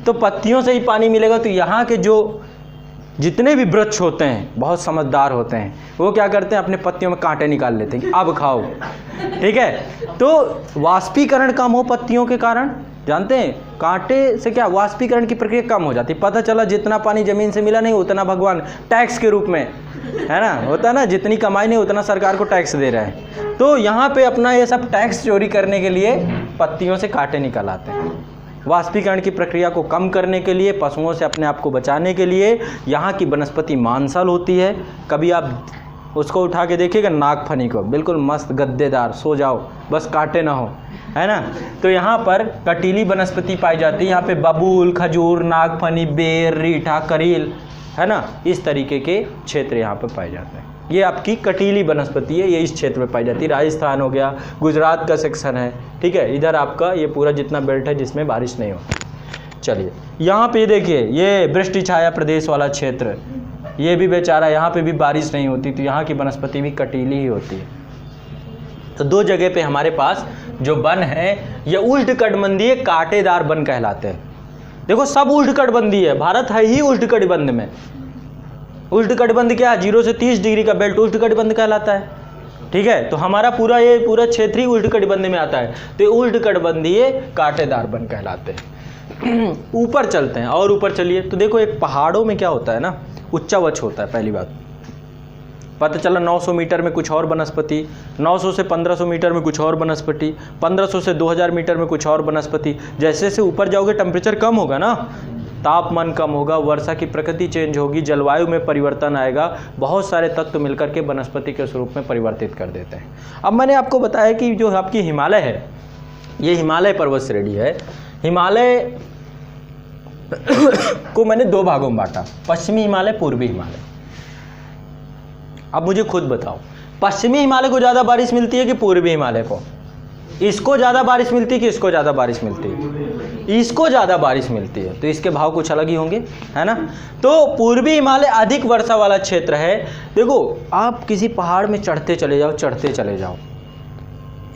तो पत्तियों से ही पानी मिलेगा। तो यहाँ के जो जितने भी वृक्ष होते हैं बहुत समझदार होते हैं, वो क्या करते हैं अपने पत्तियों में कांटे निकाल लेते हैं, अब खाओ। ठीक है, तो वाष्पीकरण कम हो पत्तियों के कारण, जानते हैं कांटे से क्या वाष्पीकरण की प्रक्रिया कम हो जाती है। पता चला जितना पानी ज़मीन से मिला नहीं उतना भगवान टैक्स के रूप में, है ना, होता है ना, जितनी कमाई नहीं उतना सरकार को टैक्स दे रहे हैं। तो यहाँ पे अपना ये सब टैक्स चोरी करने के लिए पत्तियों से कांटे निकल आते हैं। वाष्पीकरण की प्रक्रिया को कम करने के लिए, पशुओं से अपने आप को बचाने के लिए यहाँ की वनस्पति मांसल होती है। कभी आप उसको उठा के देखिएगा नागफनी को, बिल्कुल मस्त गद्देदार, सो जाओ बस कांटे ना हो, है ना। तो यहाँ पर कटीली वनस्पति पाई जाती है। यहाँ पे बबूल, खजूर, नागफनी, बेर, रीठा, करील, है ना, इस तरीके के क्षेत्र यहाँ पर पाए जाते हैं। ये आपकी कटीली वनस्पति है, ये इस क्षेत्र में पाई जाती है। राजस्थान हो गया, गुजरात का सेक्शन है। ठीक है, इधर आपका ये पूरा जितना बेल्ट है जिसमें बारिश नहीं होती। चलिए यहाँ पे देखिए, ये वृष्टि छाया प्रदेश वाला क्षेत्र, ये भी बेचारा, यहाँ पे भी बारिश नहीं होती, तो यहाँ की वनस्पति भी कटीली ही होती है। तो दो जगह पे हमारे पास जो वन है ये उष्णकटिबंधीय कांटेदार वन कहलाते हैं। देखो सब उष्णकटिबंधीय है, भारत है ही उष्णकटिबंध में। उष्णकटिबंध क्या है, 0 से 30 डिग्री का बेल्ट उष्णकटिबंध कहलाता है। ठीक है, तो हमारा ये पूरा क्षेत्र ही उष्णकटिबंध में आता है, तो ये उष्णकटिबंधीय कांटेदार वन कहलाते हैं। ऊपर चलते हैं और ऊपर चलिए, तो देखो एक पहाड़ों में क्या होता है ना, उच्चावच होता है। पहली बात पता चला 900 मीटर में कुछ और वनस्पति, 900 से 1500 मीटर में कुछ और वनस्पति, 1500 से 2000 मीटर में कुछ और वनस्पति। जैसे जैसे ऊपर जाओगे टेम्परेचर कम होगा ना, तापमान कम होगा, वर्षा की प्रकृति चेंज होगी, जलवायु में परिवर्तन आएगा, बहुत सारे तत्व मिलकर के वनस्पति के स्वरूप में परिवर्तित कर देते हैं। अब मैंने आपको बताया कि जो आपकी हिमालय है, ये हिमालय पर्वत श्रेणी है। हिमालय को मैंने दो भागों में बांटा, पश्चिमी हिमालय, पूर्वी हिमालय। अब मुझे खुद बताओ, पश्चिमी हिमालय को ज़्यादा बारिश मिलती है कि पूर्वी हिमालय को? इसको ज़्यादा बारिश मिलती है कि इसको ज़्यादा बारिश मिलती है? इसको ज़्यादा बारिश मिलती है, तो इसके भाव कुछ अलग ही होंगे, है ना। तो पूर्वी हिमालय अधिक वर्षा वाला क्षेत्र है। देखो आप किसी पहाड़ में चढ़ते चले जाओ,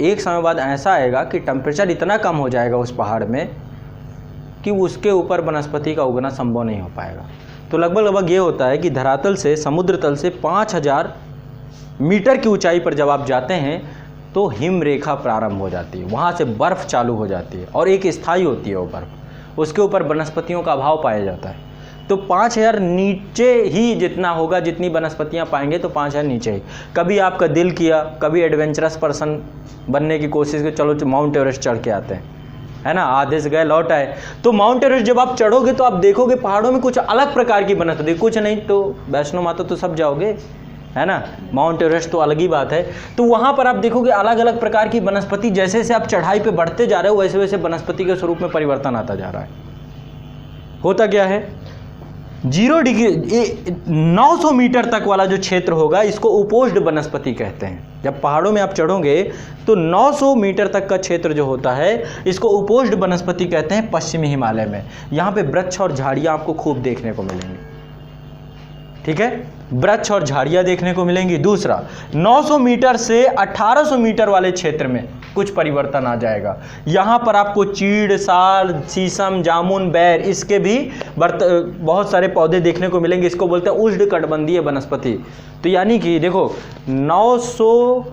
एक समय बाद ऐसा आएगा कि टेम्परेचर इतना कम हो जाएगा उस पहाड़ में कि उसके ऊपर वनस्पति का उगना संभव नहीं हो पाएगा। तो लगभग ये होता है कि धरातल से, समुद्र तल से 5000 मीटर की ऊंचाई पर जब आप जाते हैं तो हिम रेखा प्रारंभ हो जाती है, वहाँ से बर्फ़ चालू हो जाती है और एक स्थायी होती है वो बर्फ़, उसके ऊपर वनस्पतियों का अभाव पाया जाता है। तो 5000 नीचे ही जितना होगा, जितनी वनस्पतियाँ पाएंगे तो 5000 नीचे ही। कभी आपका दिल किया, कभी एडवेंचरस पर्सन बनने की कोशिश की, चलो माउंट एवरेस्ट चढ़ के आते हैं, है ना, आधे से गए लौट आए। तो माउंट एवरेस्ट जब आप चढ़ोगे तो आप देखोगे पहाड़ों में कुछ अलग प्रकार की वनस्पति, कुछ नहीं तो वैष्णो माता तो सब जाओगे, है ना, माउंट एवरेस्ट तो अलग ही बात है। तो वहाँ पर आप देखोगे अलग अलग प्रकार की वनस्पति, जैसे जैसे आप चढ़ाई पे बढ़ते जा रहे हो वैसे वैसे वनस्पति के स्वरूप में परिवर्तन आता जा रहा है। होता क्या है, 0 डिग्री 900 मीटर तक वाला जो क्षेत्र होगा इसको उपोष्ण वनस्पति कहते हैं। जब पहाड़ों में आप चढ़ोगे तो 900 मीटर तक का क्षेत्र जो होता है इसको उपोष्ण वनस्पति कहते हैं पश्चिमी हिमालय में। यहाँ पे वृक्ष और झाड़ियाँ आपको खूब देखने को मिलेंगी, ठीक है, वृक्ष और झाड़ियाँ देखने को मिलेंगी। दूसरा, 900 मीटर से 1800 मीटर वाले क्षेत्र में कुछ परिवर्तन आ जाएगा। यहाँ पर आपको चीड़, साल, शीशम, जामुन, बैर, इसके भी बहुत सारे पौधे देखने को मिलेंगे। इसको बोलते हैं उष्णकटिबंधीय वनस्पति। तो यानी कि देखो 900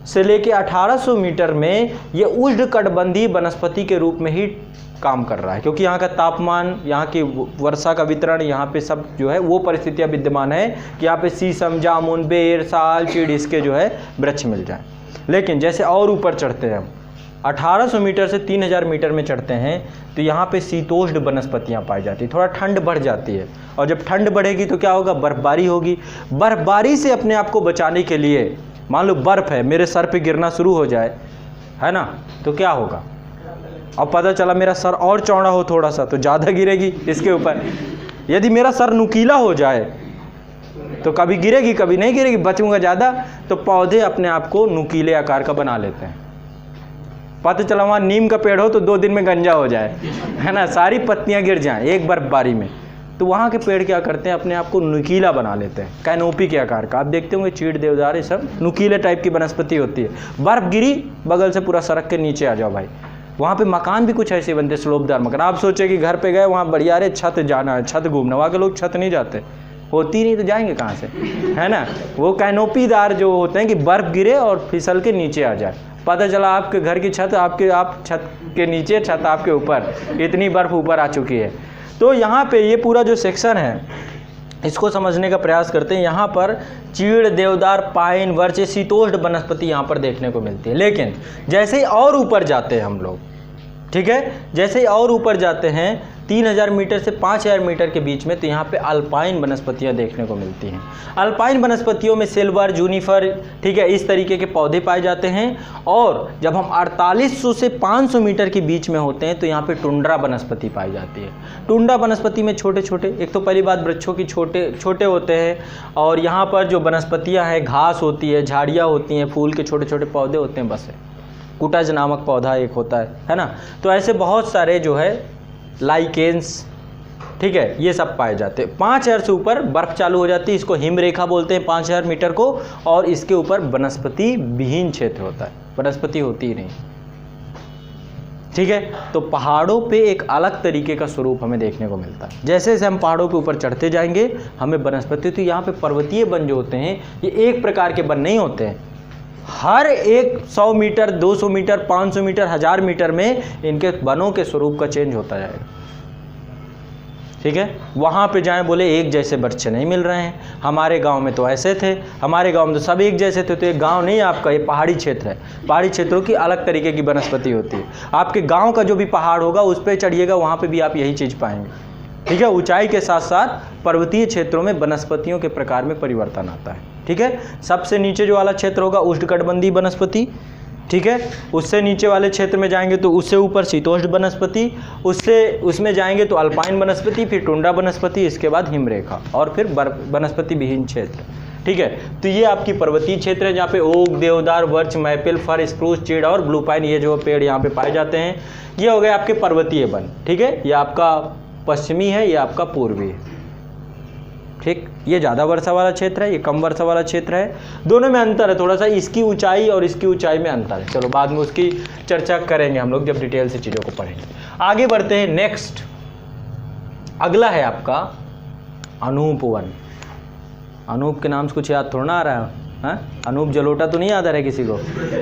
से लेके 1800 मीटर में ये उष्णकटिबंधीय वनस्पति के रूप में ही काम कर रहा है, क्योंकि यहाँ का तापमान, यहाँ की वर्षा का वितरण, यहाँ पे सब जो है वो परिस्थितियाँ विद्यमान है कि यहाँ पे शीशम, जामुन, बेर, साल, चीड़, इसके जो है वृक्ष मिल जाए। लेकिन जैसे और ऊपर चढ़ते हैं हम, 1800 मीटर से 3000 मीटर में चढ़ते हैं तो यहाँ पे शीतोष्ण वनस्पतियाँ पाई जाती है, थोड़ा ठंड बढ़ जाती है। और जब ठंड बढ़ेगी तो क्या होगा, बर्फबारी होगी। बर्फबारी से अपने आप को बचाने के लिए, मान लो बर्फ़ है मेरे सर पे गिरना शुरू हो जाए, है ना, तो क्या होगा, अब पता चला मेरा सर और चौड़ा हो थोड़ा सा तो ज़्यादा गिरेगी इसके ऊपर। यदि मेरा सर नुकीला हो जाए तो कभी गिरेगी कभी नहीं गिरेगी, बचूंगा ज़्यादा। तो पौधे अपने आप को नुकीले आकार का बना लेते हैं। पता चला वहाँ नीम का पेड़ हो तो 2 दिन में गंजा हो जाए, है ना, सारी पत्तियाँ गिर जाएं एक बर्फबारी में। तो वहाँ के पेड़ क्या करते हैं, अपने आप को नुकीला बना लेते हैं, कैनोपी के आकार का। आप देखते होंगे चीड़, देवदार, ये सब नुकीले टाइप की वनस्पति होती है। बर्फ़ गिरी, बगल से पूरा सड़क के नीचे आ जाओ भाई। वहाँ पे मकान भी कुछ ऐसे बनते, स्लोपदार मकान। आप सोचे कि घर पे गए वहाँ बढ़िया, अरे छत जाना है, छत घूमना, वहाँ के लोग छत नहीं जाते, होती नहीं तो जाएंगे कहाँ से, है ना। वो कैनोपीदार जो होते हैं कि बर्फ़ गिरे और फिसल के नीचे आ जाए। पता चला आपके घर की छत आप छत के नीचे, छत आपके ऊपर, इतनी बर्फ़ ऊपर आ चुकी है। तो यहाँ पे ये पूरा जो सेक्शन है इसको समझने का प्रयास करते हैं। यहाँ पर चीड़, देवदार, पाइन, वर्च, शीतोष्ण वनस्पति यहाँ पर देखने को मिलती है। लेकिन जैसे ही और ऊपर जाते हैं हम लोग, ठीक है, जैसे ही और ऊपर जाते हैं 3000 मीटर से 5000 मीटर के बीच में, तो यहाँ पे अल्पाइन वनस्पतियाँ देखने को मिलती हैं। अल्पाइन वनस्पतियों में सिल्वर, जूनिफर, ठीक है, इस तरीके के पौधे पाए जाते हैं। और जब हम 4800 से 500 मीटर के बीच में होते हैं तो यहाँ पे टुंड्रा वनस्पति पाई जाती है। टुंड्रा वनस्पति में छोटे छोटे, एक तो पहली बात वृक्षों की छोटे छोटे होते हैं, और यहाँ पर जो वनस्पतियाँ हैं घास होती है, झाड़ियाँ होती हैं, फूल के छोटे छोटे पौधे होते हैं, बस है। कुटाज नामक पौधा एक होता है ना। तो ऐसे बहुत सारे जो है लाइकेंस, ठीक है, ये सब पाए जाते हैं। 5000 से ऊपर बर्फ़ चालू हो जाती है, इसको हिम रेखा बोलते हैं 5000 मीटर को। और इसके ऊपर वनस्पति विहीन क्षेत्र होता है, वनस्पति होती ही नहीं, ठीक है। तो पहाड़ों पे एक अलग तरीके का स्वरूप हमें देखने को मिलता है। जैसे जैसे हम पहाड़ों के ऊपर चढ़ते जाएंगे हमें वनस्पति, तो यहाँ पे पर्वतीय वन जो होते हैं ये एक प्रकार के वन नहीं होते हैं। हर एक 100 मीटर, 200 मीटर, 500 मीटर, 1000 मीटर में इनके वनों के स्वरूप का चेंज होता जाएगा, ठीक है। वहाँ पे जाएं, बोले एक जैसे वृक्ष नहीं मिल रहे हैं। हमारे गांव में तो ऐसे थे, हमारे गांव में तो सब एक जैसे थे। तो ये गांव नहीं आपका, ये पहाड़ी क्षेत्र है। पहाड़ी क्षेत्रों की अलग तरीके की वनस्पति होती है। आपके गांव का जो भी पहाड़ होगा उस पर चढ़िएगा, वहाँ पे भी आप यही चीज़ पाएंगे, ठीक है। ऊंचाई के साथ साथ पर्वतीय क्षेत्रों में वनस्पतियों के प्रकार में परिवर्तन आता है, ठीक है। सबसे नीचे जो वाला क्षेत्र होगा उष्णकटिबंधीय वनस्पति, ठीक है। उससे नीचे वाले क्षेत्र में जाएंगे तो उससे ऊपर शीतोष्ण वनस्पति, उसमें जाएंगे तो अल्पाइन वनस्पति, फिर टुंड्रा वनस्पति, इसके बाद हिमरेखा, और फिर वनस्पति विहीन क्षेत्र, ठीक है। तो ये आपकी पर्वतीय क्षेत्र है जहाँ पे ओक, देवदार, वर्च, मैपल, फर, स्प्रूस, चीड़ और ब्लू पाइन, ये जो पेड़ यहाँ पे पाए जाते हैं, ये हो गए आपके पर्वतीय वन, ठीक है। ये आपका पश्चिमी है, ये आपका पूर्वी है। ठीक, ये ज़्यादा वर्षा वाला क्षेत्र है, ये कम वर्षा वाला क्षेत्र है, दोनों में अंतर है थोड़ा सा, इसकी ऊंचाई और इसकी ऊंचाई में अंतर है। चलो बाद में उसकी चर्चा करेंगे हम लोग जब डिटेल से चीज़ों को पढ़ेंगे। आगे बढ़ते हैं, नेक्स्ट अगला है आपका अनूप वन। अनूप के नाम से कुछ याद थोड़ा ना आ रहा है, हाँ? अनूप जलोटा तो नहीं याद आ रहा है किसी को।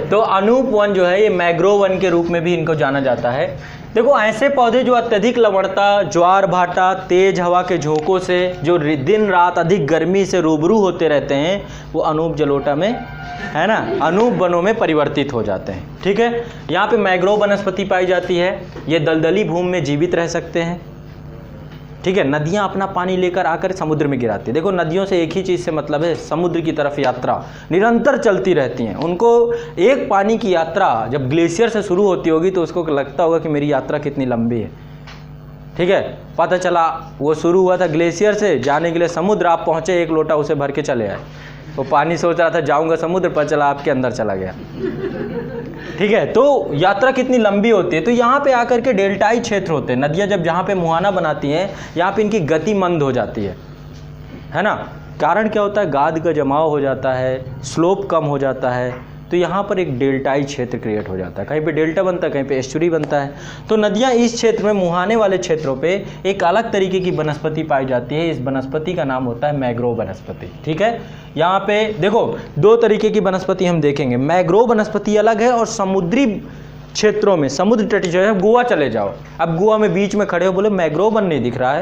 तो अनूप वन जो है ये मैंग्रोव वन के रूप में भी इनको जाना जाता है। देखो ऐसे पौधे जो अत्यधिक लवणता, ज्वार भाटा, तेज हवा के झोंकों से जो दिन रात अधिक गर्मी से रूबरू होते रहते हैं, वो अनूप जलोटा में, है ना, अनूप वनों में परिवर्तित हो जाते हैं। ठीक है, यहाँ पे मैंग्रोव वनस्पति पाई जाती है। ये दलदली भूमि में जीवित रह सकते हैं। ठीक है, नदियाँ अपना पानी लेकर आकर समुद्र में गिराती है। देखो नदियों से एक ही चीज़ से मतलब है, समुद्र की तरफ यात्रा निरंतर चलती रहती हैं। उनको एक पानी की यात्रा जब ग्लेशियर से शुरू होती होगी तो उसको लगता होगा कि मेरी यात्रा कितनी लंबी है। ठीक है, पता चला वो शुरू हुआ था ग्लेशियर से, जाने के लिए समुद्र आप पहुँचे, एक लोटा उसे भर के चले आए। वो पानी सोच रहा था जाऊँगा समुद्र, पता चला आपके अंदर चला गया। ठीक है, तो यात्रा कितनी लंबी होती है। तो यहाँ पे आकर के डेल्टाई क्षेत्र होते हैं। नदियाँ जब जहाँ पे मुहाना बनाती हैं, यहाँ पे इनकी गति मंद हो जाती है ना। कारण क्या होता है, गाद का जमाव हो जाता है, स्लोप कम हो जाता है, तो यहाँ पर एक डेल्टाई क्षेत्र क्रिएट हो जाता है। कहीं पे डेल्टा बनता है, कहीं पे एस्चुरी बनता है। तो नदियाँ इस क्षेत्र में, मुहाने वाले क्षेत्रों पे एक अलग तरीके की वनस्पति पाई जाती है। इस वनस्पति का नाम होता है मैंग्रोव वनस्पति। ठीक है, यहाँ पे देखो दो तरीके की वनस्पति हम देखेंगे। मैंग्रोव वनस्पति अलग है और समुद्री क्षेत्रों में, समुद्र तटीय जो है, गोवा चले जाओ, अब गोवा में बीच में खड़े हो, बोले मैंग्रोव वन नहीं दिख रहा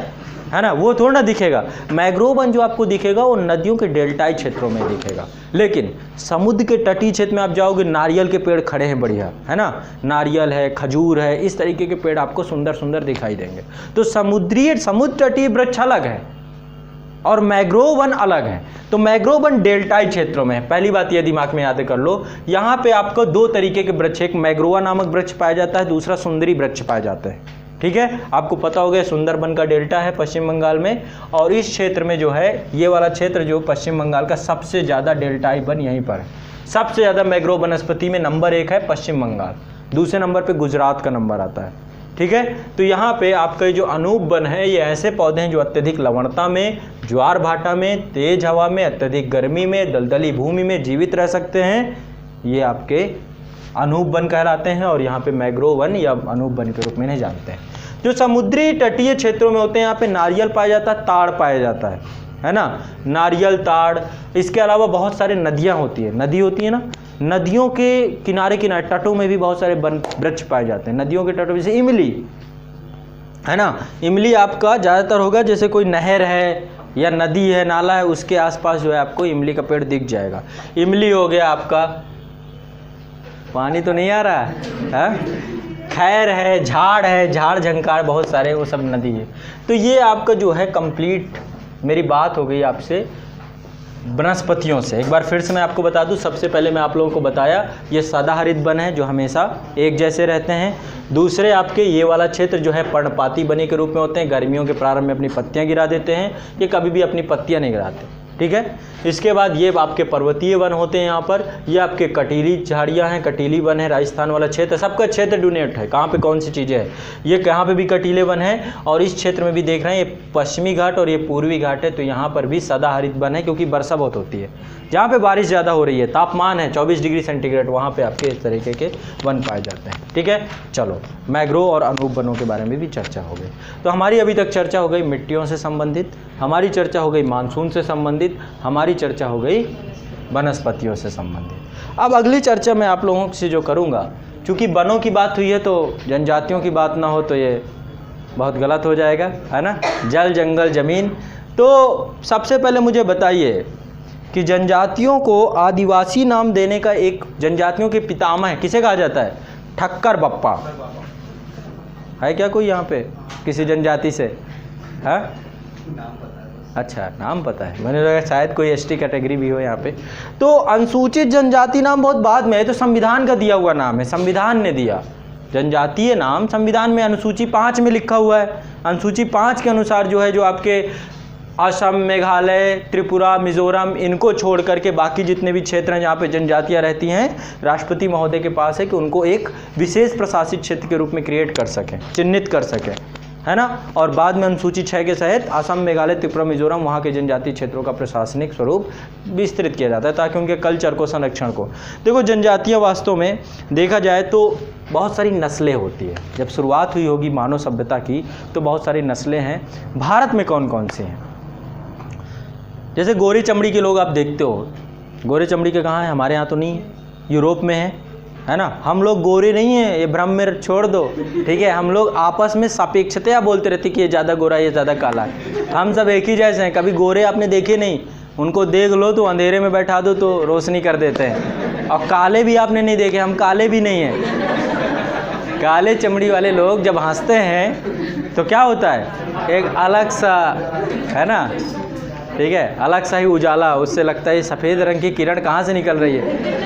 है ना, वो थोड़ा ना दिखेगा। मैंग्रोव वन जो आपको दिखेगा वो नदियों के डेल्टाई क्षेत्रों में दिखेगा। लेकिन समुद्र के तटीय क्षेत्र में आप जाओगे, नारियल के पेड़ खड़े हैं बढ़िया, है ना, नारियल है, खजूर है, इस तरीके के पेड़ आपको सुंदर सुंदर दिखाई देंगे। तो समुद्र तटीय वृक्ष अलग है और मैंग्रोव वन अलग है। तो मैंग्रोव वन डेल्टाई क्षेत्रों में है। पहली बात ये दिमाग में याद कर लो, यहाँ पे आपको दो तरीके के वृक्ष, एक मैंग्रोवा नामक वृक्ष पाया जाता है, दूसरा सुंदरी वृक्ष पाया जाता है। ठीक है, आपको पता होगा सुंदरबन का डेल्टा है पश्चिम बंगाल में, और इस क्षेत्र में जो है, ये वाला क्षेत्र जो पश्चिम बंगाल का सबसे ज़्यादा डेल्टाई वन यहीं पर है। सबसे ज़्यादा मैंग्रोव वनस्पति में नंबर 1 है पश्चिम बंगाल, दूसरे नंबर पे गुजरात का नंबर आता है। ठीक है, तो यहाँ पे आपका जो अनूप वन है, ये ऐसे पौधे हैं जो अत्यधिक लवणता में, ज्वार भाटा में, तेज हवा में, अत्यधिक गर्मी में, दलदली भूमि में जीवित रह सकते हैं। ये आपके अनूप वन कहलाते हैं और यहाँ पे मैंग्रोव वन या अनूप वन के रूप में नहीं जानते हैं। जो समुद्री तटीय क्षेत्रों में होते हैं, यहाँ पे नारियल पाया जाता है, ताड़ पाया जाता है ना, नारियल, ताड़। इसके अलावा बहुत सारे नदियाँ होती है, नदी होती है ना, नदियों के किनारे किनारे तटों में भी बहुत सारे वृक्ष पाए जाते हैं। नदियों के तटों, जैसे इमली है ना, इमली आपका ज़्यादातर होगा, जैसे कोई नहर है या नदी है, नाला है, उसके आसपास जो है आपको इमली का पेड़ दिख जाएगा। इमली हो गया आपका, पानी तो नहीं आ रहा है, खैर है, झाड़ है, झाड़ झंकार बहुत सारे, वो सब नदी है। तो ये आपका जो है कंप्लीट मेरी बात हो गई आपसे वनस्पतियों से। एक बार फिर से मैं आपको बता दूं, सबसे पहले मैं आप लोगों को बताया ये सदाहरित वन है जो हमेशा एक जैसे रहते हैं। दूसरे आपके ये वाला क्षेत्र जो है पर्णपाती बने के रूप में होते हैं, गर्मियों के प्रारंभ में अपनी पत्तियां गिरा देते हैं, ये कभी भी अपनी पत्तियां नहीं गिराते। ठीक है, इसके बाद ये आपके पर्वतीय वन होते हैं। यहाँ पर ये आपके कटीली झाड़ियाँ हैं, कटीली वन है, राजस्थान वाला क्षेत्र, सबका क्षेत्र डोनेट है, कहाँ पे कौन सी चीज़ें हैं, ये कहाँ पे भी कटीले वन है। और इस क्षेत्र में भी देख रहे हैं, ये पश्चिमी घाट और ये पूर्वी घाट है, तो यहाँ पर भी सदाहरित वन है, क्योंकि वर्षा बहुत होती है। जहाँ पे बारिश ज़्यादा हो रही है, तापमान है 24 डिग्री सेंटीग्रेड, वहाँ पे आपके इस तरीके के वन पाए जाते हैं। ठीक है, चलो मैंग्रोव और अनूप वनों के बारे में भी चर्चा हो गई। तो हमारी अभी तक चर्चा हो गई मिट्टियों से संबंधित, हमारी चर्चा हो गई मानसून से संबंधित, हमारी चर्चा हो गई वनस्पतियों से संबंधित। अब अगली चर्चा मैं आप लोगों से जो करूँगा, चूँकि वनों की बात हुई है तो जनजातियों की बात ना हो तो ये बहुत गलत हो जाएगा, है ना, जल जंगल ज़मीन। तो सबसे पहले मुझे बताइए कि जनजातियों को आदिवासी नाम देने का एक, जनजातियों के पितामह है, किसे कहा जाता है, ठक्कर बप्पा। है क्या कोई यहाँ पे किसी जनजाति से, है? अच्छा, नाम पता है, मैंने लगा शायद कोई एसटी कैटेगरी भी हो यहाँ पे। तो अनुसूचित जनजाति नाम बहुत बाद में है, तो संविधान का दिया हुआ नाम है, संविधान ने दिया। जनजातीय नाम संविधान में अनुसूची 5 में लिखा हुआ है। अनुसूची 5 के अनुसार जो है, जो आपके असम, मेघालय, त्रिपुरा, मिजोरम, इनको छोड़ करके बाकी जितने भी क्षेत्र हैं जहाँ पे जनजातियाँ रहती हैं, राष्ट्रपति महोदय के पास है कि उनको एक विशेष प्रशासित क्षेत्र के रूप में क्रिएट कर सकें, चिन्हित कर सकें। है ना। और बाद में अनुसूची 6 के तहत असम, मेघालय, त्रिपुरा, मिजोरम वहाँ के जनजातीय क्षेत्रों का प्रशासनिक स्वरूप विस्तृत किया जाता है ताकि उनके कल्चर को, संरक्षण को। देखो जनजातियाँ वास्तव में देखा जाए तो बहुत सारी नस्लें होती है। जब शुरुआत हुई होगी मानव सभ्यता की तो बहुत सारी नस्लें हैं। भारत में कौन कौन से हैं? जैसे गोरी चमड़ी के लोग आप देखते हो, गोरे चमड़ी के कहाँ हैं? हमारे यहाँ तो नहीं है, यूरोप में है ना। हम लोग गोरे नहीं हैं, ये भ्रम में छोड़ दो, ठीक है। हम लोग आपस में सापेक्षतया बोलते रहते कि ये ज़्यादा गोरा, ये ज़्यादा काला है। हम सब एक ही जैसे हैं। कभी गोरे आपने देखे नहीं, उनको देख लो तो अंधेरे में बैठा दो तो रोशनी कर देते हैं। और काले भी आपने नहीं देखे, हम काले भी नहीं हैं। काले चमड़ी वाले लोग जब हंसते हैं तो क्या होता है, एक अलग सा, है ना, ठीक है, अलग सा ही उजाला, उससे लगता है सफ़ेद रंग की किरण कहाँ से निकल रही है।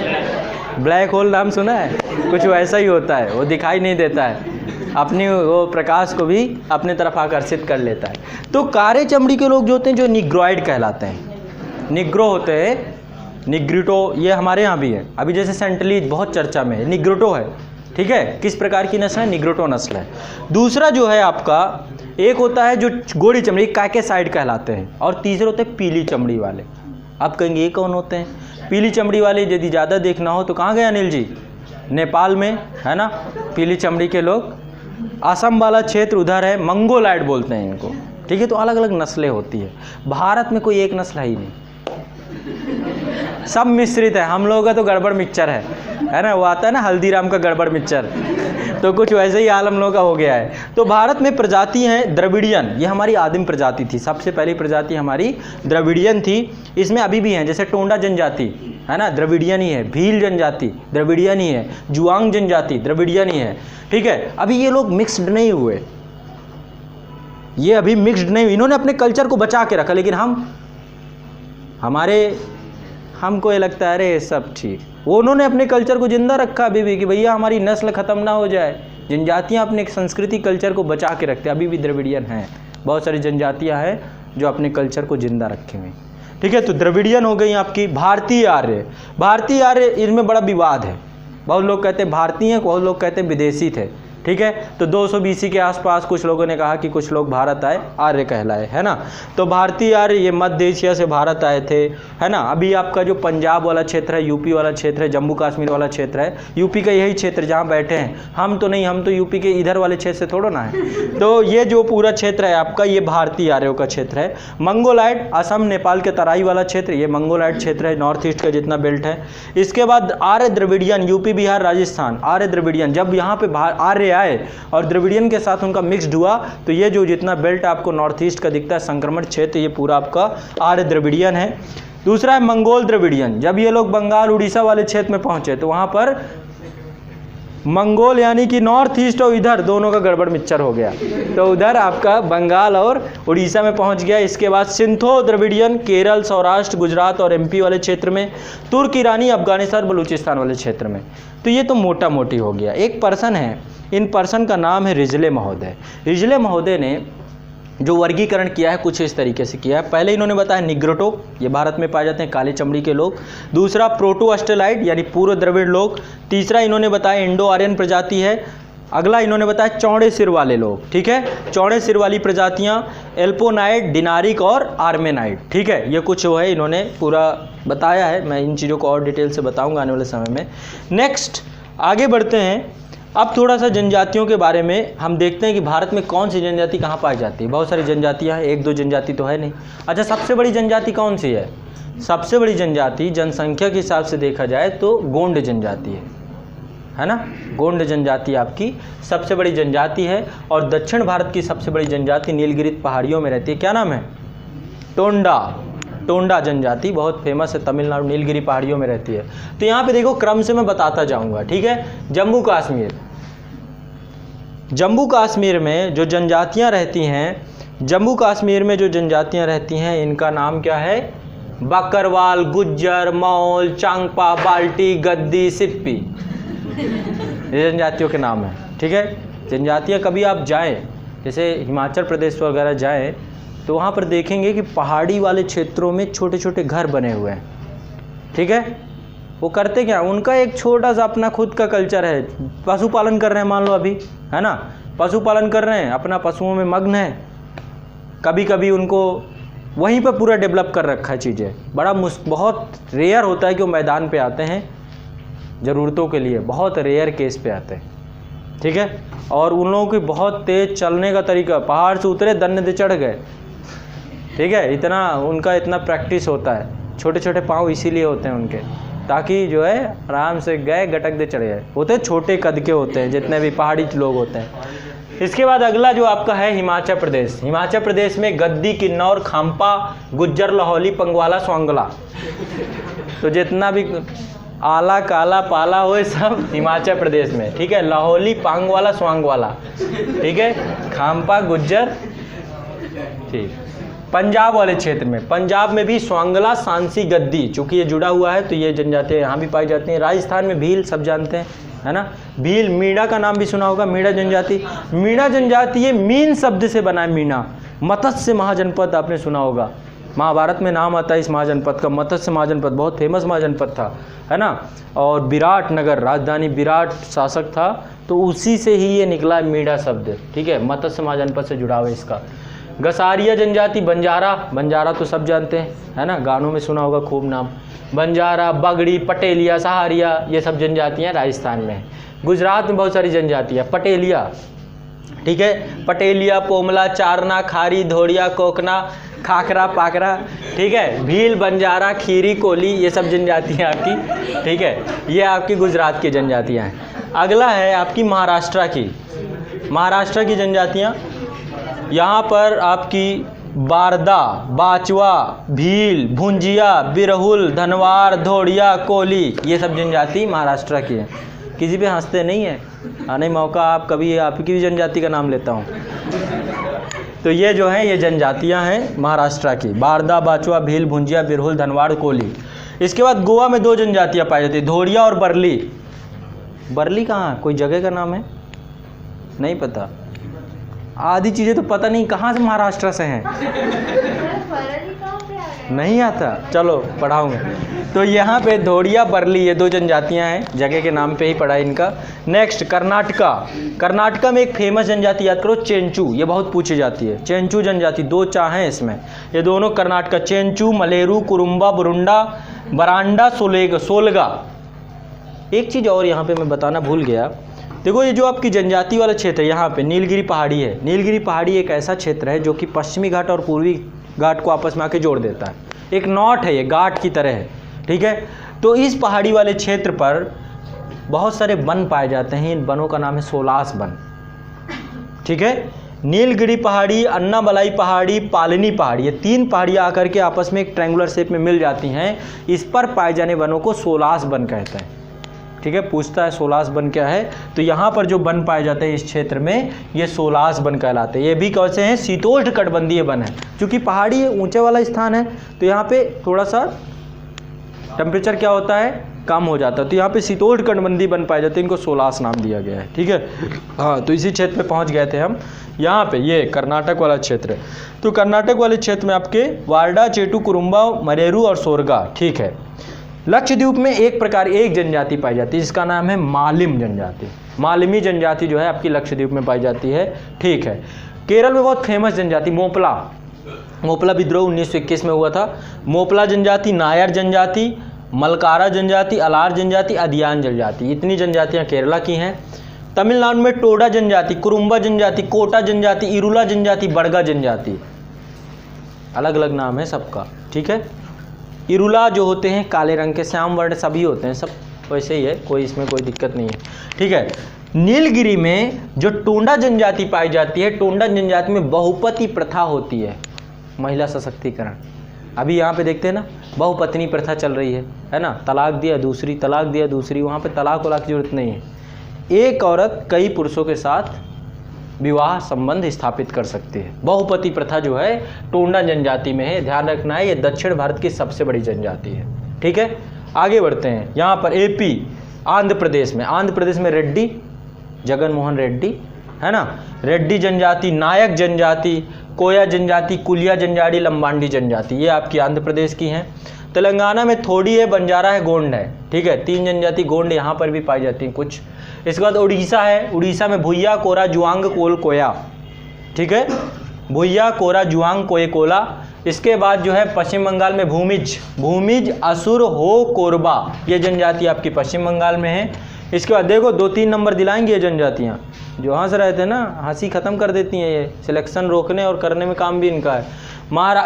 ब्लैक होल नाम सुना है? कुछ वैसा ही होता है, वो दिखाई नहीं देता है, अपनी वो प्रकाश को भी अपने तरफ आकर्षित कर लेता है। तो काले चमड़ी के लोग जो होते हैं, जो निग्रोइड कहलाते हैं, निग्रो होते हैं, निग्रिटो, ये हमारे यहाँ भी है। अभी जैसे सेंटलीज बहुत चर्चा में है, निग्रिटो है, ठीक है। किस प्रकार की नस्ल है? निग्रिटो नस्ल है। दूसरा जो है आपका, एक होता है जो गोरी चमड़ी, काकेसाइड कहलाते हैं, और तीसरे होते हैं पीली चमड़ी वाले। आप कहेंगे ये कौन होते हैं? पीली चमड़ी वाले यदि ज़्यादा देखना हो तो कहाँ गए अनिल जी? नेपाल में, है ना, पीली चमड़ी के लोग। असम वाला क्षेत्र उधर है, मंगोलाइड बोलते हैं इनको, ठीक है। तो अलग अलग नस्लें होती है। भारत में कोई एक नस्ल है ही नहीं, सब मिश्रित है। हम लोगों का तो गड़बड़ मिक्सचर है ना, वो आता है ना हल्दीराम का गड़बड़ मिक्सचर, तो कुछ वैसे ही हाल हम लोगों का हो गया है। तो भारत में प्रजाति हैं द्रविडियन, ये हमारी आदिम प्रजाति थी, सबसे पहली प्रजाति हमारी द्रविडियन थी। इसमें अभी भी हैं, जैसे टोंडा जनजाति है ना, द्रविडियन ही है। भील जनजाति द्रविडियन ही है। जुआंग जनजाति द्रविडियन ही है, ठीक है। अभी ये लोग मिक्स्ड नहीं हुए, ये अभी मिक्स्ड नहीं हुए, इन्होंने अपने कल्चर को बचा के रखा। लेकिन हमको ये लगता है अरे सब ठीक, वो उन्होंने अपने कल्चर को जिंदा रखा अभी भी, कि भैया हमारी नस्ल ख़त्म ना हो जाए। जनजातियाँ अपने संस्कृति कल्चर को बचा के रखते हैं, अभी भी द्रविडियन हैं। बहुत सारी जनजातियाँ हैं जो अपने कल्चर को जिंदा रखे हुए, ठीक है। तो द्रविडियन हो गई आपकी। भारतीय आर्य, भारतीय आर्य, इनमें बड़ा विवाद है। बहुत लोग कहते हैं भारतीय हैं, बहुत लोग कहते हैं विदेशी थे, ठीक है। तो 200 BC के आसपास कुछ लोगों ने कहा कि कुछ लोग भारत आए, आर्य कहलाए, है ना। तो भारतीय आर्य ये मध्य एशिया से भारत आए थे, है ना। अभी आपका जो पंजाब वाला क्षेत्र है, यूपी वाला क्षेत्र है, जम्मू कश्मीर वाला क्षेत्र है, यूपी का यही क्षेत्र जहाँ बैठे हैं हम, तो नहीं, हम तो यूपी के इधर वाले क्षेत्र से थोड़ा ना है। तो ये जो पूरा क्षेत्र है आपका, ये भारतीय आर्यों का क्षेत्र है। मंगोलाइड, असम नेपाल के तराई वाला क्षेत्र, ये मंगोलाइड क्षेत्र है, नॉर्थ ईस्ट का जितना बेल्ट है। इसके बाद आर्य द्रविडियन, यूपी, बिहार, राजस्थान, आर्य द्रविडियन। जब यहाँ पे आर्य आए और द्रविडियन के साथ उनका मिक्स्ड हुआ, तो ये जो जितना बेल्ट आपको नॉर्थ ईस्ट का दिखता है, संक्रमण क्षेत्र, ये पूरा आपका आर्य द्रविडियन है। दूसरा है मंगोल द्रविडियन। जब ये लोग बंगाल उड़ीसा वाले क्षेत्र में पहुंचे तो वहां पर मंगोल यानी कि नॉर्थ ईस्ट और इधर दोनों का गड़बड़ मिक्सचर हो गया, तो उधर आपका बंगाल और उड़ीसा में पहुंच गया। इसके बाद सिंथो द्रविडियन, केरल, सौराष्ट्र, गुजरात और MP वाले क्षेत्र में। तुर्क, ईरानी, अफगानिस्तान, बलूचिस्तान वाले क्षेत्र में। तो ये तो मोटा मोटी हो गया। एक पर्सन है, इन पर्सन का नाम है रिजले महोदय। रिजले महोदय ने जो वर्गीकरण किया है कुछ इस तरीके से किया है। पहले इन्होंने बताया निग्रोटो, ये भारत में पाए जाते हैं काली चमड़ी के लोग। दूसरा प्रोटो ऑस्ट्रेलाइड यानी पूर्व द्रविड़ लोग। तीसरा इन्होंने बताया इंडो आर्यन प्रजाति है। अगला इन्होंने बताया चौड़े सिर वाले लोग, ठीक है। चौड़े सिर वाली प्रजातियाँ एल्पोनाइड, डिनारिक और आर्मेनाइड, ठीक है। ये कुछ जो है इन्होंने पूरा बताया है। मैं इन चीज़ों को और डिटेल से बताऊँगा आने वाले समय में। नेक्स्ट आगे बढ़ते हैं। अब थोड़ा सा जनजातियों के बारे में हम देखते हैं कि भारत में कौन सी जनजाति कहाँ पाई जाती है। बहुत सारी जनजातियाँ हैं, एक दो जनजाति तो है नहीं। अच्छा, सबसे बड़ी जनजाति कौन सी है? सबसे बड़ी जनजाति जनसंख्या के हिसाब से देखा जाए तो गोंड जनजाति है ना। गोंड जनजाति आपकी सबसे बड़ी जनजाति है। और दक्षिण भारत की सबसे बड़ी जनजाति नीलगिरी पहाड़ियों में रहती है। क्या नाम है? टोंडा जनजाति, बहुत फेमस है, तमिलनाडु नीलगिरी पहाड़ियों में रहती है। तो यहाँ पे देखो क्रम से मैं बताता जाऊँगा, ठीक है। जम्मू कश्मीर में जो जनजातियाँ रहती हैं, जम्मू कश्मीर में जो जनजातियाँ रहती हैं, इनका नाम क्या है? बकरवाल, गुज्जर, मौल, चांगपा, बाल्टी, गद्दी, सिप्पी, ये जनजातियों के नाम हैं, ठीक है। जनजातियाँ कभी आप जाएं, जैसे हिमाचल प्रदेश वगैरह जाएं, तो वहाँ पर देखेंगे कि पहाड़ी वाले क्षेत्रों में छोटे छोटे घर बने हुए हैं, ठीक है। वो करते क्या? उनका एक छोटा सा अपना खुद का कल्चर है। पशुपालन कर रहे हैं मान लो अभी, है ना, पशुपालन कर रहे हैं, अपना पशुओं में मग्न है, कभी कभी उनको वहीं पर पूरा डेवलप कर रखा है चीज़ें। बहुत रेयर होता है कि वो मैदान पे आते हैं ज़रूरतों के लिए, बहुत रेयर केस पे आते हैं, ठीक है। और उन लोगों की बहुत तेज़ चलने का तरीका, पहाड़ से उतरे दन्ने दे चढ़ गए, ठीक है, इतना उनका इतना प्रैक्टिस होता है। छोटे छोटे पाँव इसीलिए होते हैं उनके, ताकि जो है आराम से गए गटक दे चढ़ गए। होते छोटे कद के होते हैं जितने भी पहाड़ी लोग होते हैं। इसके बाद अगला जो आपका है हिमाचल प्रदेश। हिमाचल प्रदेश में गद्दी, किन्नौर, खाम्पा, गुज्जर, लाहौली, पंगवाला, स्वांगला, तो जितना भी आला काला पाला हो सब हिमाचल प्रदेश में, ठीक है। लाहौली, पांगवाला, स्वांगवाला, ठीक है, खाम्पा, गुज्जर, ठीक। पंजाब वाले क्षेत्र में, पंजाब में भी स्वांगला, सांसी, गद्दी, चूँकि ये जुड़ा हुआ है तो ये जनजातियाँ यहाँ भी पाई जाती हैं। राजस्थान में भील, सब जानते हैं, है ना, भील। मीणा का नाम भी सुना होगा, मीणा जनजाति। मीणा जनजाति ये मीन शब्द से बना है, मीणा। मत्स्य महाजनपद आपने सुना होगा, महाभारत में नाम आता है इस महाजनपद का, मत्स्य महाजनपद, बहुत फेमस महाजनपद था, है ना। और विराट नगर, राजधानी विराट शासक था, तो उसी से ही ये निकला मीणा शब्द, ठीक है, मत्स्य महाजनपद से जुड़ा हुआ है इसका। गसारिया जनजाति, बंजारा, बंजारा तो सब जानते हैं, है ना, गानों में सुना होगा खूब नाम। बंजारा, बगड़ी, पटेलिया, सहारिया, ये सब जनजातियाँ राजस्थान में हैं। गुजरात में बहुत सारी जनजातियाँ, पटेलिया, ठीक है, पटेलिया, पोमला, चारना, खारी, धोड़िया, कोकना, खाकरा, पाकरा, ठीक है, भील, बंजारा, खीरी, कोली, ये सब जनजातियाँ आपकी, ठीक है, ये आपकी गुजरात की जनजातियाँ हैं। अगला है आपकी महाराष्ट्र की। महाराष्ट्र की जनजातियाँ, यहाँ पर आपकी बारदा, बाचवा, भील, भुंजिया, बिरहुल, धनवार, धोड़िया, कोली, ये सब जनजाति महाराष्ट्र की है। किसी पे हंसते नहीं है, आने मौका आप कभी आपकी भी जनजाति का नाम लेता हूँ। तो ये जो है ये जनजातियाँ हैं महाराष्ट्र की, बारदा, बाचवा, भील, भुंजिया, बिरहुल, धनवार, कोली। इसके बाद गोवा में दो जनजातियाँ पाई जाती है, धोड़िया और बरली। बरली कहाँ, कोई जगह का नाम है, नहीं पता, आधी चीज़ें तो पता नहीं कहाँ से महाराष्ट्र से हैं, नहीं आता, चलो पढ़ाऊँगा। तो यहाँ पे धोड़िया, बरली, ये दो जनजातियाँ हैं, जगह के नाम पे ही पढ़ा इनका। नेक्स्ट कर्नाटका। कर्नाटका में एक फेमस जनजाति याद करो, चेंचू, ये बहुत पूछी जाती है। चेंचू जनजाति, दो चा हैं इसमें, ये दोनों कर्नाटका, चेंचू, मलेरू, कुरुम्बा, बुरुंडा, बरांडा, सोलगा। एक चीज़ और यहाँ पे मैं बताना भूल गया, देखो ये जो आपकी जनजाति वाला क्षेत्र है, यहाँ पे नीलगिरी पहाड़ी है। नीलगिरी पहाड़ी एक ऐसा क्षेत्र है जो कि पश्चिमी घाट और पूर्वी घाट को आपस में आके जोड़ देता है, एक नॉट है, ये घाट की तरह है, ठीक है। तो इस पहाड़ी वाले क्षेत्र पर बहुत सारे वन पाए जाते हैं, इन वनों का नाम है सोलास वन, ठीक है। नीलगिरी पहाड़ी, अन्नामलाई पहाड़ी, पालनी पहाड़ी, ये तीन पहाड़ियाँ आकर के आपस में एक ट्रायंगुलर शेप में मिल जाती हैं, इस पर पाए जाने वनों को सोलास वन कहते हैं, ठीक है। पूछता है सोलास वन क्या है, तो यहाँ पर जो वन पाए जाते हैं इस क्षेत्र में, ये सोलास वन कहलाते हैं। ये भी कैसे हैं, शीतोष्ण कटिबंधीय वन है, क्योंकि पहाड़ी ऊंचे वाला स्थान है, तो यहाँ पे थोड़ा सा टेम्परेचर क्या होता है, कम हो जाता है, तो यहाँ पे शीतोष्ण कटिबंधीय वन पाए जाते हैं, इनको सोलास नाम दिया गया है, ठीक है। हाँ, तो इसी क्षेत्र पे पहुँच गए थे हम, यहाँ पे ये कर्नाटक वाला क्षेत्र है। तो कर्नाटक वाले क्षेत्र में आपके वार्डा, चेटू, कुरुम्बा, मरेरू और सोरगा, ठीक है। लक्षद्वीप में एक जनजाति पाई जाती है जिसका नाम है मालिम जनजाति। मालिमी जनजाति जो है आपकी लक्षद्वीप में पाई जाती है, ठीक है। केरल में बहुत फेमस जनजाति मोपला, मोपला विद्रोह 1921 में हुआ था। मोपला जनजाति, नायर जनजाति, मलकारा जनजाति, अलार जनजाति, अदियान जनजाति, इतनी जनजातियाँ केरला की हैं। तमिलनाडु में टोडा जनजाति, कुरुम्बा जनजाति, कोटा जनजाति, इरुला जनजाति, बड़गा जनजाति, अलग अलग नाम है सबका, ठीक है। इरुला जो होते हैं काले रंग के, श्याम वर्ण सभी होते हैं, सब वैसे ही है, कोई इसमें कोई दिक्कत नहीं है, ठीक है। नीलगिरी में जो टोंडा जनजाति पाई जाती है, टोंडा जनजाति में बहुपति प्रथा होती है, महिला सशक्तिकरण। अभी यहाँ पे देखते हैं ना, बहुपत्नी प्रथा चल रही है ना, तलाक दिया दूसरी, तलाक दिया दूसरी, वहाँ पे तलाक वलाक की जरूरत नहीं है, एक औरत कई पुरुषों के साथ विवाह संबंध स्थापित कर सकती है। बहुपति प्रथा जो है टोंडा जनजाति में है, ध्यान रखना है, ये दक्षिण भारत की सबसे बड़ी जनजाति है, ठीक है। आगे बढ़ते हैं, यहाँ पर एपी, आंध्र प्रदेश में रेड्डी, जगन मोहन रेड्डी, है ना, रेड्डी जनजाति, नायक जनजाति, कोया जनजाति, कुलिया जनजाति, लंबाडी जनजाति, ये आपकी आंध्र प्रदेश की हैं। तेलंगाना में थोड़ी है, बंजारा है, गोंड है, ठीक है, 3 जनजाति गोंड यहाँ पर भी पाई जाती हैं कुछ। इसके बाद उड़ीसा है, उड़ीसा में भुइया, कोरा, जुआंग, कोल, कोया, ठीक है, भुइया, कोरा, जुआंग, कोय, कोला। इसके बाद जो है पश्चिम बंगाल में भूमिज, असुर, हो, कोरबा, ये जनजाति आपकी पश्चिम बंगाल में है। इसके बाद देखो 2-3 नंबर दिलाएंगे ये जनजातियाँ, जो हंस रहे थे ना, हंसी ख़त्म कर देती हैं ये, सिलेक्शन रोकने और करने में काम भी इनका है।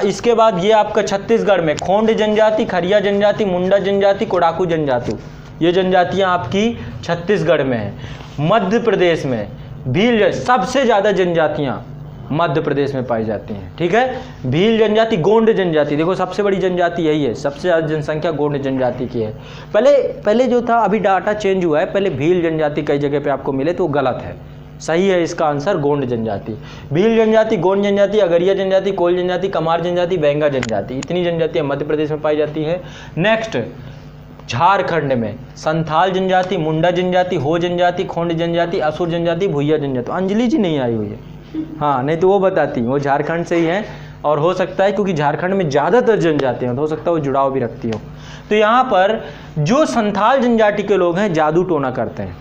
इसके बाद ये आपका छत्तीसगढ़ में खोंड जनजाति, खरिया जनजाति, मुंडा जनजाति, कोडाकू जनजाति, ये जनजातियाँ आपकी छत्तीसगढ़ में हैं। मध्य प्रदेश में भील, सबसे ज़्यादा जनजातियाँ मध्य प्रदेश में पाई जाती हैं, ठीक है। भील जनजाति, गोंड जनजाति, देखो सबसे बड़ी जनजाति यही है, सबसे ज़्यादा जनसंख्या गोंड जनजाति की है। पहले जो था, अभी डाटा चेंज हुआ है, पहले भील जनजाति कई जगह पे आपको मिले तो गलत है, सही है इसका आंसर गोंड जनजाति। भील जनजाति, गोंड जनजाति, अगरिया जनजाति, कोल जनजाति, कमार जनजाति, बेंगा जनजाति, इतनी जनजातियाँ मध्य प्रदेश में पाई जाती है। नेक्स्ट झारखंड में संथाल जनजाति, मुंडा जनजाति, हो जनजाति, खोंड जनजाति, असुर जनजाति, भुइया जनजाति। अंजलि जी नहीं आई हुई है, हाँ, नहीं तो वो बताती, वो झारखंड से ही हैं, और हो सकता है क्योंकि झारखंड में ज़्यादातर जनजातियाँ हैं तो हो सकता है वो जुड़ाव भी रखती हो। तो यहाँ पर जो संथाल जनजाति के लोग हैं जादू टोना करते हैं,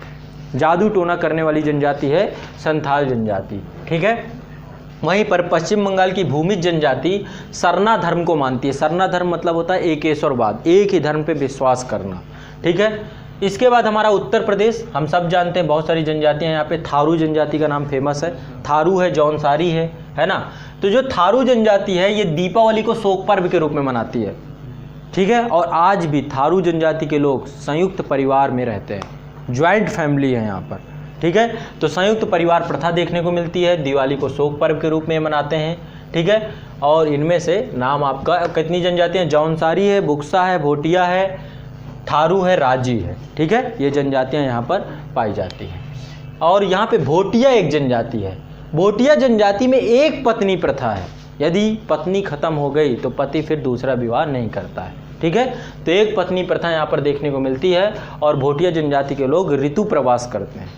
जादू टोना करने वाली जनजाति है संथाल जनजाति, ठीक है। वहीं पर पश्चिम बंगाल की भूमिज जनजाति सरना धर्म को मानती है। सरना धर्म मतलब होता है एकेश्वरवाद, एक ही धर्म पे विश्वास करना, ठीक है। इसके बाद हमारा उत्तर प्रदेश, हम सब जानते हैं बहुत सारी जनजातियां यहाँ पे। थारू जनजाति का नाम फेमस है, थारू है, जौनसारी है ना। तो जो थारू जनजाति है ये दीपावली को शोक पर्व के रूप में मनाती है, ठीक है। और आज भी थारू जनजाति के लोग संयुक्त परिवार में रहते हैं, ज्वाइंट फैमिली है यहाँ पर, ठीक है। तो संयुक्त परिवार प्रथा देखने को मिलती है, दिवाली को शोक पर्व के रूप में मनाते हैं, ठीक है। और इनमें से नाम आपका कितनी जनजातियाँ, जौनसारी है, बुक्सा है, भोटिया है, थारू है, राजी है, ठीक है। ये जनजातियाँ यहाँ पर पाई जाती हैं। और यहाँ पे भोटिया एक जनजाति है। भोटिया जनजाति में एक पत्नी प्रथा है, यदि पत्नी खत्म हो गई तो पति फिर दूसरा विवाह नहीं करता है, ठीक है। तो एक पत्नी प्रथा यहाँ पर देखने को मिलती है। और भोटिया जनजाति के लोग ऋतु प्रवास करते हैं,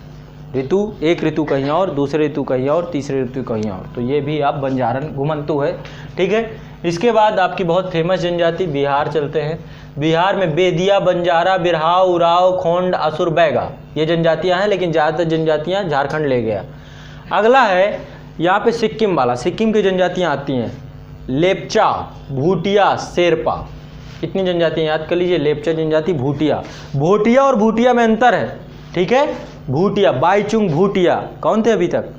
ऋतु, एक ऋतु कहीं और, दूसरे ऋतु कहीं और, तीसरे ऋतु कहीं और। तो ये भी आप बंजारन घुमंतु है, ठीक है। इसके बाद आपकी बहुत फेमस जनजाति बिहार चलते हैं। बिहार में बेदिया, बंजारा, बिरहाव, उराव, खोंड, असुर, बैगा, ये जनजातियां हैं, लेकिन ज़्यादातर जनजातियां झारखंड ले गया। अगला है यहाँ पे सिक्किम वाला, सिक्किम की जनजातियां आती हैं, लेपचा, भूटिया, शेरपा, इतनी जनजातियां याद कर लीजिए। लेपचा जनजाति, भूटिया, भोटिया और भूटिया में अंतर है, ठीक है। भूटिया, बाईचुंग भूटिया कौन थे अभी तक?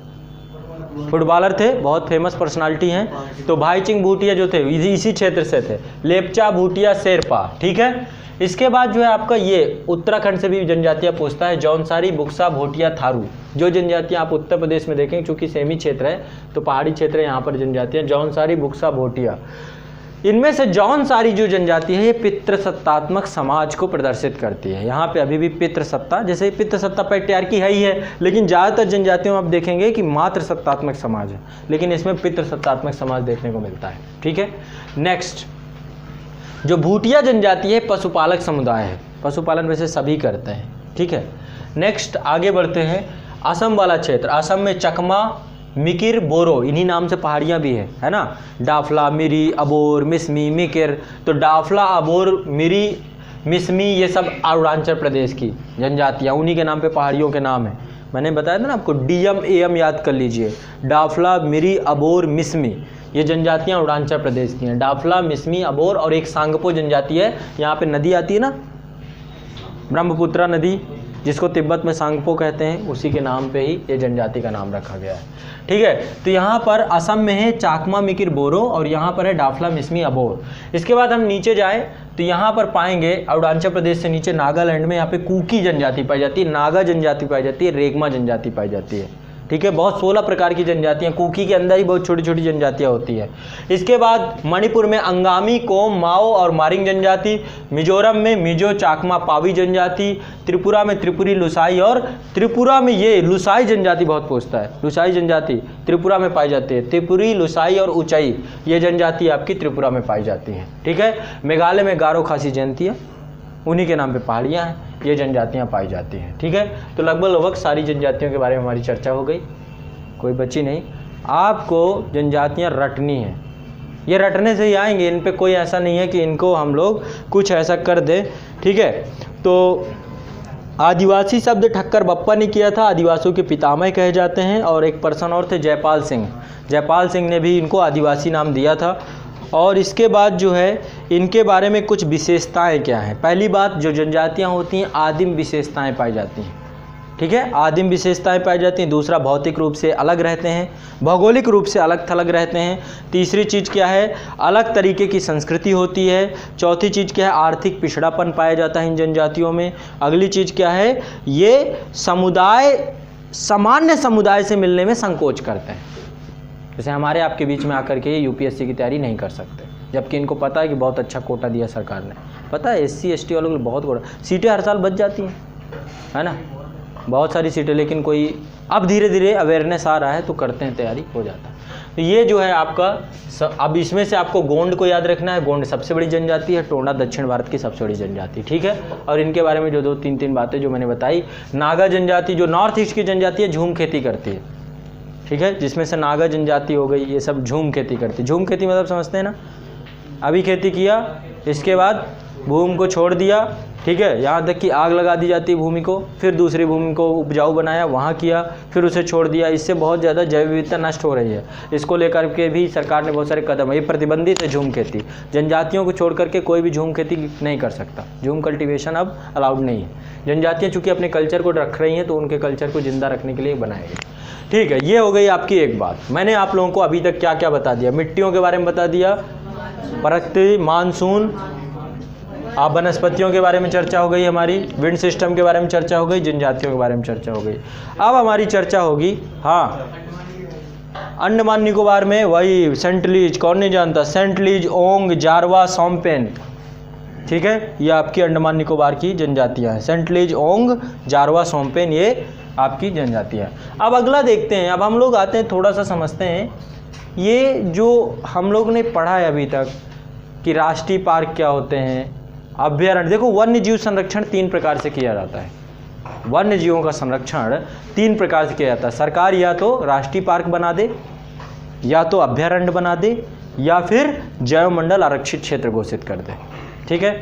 फुटबॉलर थे, बहुत फेमस पर्सनालिटी हैं। तो भाईचुंग भूटिया जो थे इसी क्षेत्र से थे। लेपचा, भूटिया, शेरपा, ठीक है। इसके बाद जो है आपका ये उत्तराखंड से भी जनजातियाँ पूछता है, जौनसारी, बुक्सा, भोटिया, थारू, जो जनजातियाँ आप उत्तर प्रदेश में देखें, चूँकि सेमी क्षेत्र है तो पहाड़ी क्षेत्र है, यहाँ पर जनजातियाँ जौनसारी, बुक्सा, भोटिया। इनमें से जौनसारी जो जनजाति है ये पितृसत्तात्मक समाज को प्रदर्शित करती है। यहाँ पे अभी भी पितृसत्ता, जैसे पितृसत्ता पैट्रियार्की है ही है, लेकिन ज़्यादातर जनजातियों में आप देखेंगे कि मातृसत्तात्मक समाज है, लेकिन इसमें पितृसत्तात्मक समाज देखने को मिलता है, ठीक है। नेक्स्ट, जो भूटिया जनजाति है पशुपालक समुदाय है, पशुपालन वैसे सभी करते हैं, ठीक है। नेक्स्ट आगे बढ़ते हैं, असम वाला क्षेत्र। असम में चकमा, मिकिर, बोरो, इन्हीं नाम से पहाड़ियाँ भी है ना। डाफला, मिरी, अबोर, मिसमी, मिकिर। तो डाफला, अबोर, मिरी, मिसमी ये सब अरुणाचल प्रदेश की जनजातियाँ, उन्हीं के नाम पे पहाड़ियों के नाम है। मैंने बताया था ना आपको, डीएम एम याद कर लीजिए। डाफला, मिरी, अबोर, मिसमी, ये जनजातियाँ अरुणाचल प्रदेश की हैं। डाफला, मिसमी, अबोर और एक सांगपो जनजाति है। यहाँ पे नदी आती है ना, ब्रह्मपुत्रा नदी, जिसको तिब्बत में सांगपो कहते हैं, उसी के नाम पे ही ये जनजाति का नाम रखा गया है, ठीक है। तो यहाँ पर असम में है चाकमा, मिकिर, बोरो, और यहाँ पर है डाफला, मिसमी, अबोर। इसके बाद हम नीचे जाएँ तो यहाँ पर पाएंगे अरुणाचल प्रदेश से नीचे नागालैंड में यहाँ पे कुकी जनजाति पाई जाती है, नागा जनजाति पाई जाती है, रेगमा जनजाति पाई जाती है, ठीक है। बहुत 16 प्रकार की जनजातियाँ, कुकी के अंदर ही बहुत छोटी छोटी जनजातियाँ होती है। इसके बाद मणिपुर में अंगामी, कोम, माओ और मारिंग जनजाति। मिजोरम में मिजो, चाकमा, पावी जनजाति। त्रिपुरा में त्रिपुरी, लुसाई, और त्रिपुरा में ये लुसाई जनजाति बहुत पूछता है, लुसाई जनजाति त्रिपुरा में पाई जाती है। त्रिपुरी, लुसाई और उचाई ये जनजाति आपकी त्रिपुरा में पाई जाती हैं, ठीक है। मेघालय में गारो, खासी जनजाति है, उन्हीं के नाम पे पहाड़ियाँ हैं, ये जनजातियाँ पाई जाती हैं, ठीक है। तो लगभग सारी जनजातियों के बारे में हमारी चर्चा हो गई, कोई बची नहीं। आपको जनजातियाँ रटनी है, ये रटने से ही आएंगे, इन पे कोई ऐसा नहीं है कि इनको हम लोग कुछ ऐसा कर दें, ठीक है। तो आदिवासी शब्द ठक्कर बप्पा ने किया था, आदिवासियों के पितामह कहे जाते हैं। और एक पर्सन और थे जयपाल सिंह, जयपाल सिंह ने भी इनको आदिवासी नाम दिया था। और इसके बाद जो है इनके बारे में कुछ विशेषताएं क्या हैं। पहली बात, जो जनजातियां होती हैं आदिम विशेषताएं पाई जाती हैं, ठीक है, आदिम विशेषताएं पाई जाती हैं। दूसरा, भौतिक रूप से अलग रहते हैं, भौगोलिक रूप से अलग थलग रहते हैं। तीसरी चीज़ क्या है, अलग तरीके की संस्कृति होती है। चौथी चीज़ क्या है, आर्थिक पिछड़ापन पाया जाता है इन जनजातियों में। अगली चीज़ क्या है, ये समुदाय सामान्य समुदाय से मिलने में संकोच करते हैं। जैसे हमारे आपके बीच में आकर के यूपीएससी की तैयारी नहीं कर सकते, जबकि इनको पता है कि बहुत अच्छा कोटा दिया सरकार ने। पता है SC ST वालों को बहुत कोटा, सीटें हर साल बच जाती हैं, है ना, बहुत सारी सीटें। लेकिन कोई अब धीरे धीरे अवेयरनेस आ रहा है तो करते हैं, तैयारी हो जाता है। तो ये जो है आपका अब इसमें से आपको गोंड को याद रखना है। गोंड सबसे बड़ी जनजाति है, टोंडा दक्षिण भारत की सबसे बड़ी जनजाति, ठीक है। और इनके बारे में जो 2-3 बातें जो मैंने बताई। नागा जनजाति जो नॉर्थ ईस्ट की जनजाति है, झूम खेती करती है, ठीक है, जिसमें से नागा जनजाति हो गई, ये सब झूम खेती करती है। झूम खेती मतलब समझते हैं ना, अभी खेती किया, इसके बाद भूमि को छोड़ दिया, ठीक है, यहाँ तक कि आग लगा दी जाती है भूमि को, फिर दूसरी भूमि को उपजाऊ बनाया, वहाँ किया, फिर उसे छोड़ दिया। इससे बहुत ज़्यादा जैव विविधता नष्ट हो रही है। इसको लेकर के भी सरकार ने बहुत सारे कदम, ये प्रतिबंधित है झूम खेती। जनजातियों को छोड़ करके कोई भी झूम खेती नहीं कर सकता, झूम कल्टीवेशन अब अलाउड नहीं है। जनजातियाँ चूँकि अपने कल्चर को रख रही हैं तो उनके कल्चर को ज़िंदा रखने के लिए बनाए गए, ठीक है। ये हो गई आपकी एक बात। मैंने आप लोगों को अभी तक क्या क्या बता दिया, मिट्टियों के बारे में बता दिया, प्रकृति, मानसून, आप वनस्पतियों के बारे में चर्चा हो गई हमारी, विंड सिस्टम के बारे में चर्चा हो गई, जनजातियों के बारे में चर्चा हो गई। अब हमारी चर्चा होगी, हाँ, अंडमान निकोबार में वही सेंट लीज, कौन नहीं जानता, सेंट लीज, ओंग, जारवा, सोमपेन, ठीक है, ये आपकी अंडमान निकोबार की जनजातियाँ हैं। सेंट लीज, ओंग, जारवा, सोमपेन, ये आपकी जनजातियाँ। अब अगला देखते हैं, अब हम लोग आते हैं थोड़ा सा समझते हैं ये जो हम लोग ने पढ़ा है अभी तक कि राष्ट्रीय पार्क क्या होते हैं, अभ्यारण्य। देखो, वन्य जीव संरक्षण 3 प्रकार से किया जाता है। वन्य जीवों का संरक्षण 3 प्रकार से किया जाता है। सरकार या तो राष्ट्रीय पार्क बना दे, या तो अभ्यारण्य बना दे, या फिर जैवमंडल आरक्षित क्षेत्र घोषित कर दे, ठीक है।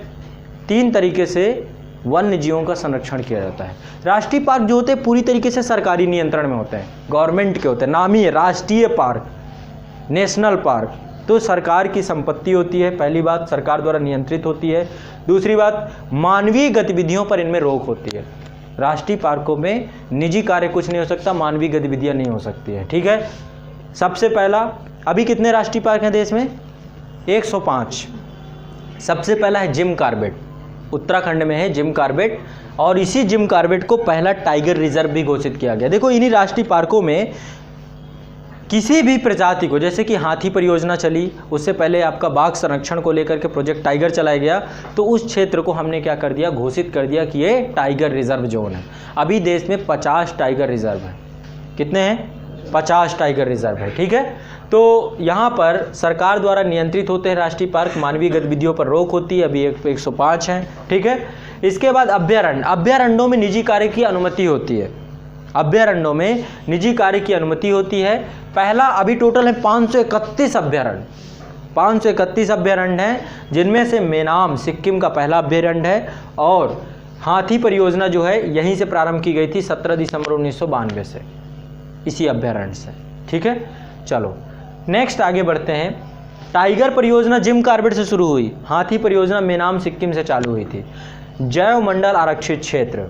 3 तरीके से वन्य जीवों का संरक्षण किया जाता है। राष्ट्रीय पार्क जो होते हैं पूरी तरीके से सरकारी नियंत्रण में होते हैं, गवर्नमेंट के होते हैं, नाम ही है राष्ट्रीय पार्क, नेशनल पार्क, तो सरकार की संपत्ति होती है। पहली बात, सरकार द्वारा नियंत्रित होती है। दूसरी बात, मानवीय गतिविधियों पर इनमें रोक होती है। राष्ट्रीय पार्कों में निजी कार्य कुछ नहीं हो सकता, मानवीय गतिविधियां नहीं हो सकती है, ठीक है। सबसे पहला, अभी कितने राष्ट्रीय पार्क हैं देश में? 105। सबसे पहला है जिम कॉर्बेट, उत्तराखंड में है जिम कॉर्बेट, और इसी जिम कॉर्बेट को पहला टाइगर रिजर्व भी घोषित किया गया। देखो, इन्हीं राष्ट्रीय पार्कों में किसी भी प्रजाति को, जैसे कि हाथी परियोजना चली, उससे पहले आपका बाघ संरक्षण को लेकर के प्रोजेक्ट टाइगर चलाया गया, तो उस क्षेत्र को हमने क्या कर दिया, घोषित कर दिया कि ये टाइगर रिजर्व जोन है। अभी देश में 50 टाइगर रिजर्व है। कितने हैं? 50 टाइगर रिजर्व है, ठीक है। तो यहाँ पर सरकार द्वारा नियंत्रित होते हैं राष्ट्रीय पार्क, मानवीय गतिविधियों पर रोक होती है, अभी 105 हैं, ठीक है। इसके बाद अभ्यारण्य, अभ्यारण्यों में निजी कार्य की अनुमति होती है। अभ्यारण्यों में निजी कार्य की अनुमति होती है। पहला, अभी टोटल है 531 अभ्यारण्य, 531 अभ्यारण्य हैं, जिनमें से मेनाम सिक्किम का पहला अभ्यारण्य है, और हाथी परियोजना जो है यहीं से प्रारंभ की गई थी 17 दिसंबर 1992 से, इसी अभ्यारण्य से, ठीक है। चलो नेक्स्ट आगे बढ़ते हैं। टाइगर परियोजना जिम कॉर्बेट से शुरू हुई, हाथी परियोजना मेनाम सिक्किम से चालू हुई थी। जैवमंडल आरक्षित क्षेत्र,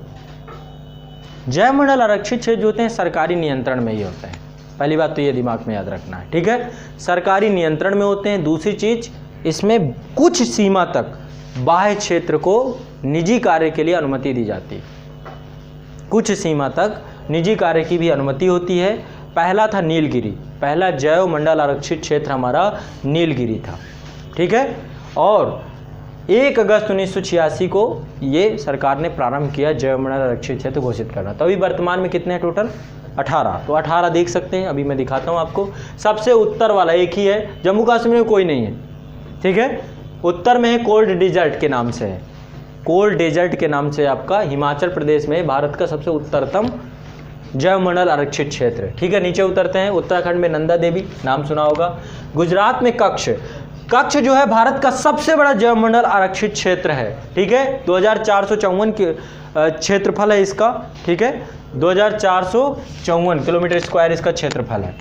जैवमंडल आरक्षित क्षेत्र जो होते हैं सरकारी नियंत्रण में ही होते हैं। पहली बात तो ये दिमाग में याद रखना है, ठीक है, सरकारी नियंत्रण में होते हैं। दूसरी चीज, इसमें कुछ सीमा तक बाह्य क्षेत्र को निजी कार्य के लिए अनुमति दी जाती है, कुछ सीमा तक निजी कार्य की भी अनुमति होती है। पहला था नीलगिरी, पहला जैवमंडल आरक्षित क्षेत्र हमारा नीलगिरी था, ठीक है। और 1 अगस्त 1986 को ये सरकार ने प्रारंभ किया जैवमंडल आरक्षित क्षेत्र घोषित करना। तो अभी वर्तमान में कितने हैं टोटल? 18। तो 18 देख सकते हैं, अभी मैं दिखाता हूँ आपको। सबसे उत्तर वाला एक ही है, जम्मू कश्मीर में कोई नहीं है, ठीक है। उत्तर में है कोल्ड डेजर्ट के नाम से है, कोल्ड डेजर्ट के नाम से आपका हिमाचल प्रदेश में भारत का सबसे उत्तरतम जैवमंडल आरक्षित क्षेत्र, ठीक है। नीचे उतरते हैं, उत्तराखंड में नंदा देवी, नाम सुना होगा। गुजरात में कच्छ, कच्छ जो है भारत का सबसे बड़ा जैवमंडल आरक्षित क्षेत्र है, ठीक है। 2454 के क्षेत्रफल है इसका, ठीक है। 2454 किलोमीटर स्क्वायर इसका क्षेत्रफल है।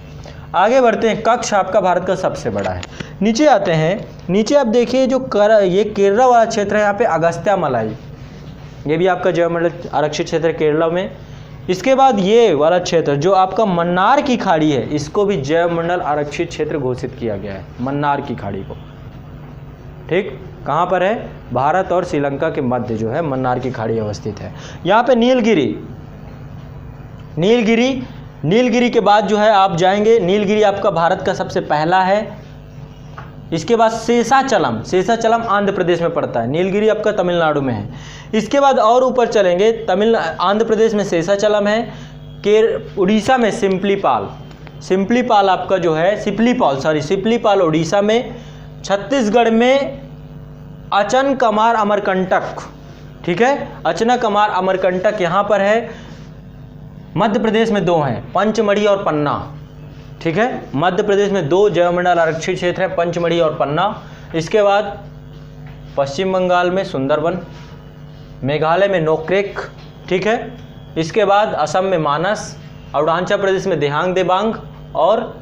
आगे बढ़ते हैं, कच्छ आपका भारत का सबसे बड़ा है। नीचे आते हैं, नीचे आप देखिए जो ये केरला वाला क्षेत्र है, यहाँ पे अगस्त्यामलाई, ये भी आपका जैवमंडल आरक्षित क्षेत्र है केरला में। इसके बाद ये वाला क्षेत्र जो आपका मन्नार की खाड़ी है, इसको भी जैवमंडल आरक्षित क्षेत्र घोषित किया गया है, मन्नार की खाड़ी को, ठीक। कहाँ पर है? भारत और श्रीलंका के मध्य जो है मन्नार की खाड़ी अवस्थित है। यहाँ पे नीलगिरी के बाद जो है आप जाएंगे, नीलगिरी आपका भारत का सबसे पहला है। इसके बाद शेषाचलम आंध्र प्रदेश में पड़ता है, नीलगिरी आपका तमिलनाडु में है। इसके बाद और ऊपर चलेंगे, आंध्र प्रदेश में शेषाचलम है, उड़ीसा में सिम्पलीपाल आपका जो है सिपलीपाल उड़ीसा में, छत्तीसगढ़ में अचनकमार अमरकंटक, ठीक है, अचनाकमार अमरकंटक यहाँ पर है। मध्य प्रदेश में 2 हैं, पंचमढ़ी और पन्ना, ठीक है। मध्य प्रदेश में 2 जैवमंडल आरक्षित क्षेत्र हैं, पंचमढ़ी और पन्ना। इसके बाद पश्चिम बंगाल में सुंदरवन, मेघालय में नोक्रेक, ठीक है। इसके बाद असम में मानस, अरुणाचल प्रदेश में देहांग देबांग, और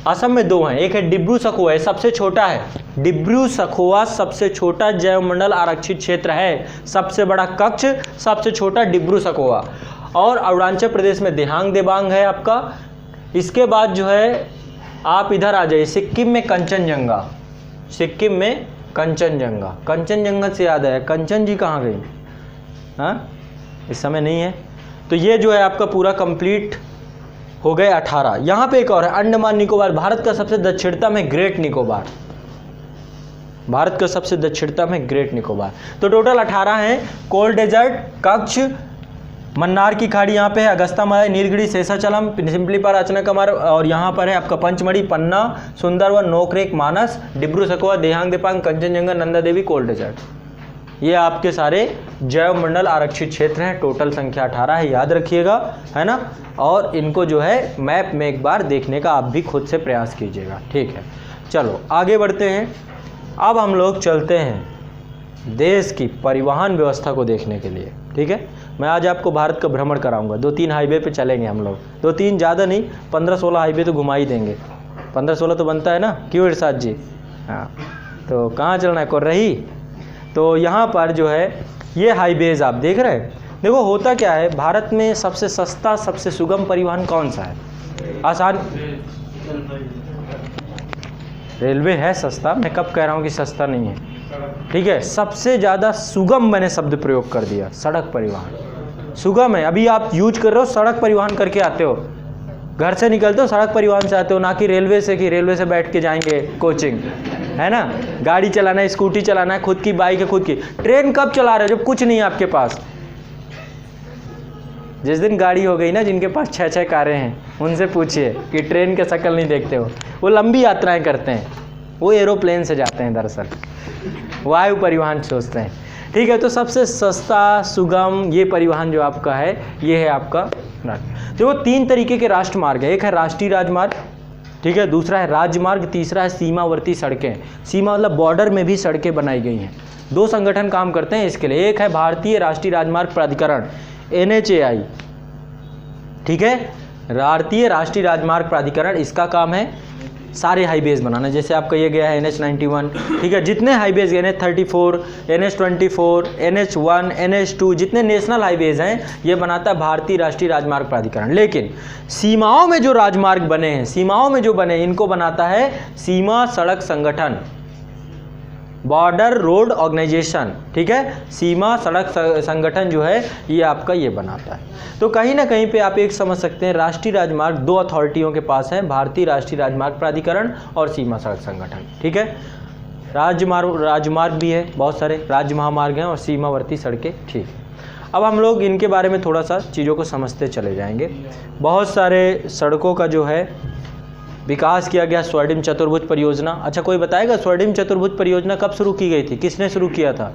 असम में 2 हैं, एक है डिब्रू सखोवा, सबसे छोटा है, डिब्रू सखोवा सबसे छोटा जैवमंडल आरक्षित क्षेत्र है, सबसे बड़ा कच्छ, सबसे छोटा डिब्रू सखोवा, और अरुणाचल प्रदेश में देहांग देबांग है आपका। इसके बाद जो है आप इधर आ जाइए, सिक्किम में कंचनजंगा से याद है, कंचन जी कहाँ गई? हाँ, इस समय नहीं है। तो ये जो है आपका पूरा कंप्लीट हो गए 18। यहाँ पे एक और है, अंडमान निकोबार, भारत का सबसे दक्षिणतम है ग्रेट निकोबार, भारत का सबसे दक्षिणतम है ग्रेट निकोबार। तो टोटल 18 हैं, कोल्ड डेजर्ट, कच्छ, मन्नार की खाड़ी यहाँ पे है, अगस्त्यामलाई, नीलगिरी, शेषाचलम, सिम्पलीपाल, अचनाकमार, और यहाँ पर है आपका पंचमढ़ी, पन्ना, सुंदरवन, नोक्रेक, मानस, डिब्रू सखोवा, देहांग देबांग, कंचनजंगा, नंदा देवी, कोल्ड डेजर्ट। ये आपके सारे जैवमंडल आरक्षित क्षेत्र हैं, टोटल संख्या 18 है, याद रखिएगा, है ना। और इनको जो है मैप में एक बार देखने का आप भी खुद से प्रयास कीजिएगा, ठीक है। चलो आगे बढ़ते हैं। अब हम लोग चलते हैं देश की परिवहन व्यवस्था को देखने के लिए, ठीक है। मैं आज आपको भारत का भ्रमण कराऊंगा, 2-3 हाईवे पे चलेंगे हम लोग, 2-3 ज़्यादा नहीं, 15-16 हाईवे तो घुमा ही देंगे, 15-16 तो बनता है ना, क्यों इरशाद जी? हाँ, तो कहाँ चलना है? कोर्रही। तो यहाँ पर जो है ये हाईवेज आप देख रहे हैं, देखो होता क्या है, भारत में सबसे सस्ता सबसे सुगम परिवहन कौन सा है? आसान, रेलवे है सस्ता, मैं कब कह रहा हूँ कि सस्ता नहीं है, ठीक है। सबसे ज़्यादा सुगम मैंने शब्द प्रयोग कर दिया, सड़क परिवहन सुगम है। अभी आप यूज कर रहे हो, सड़क परिवहन करके आते हो, घर से निकलते हो सड़क परिवहन से आते हो, ना कि रेलवे से, कि रेलवे से बैठ के जाएंगे कोचिंग, है ना। गाड़ी चलाना है, स्कूटी चलाना है, खुद की बाइक है, खुद की। ट्रेन कब चला रहे हो? जब कुछ नहीं है आपके पास। जिस दिन गाड़ी हो गई ना, जिनके पास 6-6 कारें हैं, उनसे पूछिए कि ट्रेन के शक्ल नहीं देखते हो, वो लंबी यात्राएं करते हैं, वो एरोप्लेन से जाते हैं, दरअसल वायु परिवहन सोचते हैं, ठीक है। तो सबसे सस्ता सुगम ये परिवहन जो आपका है, ये है आपका जो 3 तरीके के राष्ट्रमार्ग है, एक है राष्ट्रीय राजमार्ग, ठीक है, दूसरा है राजमार्ग, तीसरा है सीमावर्ती सड़कें। सीमा मतलब बॉर्डर में भी सड़कें बनाई गई हैं। 2 संगठन काम करते हैं इसके लिए, एक है भारतीय राष्ट्रीय राजमार्ग प्राधिकरण NHAI, ठीक है, भारतीय राष्ट्रीय राजमार्ग प्राधिकरण, इसका काम है सारे हाईवेज बनाना। जैसे आपका ये गया है NH91, ठीक है, जितने highways NH34, NH24, NH1, NH2, जितने नेशनल हाईवेज हैं, ये बनाता है भारतीय राष्ट्रीय राजमार्ग प्राधिकरण। लेकिन सीमाओं में जो राजमार्ग बने हैं, सीमाओं में जो बने, इनको बनाता है सीमा सड़क संगठन, बॉर्डर रोड ऑर्गेनाइजेशन, ठीक है। सीमा सड़क संगठन जो है ये आपका ये बनाता है। तो कहीं ना कहीं पे आप एक समझ सकते हैं, राष्ट्रीय राजमार्ग 2 अथॉरिटियों के पास है, भारतीय राष्ट्रीय राजमार्ग प्राधिकरण और सीमा सड़क संगठन, ठीक है। राजमार्ग भी है, बहुत सारे राज्य महामार्ग हैं और सीमावर्ती सड़कें, ठीक। अब हम लोग इनके बारे में थोड़ा सा चीज़ों को समझते चले जाएंगे। बहुत सारे सड़कों का जो है विकास किया गया, स्वर्णिम चतुर्भुज परियोजना। अच्छा, कोई बताएगा स्वर्णिम चतुर्भुज परियोजना कब शुरू की गई थी, किसने शुरू किया था?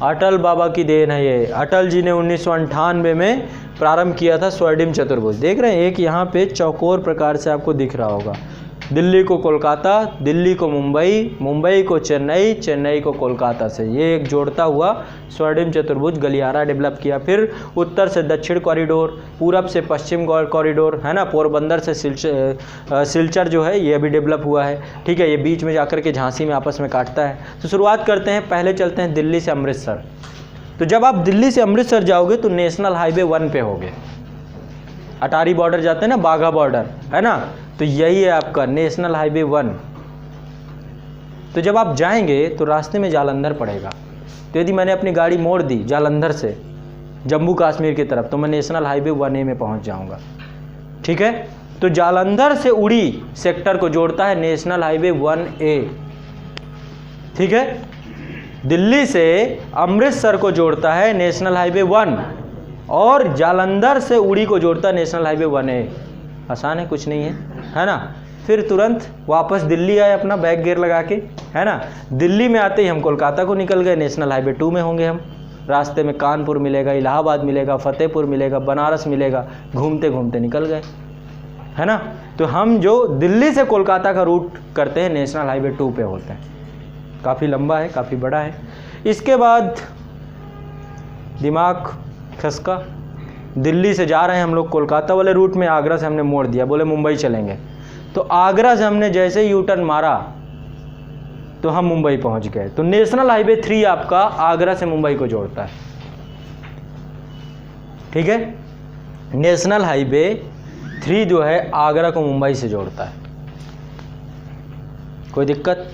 अटल बाबा की देन है ये। अटल जी ने 1998 में प्रारंभ किया था स्वर्णिम चतुर्भुज। देख रहे हैं, एक यहाँ पे चौकोर प्रकार से आपको दिख रहा होगा, दिल्ली को कोलकाता, दिल्ली को मुंबई, मुंबई को चेन्नई, चेन्नई को कोलकाता से, ये एक जोड़ता हुआ स्वर्णिम चतुर्भुज गलियारा डेवलप किया। फिर उत्तर से दक्षिण कॉरिडोर, पूरब से पश्चिम कॉरिडोर, है ना, पोरबंदर से सिलचर जो है ये अभी डेवलप हुआ है, ठीक है, ये बीच में जाकर के झांसी में आपस में काटता है। तो शुरुआत करते हैं, पहले चलते हैं दिल्ली से अमृतसर। तो जब आप दिल्ली से अमृतसर जाओगे तो नेशनल हाईवे 1 पे होगे, अटारी बॉर्डर जाते हैं ना, बाघा बॉर्डर, है ना, तो यही है आपका नेशनल हाईवे 1। तो जब आप जाएंगे तो रास्ते में जालंधर पड़ेगा, तो यदि मैंने अपनी गाड़ी मोड़ दी जालंधर से जम्मू कश्मीर की तरफ तो मैं नेशनल हाईवे 1A में पहुंच जाऊंगा, ठीक है। तो जालंधर से उड़ी सेक्टर को जोड़ता है नेशनल हाईवे 1A, ठीक है। दिल्ली से अमृतसर को जोड़ता है नेशनल हाईवे 1 और जालंधर से उड़ी को जोड़ता है नेशनल हाईवे 1A। आसान है, कुछ नहीं है ना। फिर तुरंत वापस दिल्ली आए अपना बैक गियर लगा के, है ना। दिल्ली में आते ही हम कोलकाता को निकल गए, नेशनल हाईवे 2 में होंगे हम। रास्ते में कानपुर मिलेगा, इलाहाबाद मिलेगा, फतेहपुर मिलेगा, बनारस मिलेगा, घूमते घूमते निकल गए, है ना। तो हम जो दिल्ली से कोलकाता का रूट करते हैं नेशनल हाईवे 2 पे होते हैं। काफ़ी लंबा है, काफ़ी बड़ा है। इसके बाद दिमाग खसका, दिल्ली से जा रहे हैं हम लोग कोलकाता वाले रूट में, आगरा से हमने मोड़ दिया, बोले मुंबई चलेंगे। तो आगरा से हमने जैसे ही यू टर्न मारा तो हम मुंबई पहुंच गए। तो नेशनल हाईवे 3 आपका आगरा से मुंबई को जोड़ता है, ठीक है। नेशनल हाईवे 3 जो है आगरा को मुंबई से जोड़ता है, कोई दिक्कत।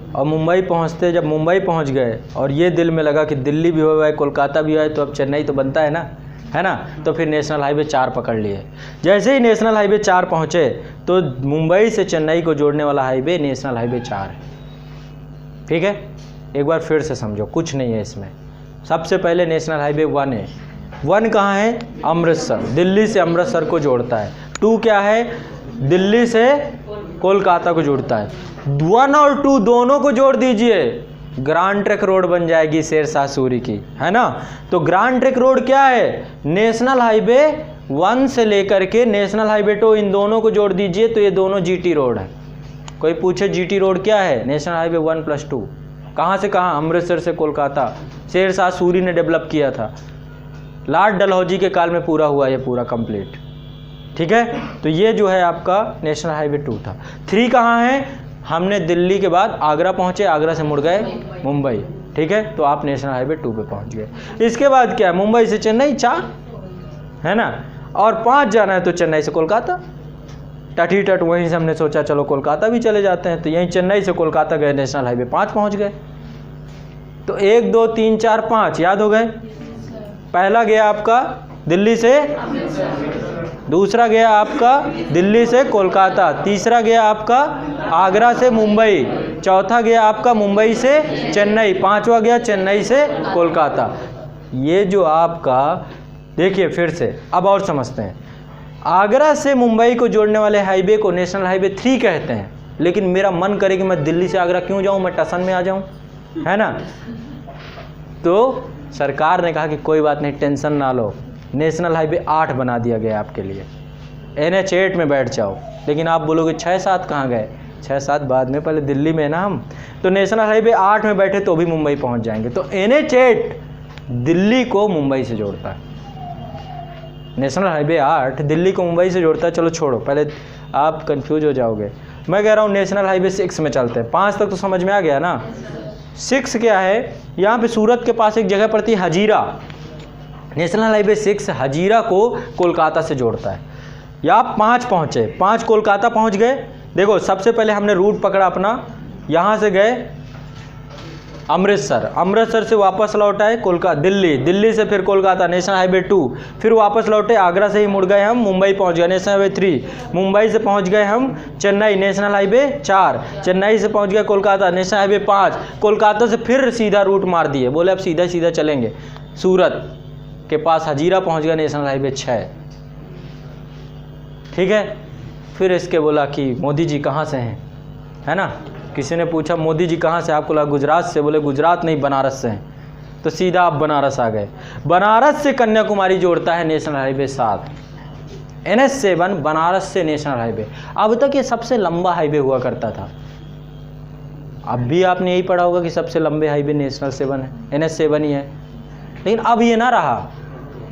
और मुंबई पहुंचते, जब मुंबई पहुंच गए और ये दिल में लगा कि दिल्ली भी हुआ है, कोलकाता भी हुआ है, तो अब चेन्नई तो बनता है ना, है ना। तो फिर नेशनल हाईवे 4 पकड़ लिए। जैसे ही नेशनल हाईवे 4 पहुंचे तो मुंबई से चेन्नई को जोड़ने वाला हाईवे नेशनल हाईवे 4 है, ठीक है। एक बार फिर से समझो, कुछ नहीं है इसमें। सबसे पहले नेशनल हाईवे 1 है। 1 कहाँ है? अमृतसर, दिल्ली से अमृतसर को जोड़ता है। 2 क्या है? दिल्ली से कोलकाता को जोड़ता है। 1 और 2 दोनों को जोड़ दीजिए, ग्रांड ट्रैक रोड बन जाएगी शेरशाह सूरी की, है ना। तो ग्रांड ट्रैक रोड क्या है? नेशनल हाईवे 1 से लेकर के नेशनल हाईवे 2, इन दोनों को जोड़ दीजिए तो ये दोनों जीटी रोड है। कोई पूछे जीटी रोड क्या है? National highway 1+2। कहाँ से कहाँ? अमृतसर से कोलकाता, शेरशाह सूरी ने डेवलप किया था, लॉर्ड डलहौजी के काल में पूरा हुआ, ये पूरा कंप्लीट, ठीक है। तो ये जो है आपका नेशनल हाईवे 2 था। 3 कहाँ है? हमने दिल्ली के बाद आगरा पहुँचे, आगरा से मुड़ गए मुंबई, ठीक है। तो आप नेशनल हाईवे 2 पे पहुँच गए। इसके बाद क्या है? मुंबई से चेन्नई 4, है ना। और 5 जाना है तो चेन्नई से कोलकाता, टटी टट वहीं से हमने सोचा चलो कोलकाता भी चले जाते हैं, तो यहीं चेन्नई से कोलकाता गए, नेशनल हाईवे 5 पहुँच गए। तो 1 2 3 4 5 याद हो गए। पहला गया आपका दिल्ली से, दूसरा गया आपका दिल्ली से कोलकाता, तीसरा गया आपका आगरा से मुंबई, चौथा गया आपका मुंबई से चेन्नई, 5वां गया चेन्नई से कोलकाता। ये जो आपका, देखिए फिर से अब और समझते हैं। आगरा से मुंबई को जोड़ने वाले हाईवे को नेशनल हाईवे 3 कहते हैं, लेकिन मेरा मन करे कि मैं दिल्ली से आगरा क्यों जाऊं, मैं टसन में आ जाऊं, है ना। तो सरकार ने कहा कि कोई बात नहीं, टेंशन ना लो, नेशनल हाईवे 8 बना दिया गया आपके लिए, NH 8 में बैठ जाओ। लेकिन आप बोलोगे 6-7 कहाँ गए? 6-7 बाद में, पहले दिल्ली में ना हम। तो नेशनल हाईवे 8 में बैठे तो भी मुंबई पहुंच जाएंगे। तो NH 8 दिल्ली को मुंबई से जोड़ता है, नेशनल हाईवे 8 दिल्ली को मुंबई से जोड़ता है। चलो छोड़ो, पहले आप कंफ्यूज हो जाओगे। मैं कह रहा हूँ नेशनल हाईवे 6 में चलते हैं। 5 तक तो समझ में आ गया ना। 6 क्या है? यहाँ पे सूरत के पास एक जगह पड़ती है हजीरा, नेशनल हाईवे 6 हजीरा को कोलकाता से जोड़ता है। या आप 5 पहुँचे, 5 कोलकाता पहुँच गए। देखो सबसे पहले हमने रूट पकड़ा अपना, यहाँ से गए अमृतसर, अमृतसर से वापस लौट आए कोलकाता, दिल्ली, दिल्ली से फिर कोलकाता, नेशनल हाईवे 2, फिर वापस लौटे, आगरा से ही मुड़ गए हम, मुंबई पहुंच गए, नेशनल हाईवे 3, मुंबई से पहुंच गए हम चेन्नई, नेशनल हाईवे 4, चेन्नई से पहुंच गए कोलकाता, नेशनल हाईवे 5, कोलकाता से फिर सीधा रूट मार दिए, बोले अब सीधा सीधा चलेंगे, सूरत के पास हजीरा पहुँच गया, नेशनल हाईवे 6, ठीक है। फिर इसके बोला कि मोदी जी कहाँ से हैं, है ना। किसी ने पूछा मोदी जी कहाँ से, आपको लगा गुजरात से, बोले गुजरात नहीं बनारस से हैं। तो सीधा आप बनारस आ गए। बनारस से कन्याकुमारी जोड़ता है नेशनल हाईवे 7, NH7 बनारस से नेशनल हाईवे, अब तक ये सबसे लंबा हाईवे हुआ करता था। अब भी आपने यही पढ़ा होगा कि सबसे लंबे हाईवे नेशनल 7 है, NH7 ही है। लेकिन अब ये ना रहा,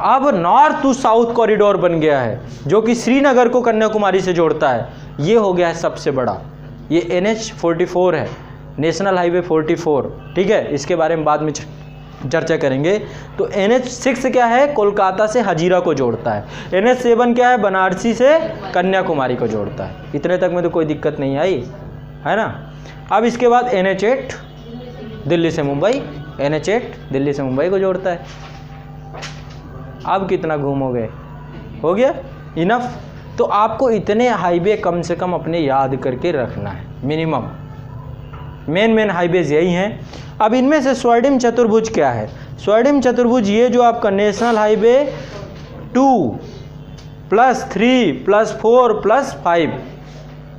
अब नॉर्थ टू साउथ कॉरिडोर बन गया है जो कि श्रीनगर को कन्याकुमारी से जोड़ता है। ये हो गया है सबसे बड़ा, ये NH44 है, नेशनल हाईवे 44, ठीक है। इसके बारे में बाद में चर्चा करेंगे। तो NH6 क्या है, कोलकाता से हजीरा को जोड़ता है। NH7 क्या है, बनारसी से कन्याकुमारी को जोड़ता है। इतने तक में तो कोई दिक्कत नहीं आई, है ना। अब इसके बाद NH8 दिल्ली से मुंबई, NH8 दिल्ली से मुंबई को जोड़ता है। अब कितना घूमोगे, हो गया इनफ। तो आपको इतने हाईवे कम से कम अपने याद करके रखना है, मिनिमम मेन हाईवेज यही हैं। अब इनमें से स्वर्णिम चतुर्भुज क्या है, स्वर्णिम चतुर्भुज ये जो आपका नेशनल हाईवे 2+3+4+5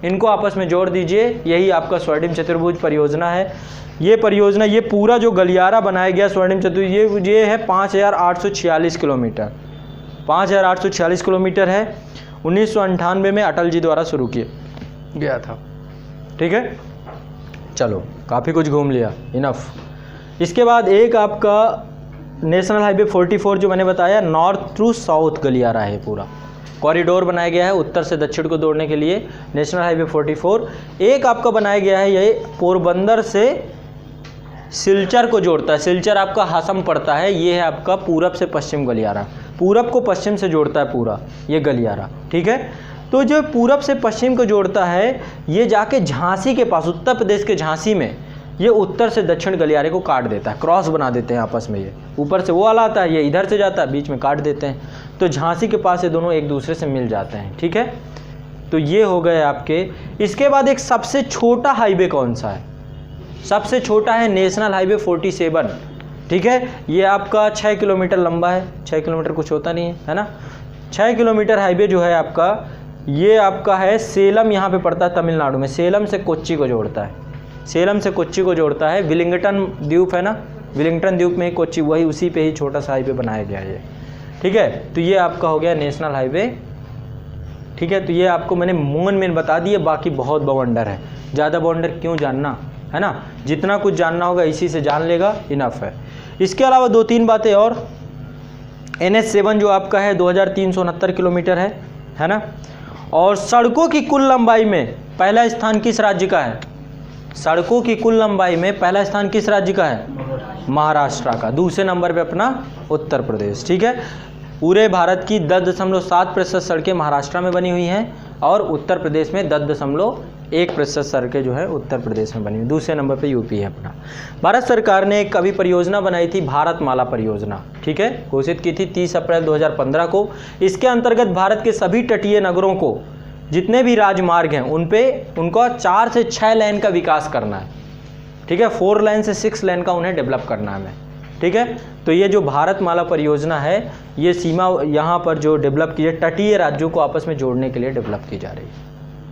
इनको आपस में जोड़ दीजिए, यही आपका स्वर्णिम चतुर्भुज परियोजना है। ये परियोजना, ये पूरा जो गलियारा बनाया गया स्वर्णिम चतुर्भुज, ये है 5846 किलोमीटर, 5846 किलोमीटर है। 1998 में अटल जी द्वारा शुरू किया गया था, ठीक है। चलो काफ़ी कुछ घूम लिया, इनफ। इसके बाद एक आपका नेशनल हाईवे 44 जो मैंने बताया, नॉर्थ टू साउथ गलियारा है, पूरा कॉरिडोर बनाया गया है उत्तर से दक्षिण को जोड़ने के लिए, नेशनल हाईवे 44। एक आपका बनाया गया है, ये पोरबंदर से सिलचर को जोड़ता है। सिलचर आपका हासम पड़ता है, ये है आपका पूरब से पश्चिम गलियारा, पूरब को पश्चिम से जोड़ता है पूरा ये गलियारा, ठीक है। तो जो पूरब से पश्चिम को जोड़ता है, ये जाके झांसी के पास, उत्तर प्रदेश के झांसी में, ये उत्तर से दक्षिण गलियारे को काट देता है, क्रॉस बना देते हैं आपस में। ये ऊपर से वो वाला आता है, ये इधर से जाता है, बीच में काट देते हैं। तो झांसी के पास ये दोनों एक दूसरे से मिल जाते हैं, ठीक है। तो ये हो गए आपके। इसके बाद एक सबसे छोटा हाईवे कौन सा है, सबसे छोटा है नेशनल हाईवे 47, ठीक है। ये आपका 6 किलोमीटर लंबा है, 6 किलोमीटर कुछ होता नहीं है ना। 6 किलोमीटर हाईवे जो है आपका, ये आपका है सेलम, यहाँ पे पड़ता है तमिलनाडु में, सेलम से कोच्चि को जोड़ता है, सेलम से कोच्चि को जोड़ता है। विलिंगटन द्वीप है ना, विलिंगटन द्वीप में ही कोच्चि, वही उसी पे ही छोटा सा हाईवे बनाया गया है ये, ठीक है। तो ये आपका हो गया नेशनल हाईवे, ठीक है। तो ये आपको मैंने मेन बता दिए, बाकी बहुत बवंडर है, ज़्यादा बवंडर क्यों जानना, है ना। जितना कुछ जानना होगा इसी से जान लेगा, इनफ है। इसके अलावा 2-3 बातें और। NH7 जो आपका है 2369 किलोमीटर है ना। और सड़कों की कुल लंबाई में पहला स्थान किस राज्य का है, सड़कों की कुल लंबाई में पहला स्थान किस राज्य का है, महाराष्ट्र का। दूसरे नंबर पे अपना उत्तर प्रदेश, ठीक है। पूरे भारत की 10.7% सड़कें महाराष्ट्र में बनी हुई हैं और उत्तर प्रदेश में 10.1% सड़कें जो है उत्तर प्रदेश में बनी हुई। दूसरे नंबर पे यूपी है अपना। भारत सरकार ने एक कभी परियोजना बनाई थी, भारतमाला परियोजना, ठीक है, घोषित की थी 30 अप्रैल 2015 को। इसके अंतर्गत भारत के सभी तटीय नगरों को, जितने भी राजमार्ग हैं उनको 4 से 6 लेन का विकास करना है, ठीक है। 4 लेन से 6 लेन का उन्हें डेवलप करना है हमें, ठीक है। तो ये जो भारतमाला परियोजना है, ये सीमा यहाँ पर जो डेवलप की है, तटीय राज्यों को आपस में जोड़ने के लिए डेवलप की जा रही है,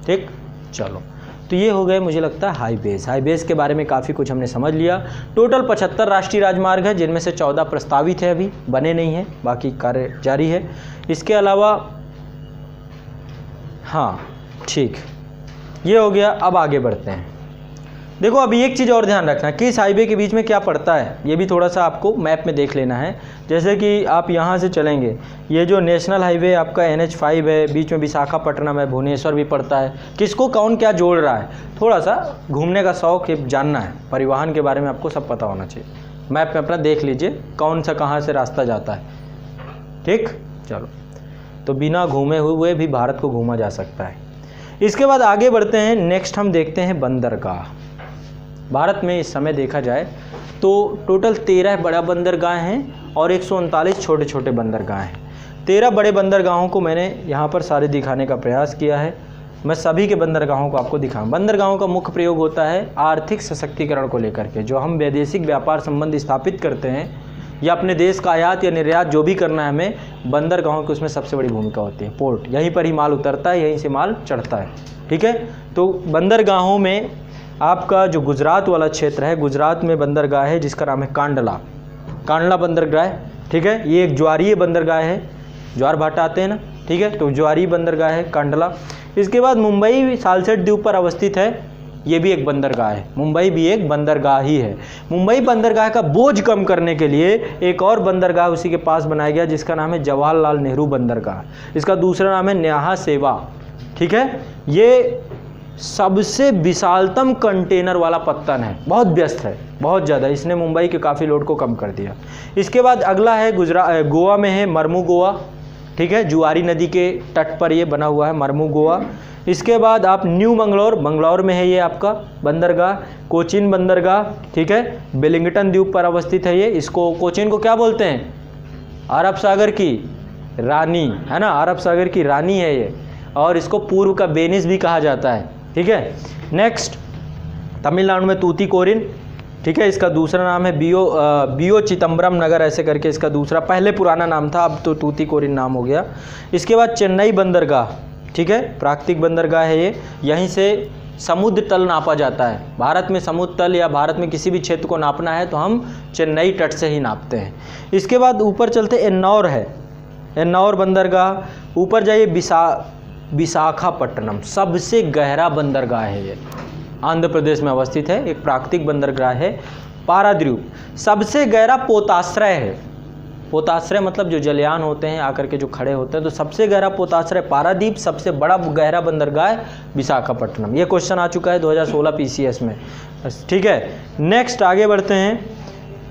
ठीक। चलो, तो ये हो गए मुझे लगता है हाईवेज के बारे में काफ़ी कुछ हमने समझ लिया। टोटल 75 राष्ट्रीय राजमार्ग है, जिनमें से 14 प्रस्तावित है, अभी बने नहीं हैं, बाकी कार्य जारी है। इसके अलावा हाँ ठीक, ये हो गया। अब आगे बढ़ते हैं। देखो अभी एक चीज़ और ध्यान रखना, किस हाईवे के बीच में क्या पड़ता है, ये भी थोड़ा सा आपको मैप में देख लेना है। जैसे कि आप यहाँ से चलेंगे, ये जो नेशनल हाईवे आपका NH5 है, बीच में विशाखापट्टनम है, भुवनेश्वर भी पड़ता है। किसको कौन क्या जोड़ रहा है, थोड़ा सा घूमने का शौक है, जानना है, परिवहन के बारे में आपको सब पता होना चाहिए। मैप में अपना देख लीजिए कौन सा कहाँ से रास्ता जाता है, ठीक। चलो, तो बिना घूमे हुए भी भारत को घूमा जा सकता है। इसके बाद आगे बढ़ते हैं। नेक्स्ट हम देखते हैं बंदरगाह। भारत में इस समय देखा जाए तो टोटल 13 बड़ा बंदरगाह हैं और 139 छोटे छोटे बंदरगाह हैं। 13 बड़े बंदरगाहों को मैंने यहाँ पर सारे दिखाने का प्रयास किया है। मैं सभी के बंदरगाहों को आपको दिखाऊं। बंदरगाहों का मुख्य प्रयोग होता है आर्थिक सशक्तिकरण को लेकर के। जो हम वैदेशिक व्यापार संबंध स्थापित करते हैं या अपने देश का आयात या निर्यात जो भी करना है हमें, बंदरगाहों की उसमें सबसे बड़ी भूमिका होती है। पोर्ट, यहीं पर ही माल उतरता है, यहीं से माल चढ़ता है, ठीक है। तो बंदरगाहों में आपका जो गुजरात वाला क्षेत्र है, गुजरात में बंदरगाह है जिसका नाम है कांडला बंदरगाह, ठीक है। ये एक ज्वारीय बंदरगाह है, ज्वार भाटा आते हैं ना, ठीक है, तो ज्वारी बंदरगाह है, कांडला। इसके बाद मुंबई सालसेट द्वीप पर अवस्थित है, ये भी एक बंदरगाह है, मुंबई भी एक बंदरगाह ही है। मुंबई बंदरगाह का बोझ कम करने के लिए एक और बंदरगाह उसी के पास बनाया गया जिसका नाम है जवाहरलाल नेहरू बंदरगाह। इसका दूसरा नाम है न्याहा सेवा, ठीक है। ये सबसे विशालतम कंटेनर वाला पत्तन है, बहुत व्यस्त है, बहुत ज़्यादा, इसने मुंबई के काफ़ी लोड को कम कर दिया। इसके बाद अगला है गोवा में है मरमू गोवा, ठीक है, जुआरी नदी के तट पर ये बना हुआ है मरमू गोवा। इसके बाद आप न्यू मंगलौर में है ये आपका बंदरगाह, कोचीन बंदरगाह, ठीक है, वेलिंगटन द्वीप पर अवस्थित है ये। इसको कोचीन को क्या बोलते हैं? अरब सागर की रानी, है ना, अरब सागर की रानी है ये, और इसको पूर्व का वेनिस भी कहा जाता है, ठीक है। नेक्स्ट तमिलनाडु में तूतीकोरिन, ठीक है, इसका दूसरा नाम है बीओ चिदम्बरम नगर ऐसे करके इसका दूसरा, पहले पुराना नाम था, अब तो तूतीकोरिन नाम हो गया। इसके बाद चेन्नई बंदरगाह, ठीक है, प्राकृतिक बंदरगाह है ये, यहीं से समुद्र तल नापा जाता है। भारत में समुद्र तल या भारत में किसी भी क्षेत्र को नापना है तो हम चेन्नई तट से ही नापते हैं। इसके बाद ऊपर चलते एन्नौर है, एन्नौर बंदरगाह। ऊपर जाइए विशाखापट्टनम, सबसे गहरा बंदरगाह है ये, आंध्र प्रदेश में अवस्थित है, एक प्राकृतिक बंदरगाह है। पाराद्वीप सबसे गहरा पोताश्रय है, पोताश्रय मतलब जो जलयान होते हैं आकर के जो खड़े होते हैं, तो सबसे गहरा पोताश्रय पारादीप, सबसे बड़ा गहरा बंदरगाह विशाखापट्टनम। ये क्वेश्चन आ चुका है 2016 PCS में, ठीक है। नेक्स्ट आगे बढ़ते हैं,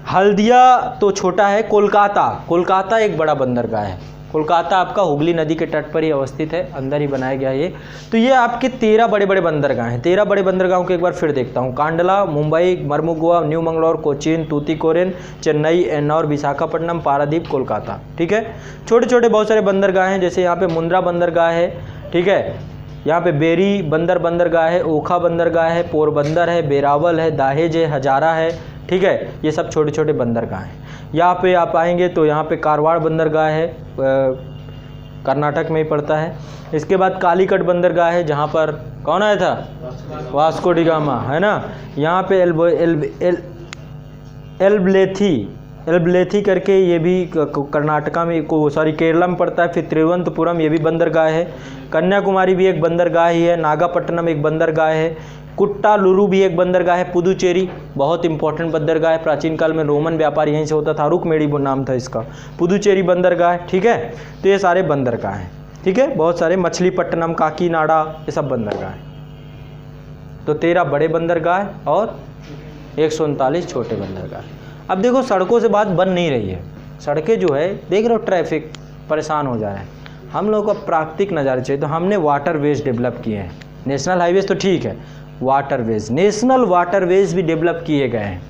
हल्दिया तो छोटा है, कोलकाता एक बड़ा बंदरगाह है। कोलकाता आपका हुगली नदी के तट पर ही अवस्थित है, अंदर ही बनाया गया ये। तो ये आपके 13 बड़े बड़े बंदरगाह हैं। 13 बड़े बंदरगाहों को एक बार फिर देखता हूँ, कांडला, मुंबई, मरमू गोवा, न्यू मंगलौर, कोचीन, तूतीकोरिन, चेन्नई, एन्नौर, विशाखापट्टनम, पारादीप, कोलकाता, ठीक है। छोटे छोटे बहुत सारे बंदरगाह हैं, जैसे यहाँ पे मुंद्रा बंदरगाह है, ठीक है, यहाँ पे बेरी बंदरगाह है, ओखा बंदरगाह है, पोरबंदर है, बेरावल है, दाहेज है, हजारा है, ठीक है। ये सब छोटे छोटे बंदरगाह हैं। यहाँ पे आप आएंगे तो यहाँ पे कारवाड़ बंदरगाह है, कर्नाटक में ही पड़ता है। इसके बाद कालीकट बंदरगाह है, जहाँ पर कौन आया था? वास्को डी गामा, है ना। यहाँ पे एल्बलेथी करके ये भी कर्नाटका में केरला में पड़ता है। फिर तिरुवनंतपुरम ये भी बंदरगाह है। कन्याकुमारी भी एक बंदरगाह ही है। नागापट्टनम एक बंदरगाह है। कुट्टालुरु भी एक बंदरगाह है। पुदुचेरी बहुत इंपॉर्टेंट बंदरगाह है, प्राचीन काल में रोमन व्यापार यहीं से होता था, रुकमेड़ी नाम था इसका। पुदुचेरी बंदरगाह, ठीक है। तो ये सारे बंदरगाह हैं, ठीक है। बहुत सारे मछलीपट्टनम, काकीनाडा, ये सब बंदरगाह हैं। तो 13 बड़े बंदरगाह और 139 छोटे बंदरगाह। अब देखो सड़कों से बात बन नहीं रही है, सड़कें जो है देख रहे हो, ट्रैफिक परेशान हो जा रहा है। हम लोगों को प्राकृतिक नज़ारे चाहिए, तो हमने वाटरवेज डेवलप किए हैं। नेशनल हाईवेज तो ठीक है, वाटरवेज, नेशनल वाटरवेज भी डेवलप किए गए हैं।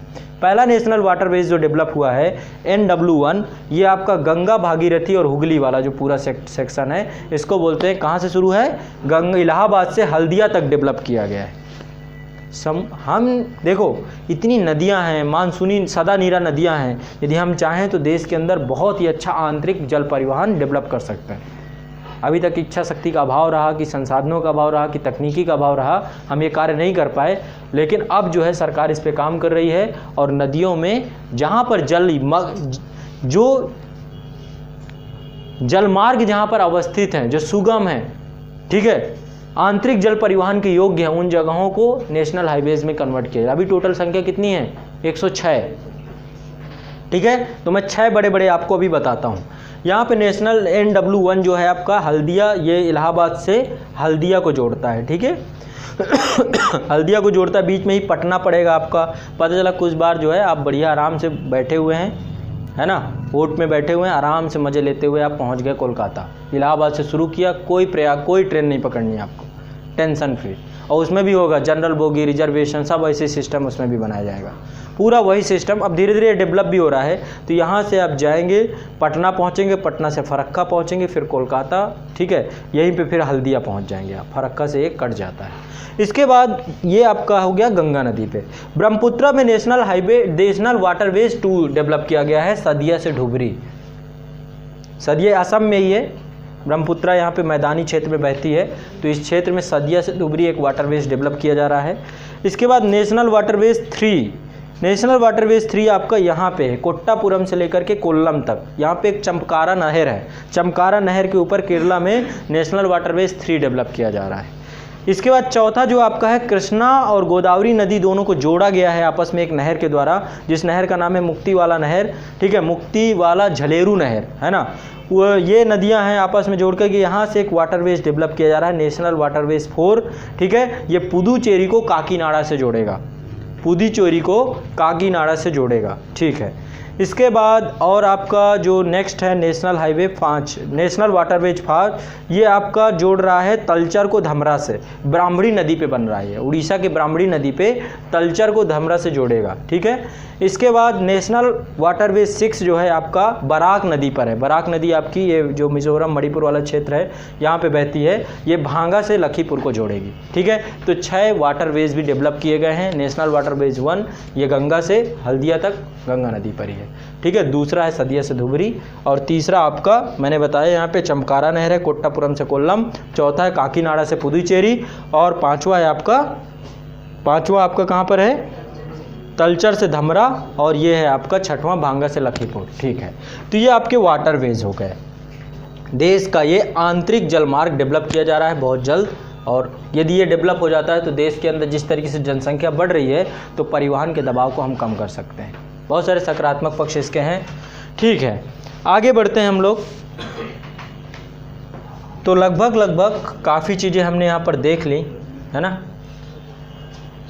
पहला नेशनल वाटरवेज जो डेवलप हुआ है NW1, ये आपका गंगा, भागीरथी और हुगली वाला जो पूरा सेक्शन है, इसको बोलते हैं, कहाँ से शुरू है? गंगा, इलाहाबाद से हल्दिया तक डेवलप किया गया है। हम देखो इतनी नदियां हैं, मानसूनी सदा नीरा नदियां हैं, यदि हम चाहें तो देश के अंदर बहुत ही अच्छा आंतरिक जल परिवहन डेवलप कर सकते हैं। अभी तक इच्छा शक्ति का अभाव रहा, कि संसाधनों का अभाव रहा, कि तकनीकी का अभाव रहा, हम ये कार्य नहीं कर पाए। लेकिन अब जो है सरकार इस पे काम कर रही है, और नदियों में जहाँ पर जो जलमार्ग जहाँ पर अवस्थित हैं, जो सुगम हैं, ठीक है, आंतरिक जल परिवहन के योग्य हैं, उन जगहों को नेशनल हाईवेज में कन्वर्ट किया। अभी टोटल संख्या कितनी है? 106, ठीक है। तो मैं 6 बड़े बड़े आपको अभी बताता हूँ। यहाँ पे नेशनल NW1 जो है आपका हल्दिया, ये इलाहाबाद से हल्दिया को जोड़ता है, ठीक है। हल्दिया को जोड़ता है, बीच में ही पटना पड़ेगा आपका। पता चला कुछ बार जो है आप बढ़िया आराम से बैठे हुए हैं, है ना, बोट में बैठे हुए हैं, आराम से मज़े लेते हुए आप पहुँच गए कोलकाता। इलाहाबाद से शुरू किया, कोई ट्रेन नहीं पकड़नी है आपको, टेंशन फ्री। और उसमें भी होगा जनरल बोगी, रिजर्वेशन, सब ऐसे सिस्टम उसमें भी बनाया जाएगा। पूरा वही सिस्टम अब धीरे धीरे डेवलप भी हो रहा है। तो यहाँ से आप जाएंगे, पटना पहुँचेंगे, पटना से फरक्का पहुँचेंगे, फिर कोलकाता, ठीक है, यहीं पे फिर हल्दिया पहुँच जाएंगे आप। फरक्का से एक कट जाता है। इसके बाद ये आपका हो गया गंगा नदी पे। ब्रह्मपुत्रा में नेशनल वाटरवेज 2 डेवलप किया गया है, सदिया से ढुबरी। सदिया असम में ही है, ब्रह्मपुत्रा यहाँ पे मैदानी क्षेत्र में बहती है, तो इस क्षेत्र में सदिया से धुबरी एक वाटरवेज डेवलप किया जा रहा है। इसके बाद नेशनल वाटरवेज 3 नेशनल वाटरवेज 3 आपका यहाँ पे है, कोट्टापुरम से लेकर के कोल्लम तक। यहाँ पे एक चमकारा नहर है, चमकारा नहर के ऊपर केरला में नेशनल वाटरवेज 3 डेवलप किया जा रहा है। इसके बाद चौथा जो आपका है, कृष्णा और गोदावरी नदी दोनों को जोड़ा गया है आपस में एक नहर के द्वारा, जिस नहर का नाम है मुक्ति वाला नहर, ठीक है, मुक्ति वाला झलेरू नहर, है ना। वो ये नदियां हैं आपस में जोड़ करके यहाँ से एक वाटरवेज डेवलप किया जा रहा है, नेशनल वाटरवेज 4, ठीक है। ये पुदुचेरी को काकीनाडा से जोड़ेगा, पुदुचेरी को काकीनाडा से जोड़ेगा, ठीक है। इसके बाद और आपका जो नेक्स्ट है नेशनल हाईवे 5, नेशनल वाटरवेज 5, ये आपका जोड़ रहा है तलचर को धमरा से, ब्राह्मणी नदी पे बन रहा है, उड़ीसा के ब्राह्मणी नदी पे तलचर को धमरा से जोड़ेगा, ठीक है। इसके बाद नेशनल वाटरवेज 6 जो है आपका बराक नदी पर है। बराक नदी आपकी ये जो मिजोरम मणिपुर वाला क्षेत्र है यहाँ पे बहती है, ये भांगा से लखीपुर को जोड़ेगी, ठीक है। तो 6 वाटरवेज भी डेवलप किए गए हैं। नेशनल वाटरवेज 1 ये गंगा से हल्दिया तक गंगा नदी पर ही है, ठीक है। दूसरा है सदिया से धुबरी, और तीसरा आपका मैंने बताया यहाँ पे चमकारा नहर है, कोट्टापुरम से कोल्लम, चौथा है काकीनाडा से पुदुचेरी, और पांचवा आपका कहाँ पर है, तलचर से धमरा, और ये है आपका छठवां भांगा से लखीपुर, ठीक है। तो ये आपके वाटरवेज हो गए। देश का ये आंतरिक जलमार्ग डेवलप किया जा रहा है बहुत जल्द, और यदि ये डेवलप हो जाता है तो देश के अंदर जिस तरीके से जनसंख्या बढ़ रही है तो परिवहन के दबाव को हम कम कर सकते हैं। बहुत सारे सकारात्मक पक्ष इसके हैं, ठीक है। आगे बढ़ते हैं हम लोग। तो लगभग काफ़ी चीज़ें हमने यहाँ पर देख ली, है ना,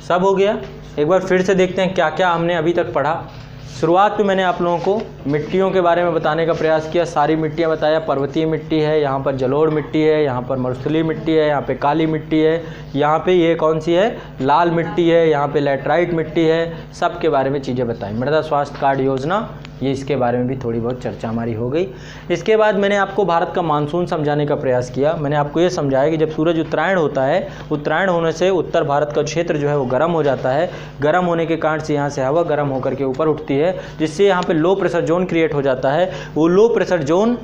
सब हो गया। एक बार फिर से देखते हैं क्या क्या हमने अभी तक पढ़ा। शुरुआत में मैंने आप लोगों को मिट्टियों के बारे में बताने का प्रयास किया, सारी मिट्टियाँ बताया। पर्वतीय मिट्टी है, यहाँ पर जलोढ़ मिट्टी है, यहाँ पर मरुस्थलीय मिट्टी है, यहाँ पे काली मिट्टी है, यहाँ पे ये कौन सी है, लाल मिट्टी है, यहाँ पे लैटराइट मिट्टी है, सब के बारे में चीज़ें बताई। मृदा स्वास्थ्य कार्ड योजना, ये इसके बारे में भी थोड़ी बहुत चर्चा हमारी हो गई। इसके बाद मैंने आपको भारत का मानसून समझाने का प्रयास किया। मैंने आपको ये समझाया कि जब सूरज उत्तरायण होता है, उत्तरायण होने से उत्तर भारत का क्षेत्र जो है वो गर्म हो जाता है। गर्म होने के कारण से यहाँ से हवा गर्म होकर के ऊपर उठती है, जिससे यहाँ पे लो प्रेशर जोन क्रिएट हो जाता है। वो लो प्रेशर जोन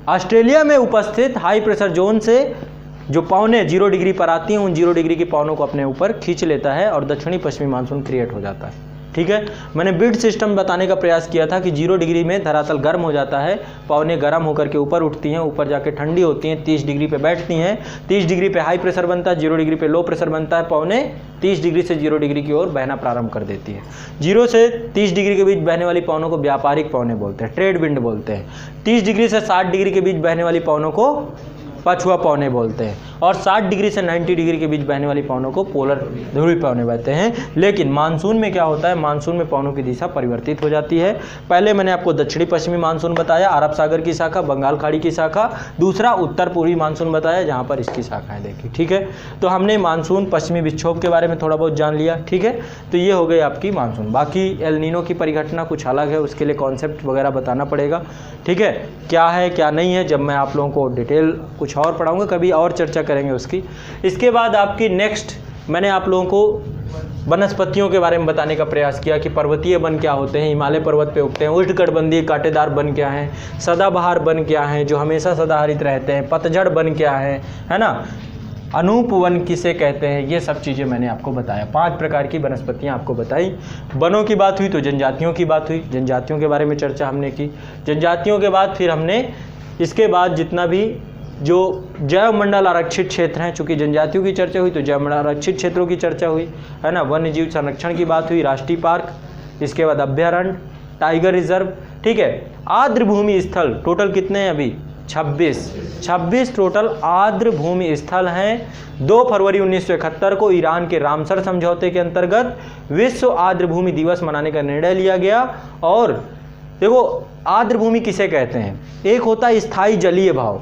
ऑस्ट्रेलिया में उपस्थित हाई प्रेशर जोन से जो पवनें 0 डिग्री पर आती हैं, उन 0 डिग्री की पवनों को अपने ऊपर खींच लेता है और दक्षिणी पश्चिमी मानसून क्रिएट हो जाता है, ठीक है। मैंने बिड सिस्टम बताने का प्रयास किया था कि 0 डिग्री में धरातल गर्म हो जाता है, पवनें गर्म होकर के ऊपर उठती हैं, ऊपर जाके ठंडी होती हैं, 30 डिग्री पे बैठती हैं, 30 डिग्री पे हाई प्रेशर बनता है, 0 डिग्री पे लो प्रेशर बनता है, पवनें 30 डिग्री से 0 डिग्री की ओर बहना प्रारंभ कर देती है। 0 से 30 डिग्री के बीच बहने वाली पवनों को व्यापारिक पवनें बोलते हैं, ट्रेड विंड बोलते हैं। 30 डिग्री से 60 डिग्री के बीच बहने वाली पवनों को पछुआ पवनें बोलते हैं, और 60 डिग्री से 90 डिग्री के बीच बहने वाली पवनों को पोलर ध्रुवीय पवनें कहते हैं। लेकिन मानसून में क्या होता है, मानसून में पवनों की दिशा परिवर्तित हो जाती है। पहले मैंने आपको दक्षिणी पश्चिमी मानसून बताया, अरब सागर की शाखा, बंगाल खाड़ी की शाखा। दूसरा उत्तर पूर्वी मानसून बताया, जहाँ पर इसकी शाखाएं देखी, ठीक है। तो हमने मानसून पश्चिमी विक्षोभ के बारे में थोड़ा बहुत जान लिया, ठीक है। तो ये हो गई आपकी मानसून। बाकी एल नीनो की परिघटना कुछ अलग है, उसके लिए कॉन्सेप्ट वगैरह बताना पड़ेगा, ठीक है, क्या है क्या नहीं है। जब मैं आप लोगों को डिटेल कुछ और पढ़ाऊंगा, कभी और चर्चा करेंगे उसकी। इसके बाद आपकी नेक्स्ट मैंने आप लोगों को वनस्पतियों के बारे में बताने का प्रयास किया कि पर्वतीय वन क्या होते हैं, हिमालय पर्वत पे उगते हैं, उष्णकटिबंधीय कांटेदार वन क्या हैं, सदाबहार वन क्या हैं जो हमेशा सदाहरित रहते हैं, पतझड़ वन क्या है ना, अनूप वन किसे कहते हैं, ये सब चीज़ें मैंने आपको बताया। 5 प्रकार की वनस्पतियाँ आपको बताई। वनों की बात हुई तो जनजातियों की बात हुई, जनजातियों के बारे में चर्चा हमने की। जनजातियों के बाद फिर हमने इसके बाद जितना भी जो जैव मंडल आरक्षित क्षेत्र हैं, चूँकि जनजातियों की चर्चा हुई तो जैव मंडल आरक्षित क्षेत्रों की चर्चा हुई, है ना। वन्य जीव संरक्षण की बात हुई, राष्ट्रीय पार्क, इसके बाद अभ्यारण्य, टाइगर रिजर्व, ठीक है। आर्द्र भूमि स्थल टोटल कितने हैं अभी, 26 टोटल आर्द्र भूमि स्थल हैं। 2 फरवरी 1971 को ईरान के रामसर समझौते के अंतर्गत विश्व आर्द्र भूमि दिवस मनाने का निर्णय लिया गया। और देखो आर्द्र भूमि किसे कहते हैं, एक होता है स्थायी जलीय भाव,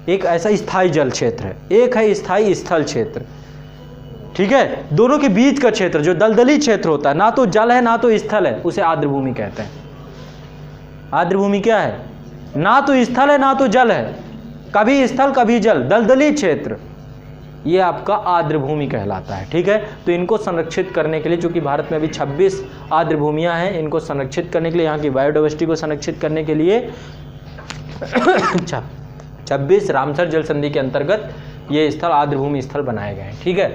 एक ऐसा स्थायी जल क्षेत्र है, एक है स्थायी स्थल क्षेत्र, ठीक है। दोनों के बीच का क्षेत्र जो दलदली क्षेत्र होता है, ना तो जल है ना तो स्थल है, उसे आर्द्र भूमि कहते हैं। आर्द्र भूमि क्या है, ना तो स्थल है ना तो जल है, कभी स्थल कभी जल, दलदली क्षेत्र, ये आपका आर्द्र भूमि कहलाता है, ठीक है। तो इनको संरक्षित करने के लिए, चूंकि भारत में अभी 26 आर्द्र भूमियाँ हैं, इनको संरक्षित करने के लिए, यहाँ की बायोडाइवर्सिटी को संरक्षित करने के लिए 26 रामसर जल संधि के अंतर्गत ये स्थल आर्द्र भूमि स्थल बनाए गए हैं, ठीक है।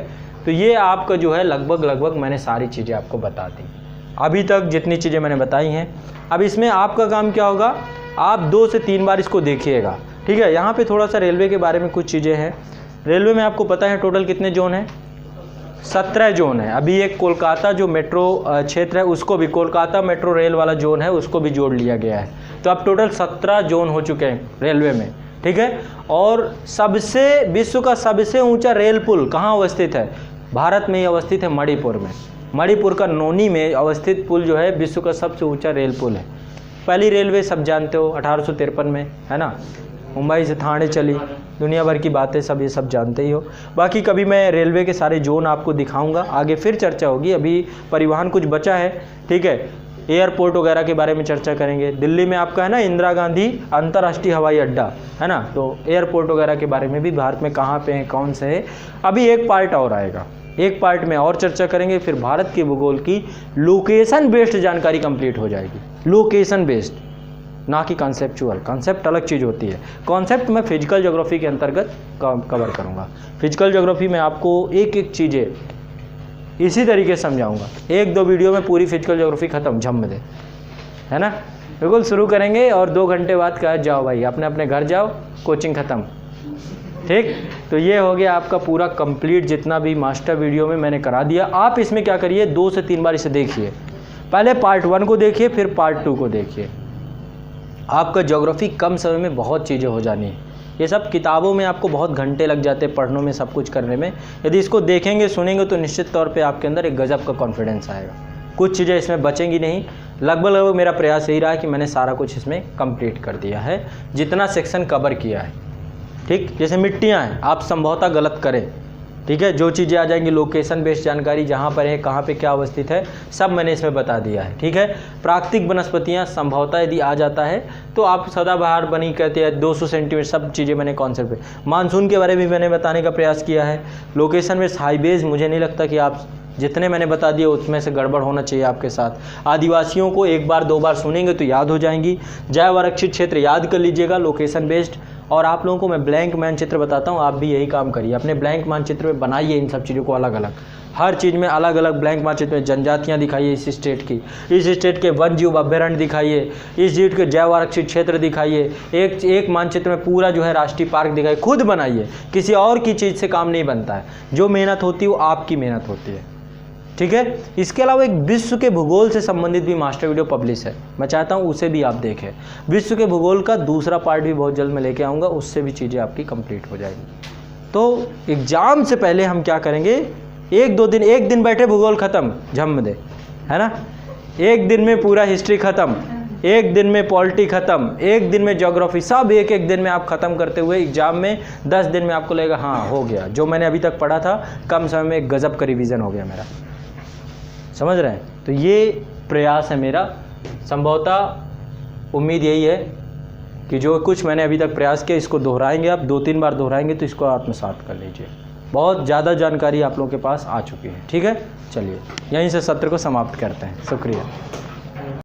तो ये आपका जो है लगभग मैंने सारी चीज़ें आपको बता दी। अभी तक जितनी चीज़ें मैंने बताई हैं। अब इसमें आपका काम क्या होगा, आप 2 से 3 बार इसको देखिएगा, ठीक है। यहाँ पे थोड़ा सा रेलवे के बारे में कुछ चीज़ें हैं। रेलवे में आपको पता है टोटल कितने जोन हैं, 17 जोन है। अभी एक कोलकाता जो मेट्रो क्षेत्र है उसको भी, कोलकाता मेट्रो रेल वाला जोन है उसको भी जोड़ लिया गया है। तो अब टोटल 17 जोन हो चुके हैं रेलवे में, ठीक है। और सबसे विश्व का सबसे ऊंचा रेल पुल कहाँ अवस्थित है, भारत में ही अवस्थित है, मणिपुर में। मणिपुर का नोनी में अवस्थित पुल जो है विश्व का सबसे ऊंचा रेल पुल है। पहली रेलवे सब जानते हो 1853 में, है ना, मुंबई से ठाणे चली। दुनिया भर की बातें सब ये सब जानते ही हो। बाकी कभी मैं रेलवे के सारे जोन आपको दिखाऊंगा, आगे फिर चर्चा होगी। अभी परिवहन कुछ बचा है, ठीक है। एयरपोर्ट वगैरह के बारे में चर्चा करेंगे। दिल्ली में आपका है ना इंदिरा गांधी अंतर्राष्ट्रीय हवाई अड्डा, है ना, तो एयरपोर्ट वगैरह के बारे में भी भारत में कहाँ पे है, कौन से है, अभी एक पार्ट और आएगा, एक पार्ट में और चर्चा करेंगे। फिर भारत के भूगोल की लोकेशन बेस्ड जानकारी कंप्लीट हो जाएगी, लोकेशन बेस्ड, ना कि कॉन्सेप्चुअल। कॉन्सेप्ट अलग चीज़ होती है, कॉन्सेप्ट मैं फिजिकल ज्योग्राफी के अंतर्गत कवर करूँगा। फिजिकल ज्योग्राफी में आपको एक एक चीज़ें इसी तरीके से समझाऊँगा। 1-2 वीडियो में पूरी फिजिकल ज्योग्राफी ख़त्म, झम दे, है ना। बिल्कुल शुरू करेंगे और 2 घंटे बाद कहा जाओ भाई अपने अपने घर जाओ, कोचिंग ख़त्म, ठीक। तो ये हो गया आपका पूरा कंप्लीट, जितना भी मास्टर वीडियो में मैंने करा दिया। आप इसमें क्या करिए, 2 से 3 बार इसे देखिए। पहले पार्ट 1 को देखिए, फिर पार्ट 2 को देखिए। आपका ज्योग्राफी कम समय में बहुत चीज़ें हो जानी है। ये सब किताबों में आपको बहुत घंटे लग जाते हैं पढ़ने में, सब कुछ करने में। यदि इसको देखेंगे सुनेंगे तो निश्चित तौर पे आपके अंदर एक गजब का कॉन्फिडेंस आएगा। कुछ चीज़ें इसमें बचेंगी नहीं। लगभग मेरा प्रयास यही रहा है कि मैंने सारा कुछ इसमें कंप्लीट कर दिया है, जितना सेक्शन कवर किया है, ठीक। जैसे मिट्टियाँ हैं, आप संभवतः गलत करें, ठीक है। जो चीज़ें आ जाएंगी लोकेशन बेस्ड जानकारी, जहाँ पर है, कहाँ पे क्या अवस्थित है, सब मैंने इसमें बता दिया है, ठीक है। प्राकृतिक वनस्पतियाँ संभवतः यदि आ जाता है तो आप सदाबहार बनी कहते हैं, 200 सेंटीमीटर, सब चीज़ें मैंने कॉन्सेप्ट पे। मानसून के बारे में मैंने बताने का प्रयास किया है। लोकेशन बेस्ड हाईवेज, मुझे नहीं लगता कि आप जितने मैंने बता दिए उसमें से गड़बड़ होना चाहिए आपके साथ। आदिवासियों को 1 बार 2 बार सुनेंगे तो याद हो जाएंगी। जैव आरक्षित क्षेत्र याद कर लीजिएगा, लोकेशन बेस्ड। और आप लोगों को मैं ब्लैंक मानचित्र बताता हूँ, आप भी यही काम करिए, अपने ब्लैंक मानचित्र में बनाइए इन सब चीज़ों को अलग अलग, हर चीज़ में अलग अलग ब्लैंक मानचित्र में जनजातियाँ दिखाइए इस स्टेट की, इस स्टेट के वन जीव अभ्यारण्य दिखाइए, इस स्टेट के जैव आरक्षित क्षेत्र दिखाइए, एक मानचित्र में पूरा जो है राष्ट्रीय पार्क दिखाइए। खुद बनाइए, किसी और की चीज़ से काम नहीं बनता है। जो मेहनत होती है वो आपकी मेहनत होती है, ठीक है। इसके अलावा एक विश्व के भूगोल से संबंधित भी मास्टर वीडियो पब्लिश है, मैं चाहता हूँ उसे भी आप देखें। विश्व के भूगोल का दूसरा पार्ट भी बहुत जल्द मैं लेके आऊँगा, उससे भी चीज़ें आपकी कंप्लीट हो जाएगी। तो एग्ज़ाम से पहले हम क्या करेंगे, 1-2 दिन, एक दिन बैठे भूगोल ख़त्म, झम दे, है ना। एक दिन में पूरा हिस्ट्री ख़त्म, एक दिन में पॉलिटी ख़त्म, एक दिन में ज्योग्राफी, सब एक दिन में आप ख़त्म करते हुए एग्जाम में 10 दिन में आपको लगेगा हाँ हो गया, जो मैंने अभी तक पढ़ा था कम समय में एक गज़ब का रिवीजन हो गया मेरा। समझ रहे हैं। तो ये प्रयास है मेरा। संभवतः उम्मीद यही है कि जो कुछ मैंने अभी तक प्रयास किया इसको दोहराएंगे, आप 2-3 बार दोहराएंगे तो इसको आत्मसात कर लीजिए। बहुत ज़्यादा जानकारी आप लोगों के पास आ चुकी है, ठीक है। चलिए यहीं से सत्र को समाप्त करते हैं। शुक्रिया।